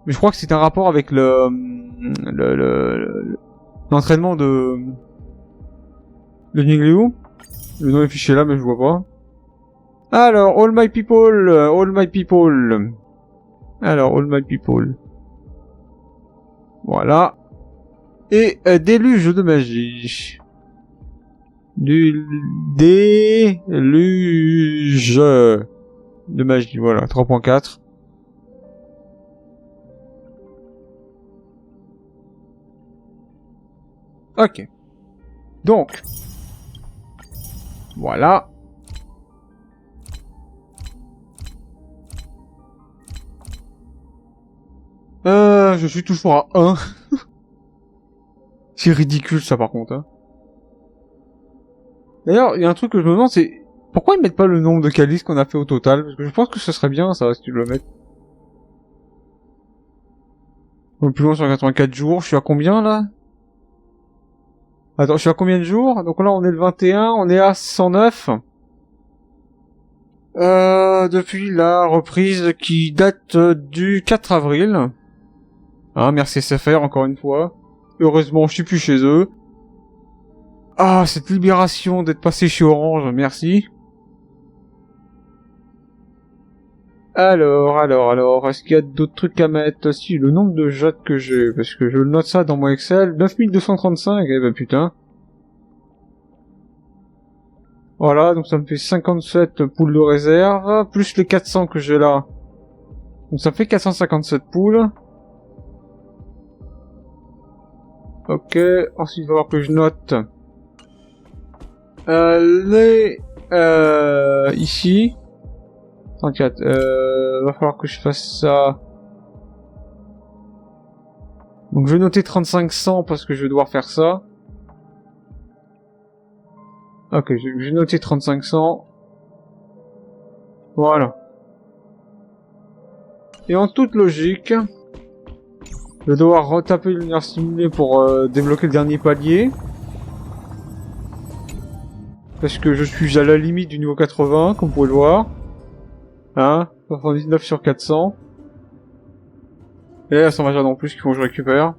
Mais je crois que c'est un rapport avec l'entraînement de Niglio. Le nom est fiché là mais je vois pas. Alors, all my people. Alors, all my people. Voilà. Et déluge de magie. Déluge de magie, voilà, 3.4. Ok. Donc. Voilà. Je suis toujours à 1. C'est ridicule ça par contre. Hein. D'ailleurs, il y a un truc que je me demande, c'est pourquoi ils mettent pas le nombre de calices qu'on a fait au total? Parce que je pense que ce serait bien ça, si tu le mets. Le plus long sur 84 jours, je suis à combien là? Attends, je suis à combien de jours? Donc là on est le 21, on est à 109. Depuis la reprise qui date du 4 avril. Hein, merci SFR encore une fois. Heureusement, je suis plus chez eux. Ah, cette libération d'être passé chez Orange, merci. Alors, est-ce qu'il y a d'autres trucs à mettre? Si, le nombre de jets que j'ai, parce que je note ça dans mon Excel, 9235, eh ben putain. Voilà, donc ça me fait 57 poules de réserve, plus les 400 que j'ai là. Donc ça fait 457 poules. Ok, ensuite il va falloir que je note ici 34, va falloir que je fasse ça. Donc je vais noter 3500 parce que je vais devoir faire ça. Ok, je vais noter 3500. Voilà. Et en toute logique, je vais devoir retaper l'univers simulé pour débloquer le dernier palier. Parce que je suis à la limite du niveau 80, comme vous pouvez le voir. Hein, 79 sur 400. Et là, ça va déjà en plus qu'il faut que je récupère.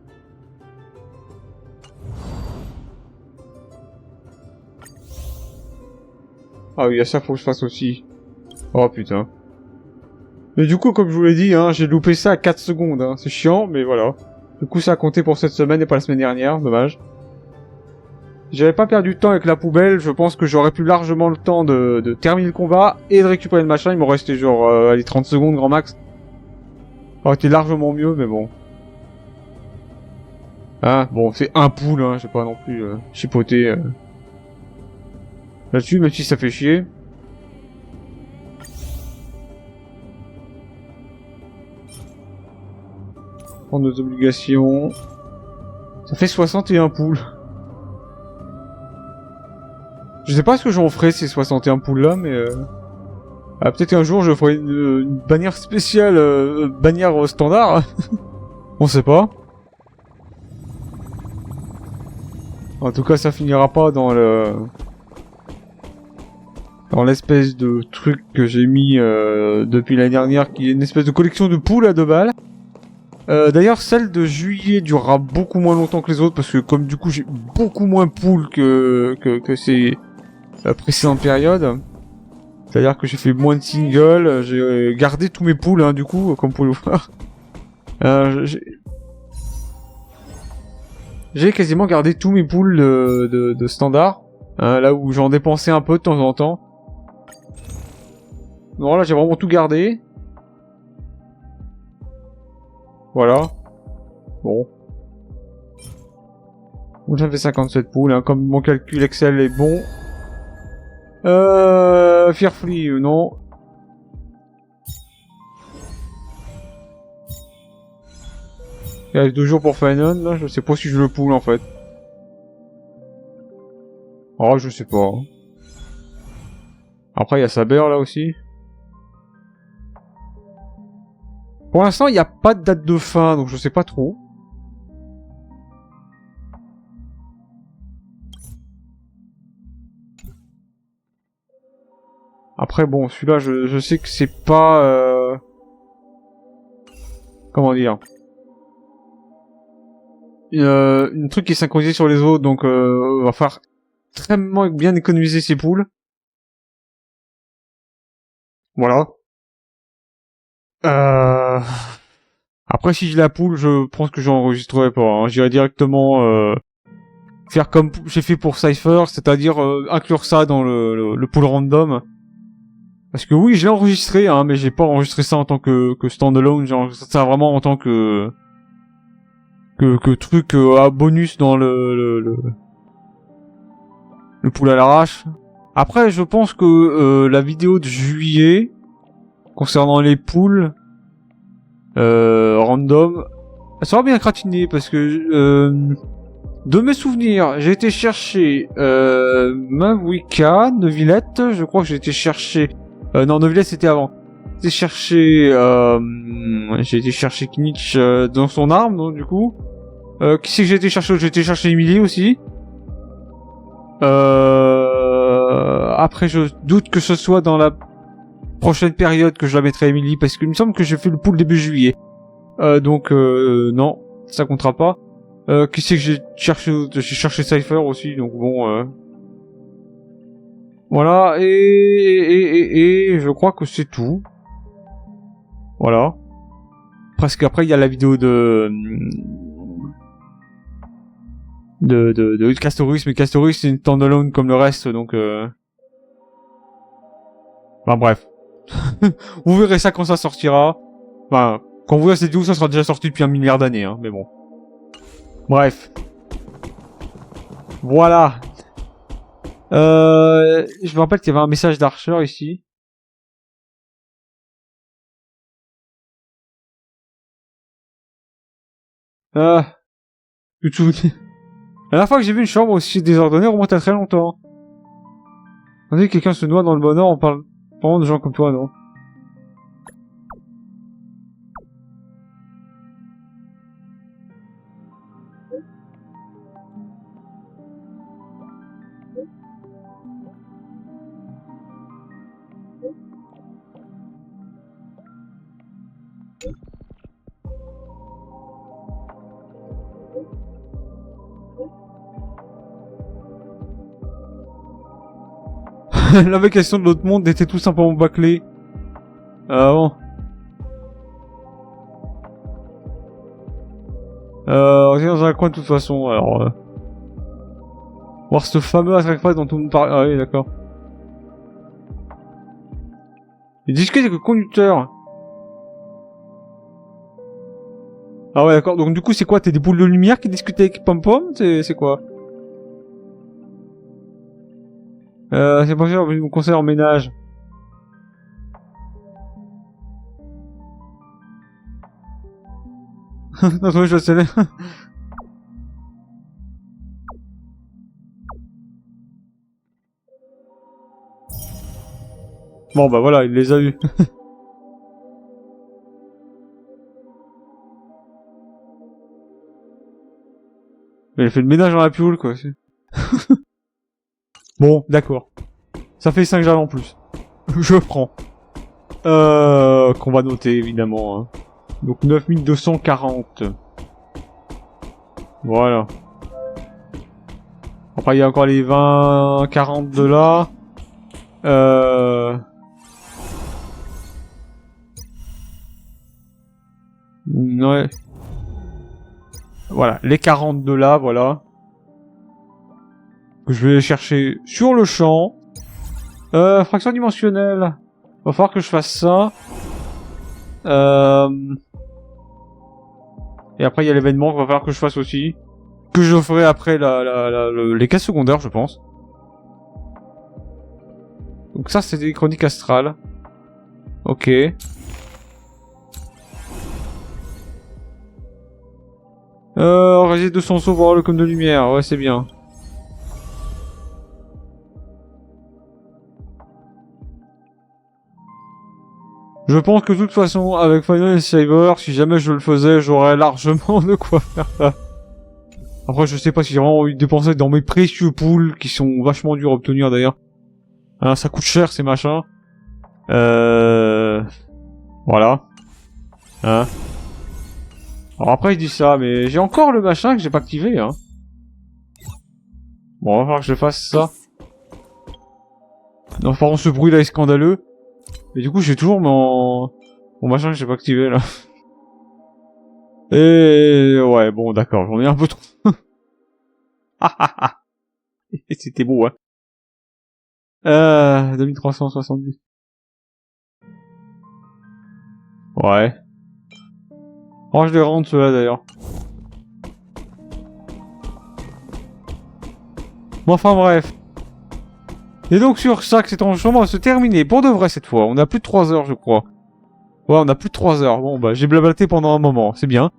Ah oui, il y a ça, faut que je fasse aussi. Oh putain. Mais du coup, comme je vous l'ai dit, hein, j'ai loupé ça à 4 secondes. Hein. C'est chiant, mais voilà. Du coup, ça a compté pour cette semaine et pas la semaine dernière. Dommage. Si j'avais pas perdu de temps avec la poubelle, je pense que j'aurais pu largement le temps de terminer le combat et de récupérer le machin. Il m'en restait genre, allez, 30 secondes grand max. Ça aurait été largement mieux, mais bon. Hein, bon, c'est un poule, hein, j'ai pas non plus chipoté là-dessus, même si ça fait chier. Prendre nos obligations. Ça fait 61 poules. Je sais pas ce que j'en ferai ces 61 poules là, mais ah, peut-être qu'un jour je ferai une bannière spéciale, bannière standard. On sait pas. En tout cas, ça finira pas dans l'espèce de truc que j'ai mis depuis l'année dernière, qui est une espèce de collection de poules à 2 balles. D'ailleurs, celle de juillet durera beaucoup moins longtemps que les autres, parce que comme du coup j'ai beaucoup moins de poules que ces précédentes périodes. C'est-à-dire que j'ai fait moins de singles, j'ai gardé tous mes poules, hein, du coup, comme vous pouvez le voir. J'ai quasiment gardé tous mes poules de standard, hein, là où j'en dépensais un peu de temps en temps. Non, là j'ai vraiment tout gardé. Voilà. Bon. Donc ça me fait 57 poules, hein, comme mon calcul Excel est bon. Fearfully, non. Il reste 2 jours pour Fanon, là, je sais pas si je le poule en fait. Oh, je sais pas. Après, il y a Saber là aussi. Pour l'instant, il n'y a pas de date de fin, donc je sais pas trop. Après, bon, celui-là, je sais que c'est pas... Comment dire, une truc qui est synchronisé sur les autres, donc va falloir extrêmement bien économiser ses poules. Voilà. Après, si j'ai la poule, je pense que j'enregistrerai pas. Hein. J'irai directement faire comme j'ai fait pour Cypher, c'est-à-dire inclure ça dans le pool random. Parce que oui, je l'ai enregistré, hein, mais j'ai pas enregistré ça en tant que standalone. J'ai enregistré ça vraiment en tant que que truc à bonus dans le poulet à l'arrache. Après, je pense que la vidéo de juillet concernant les poules random, ça va bien gratiner parce que de mes souvenirs, j'ai été chercher Mavwika, Neuvillette, je crois que j'ai été chercher non, Neuvillette c'était avant. J'ai été chercher Knitch dans son arme, donc du coup. Qui c'est que j'ai été chercher? J'ai été chercher Emily aussi. Après, je doute que ce soit dans la prochaine période que je la mettrai Emily, parce qu'il me semble que j'ai fait le pool début juillet. Donc, non, ça comptera pas. Qui c'est que j'ai cherché? J'ai cherché Cypher aussi, donc bon... Voilà, et je crois que c'est tout. Voilà. Presque après, il y a la vidéo de Castorus, mais Castorus c'est une standalone comme le reste, donc enfin bref. Vous verrez ça quand ça sortira. Enfin, quand vous verrez cette vidéo, ça sera déjà sorti depuis 1 milliard d'années, hein, mais bon. Bref. Voilà. Je me rappelle qu'il y avait un message d'Archer ici. Tu te souviens? La dernière fois que j'ai vu une chambre aussi désordonnée remonte à très longtemps. On dit que quelqu'un se noie dans le bonheur, on parle vraiment de gens comme toi, non? La vacation de l'autre monde était tout simplement bâclée. Ah bon. On est dans un coin de toute façon, alors... Voir ce fameux attract dont tout le monde parle... Ah oui, d'accord. Il discute avec le conducteur. Ah ouais, d'accord. Donc du coup, c'est quoi? T'es des boules de lumière qui discutent avec Pom Pom? C'est quoi? C'est pas sûr, mon conseil en ménage. Non, je sais. Bon, bah voilà, il les a eus. Mais il a fait le ménage dans la pioule, quoi. Bon, d'accord. Ça fait 5 jalles en plus. Je prends. Qu'on va noter, évidemment. Hein. Donc 9240. Voilà. Après, il y a encore les 20-40 de là. Ouais. Voilà, les 40 de là, voilà. Que je vais chercher sur le champ. Fraction dimensionnelle. Va falloir que je fasse ça. Et après, il y a l'événement qu'il va falloir que je fasse aussi. Que je ferai après les quêtes secondaires, je pense. Donc ça, c'est des chroniques astrales. Ok. Résister de son saut pour avoir le cône de lumière. Ouais, c'est bien. Je pense que de toute façon, avec Final Saber, si jamais je le faisais, j'aurais largement de quoi faire ça. Après, je sais pas si j'ai vraiment envie de dépenser dans mes précieux poules, qui sont vachement durs à obtenir d'ailleurs. Hein, ça coûte cher ces machins. Voilà. Hein. Alors après, il dit ça, mais j'ai encore le machin que j'ai pas activé, hein. Bon, va falloir que je fasse ça. Non, par contre, ce bruit là est scandaleux. Mais du coup, j'ai toujours mon machin que j'ai pas activé, là. Et ouais, bon, d'accord, j'en ai un peu trop. C'était beau, hein. 2370. Ouais. Oh, je les rentre, ceux-là, d'ailleurs. Bon, enfin bref. Et donc sur ça, que cet enregistrement va se terminer pour de vrai cette fois. On a plus de 3 heures, je crois. Ouais, on a plus de 3 heures. Bon, bah, j'ai blablaté pendant un moment, c'est bien.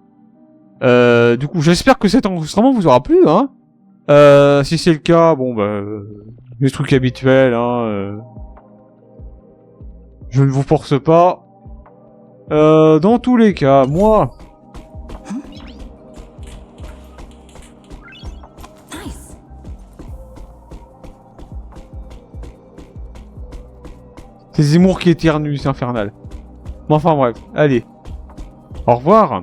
Du coup, j'espère que cet enregistrement vous aura plu, hein. Si c'est le cas, bon, bah, les trucs habituels, hein. Je ne vous force pas. Dans tous les cas, moi... C'est Zemmour qui éternue, c'est infernal. Bon, enfin bref, allez. Au revoir.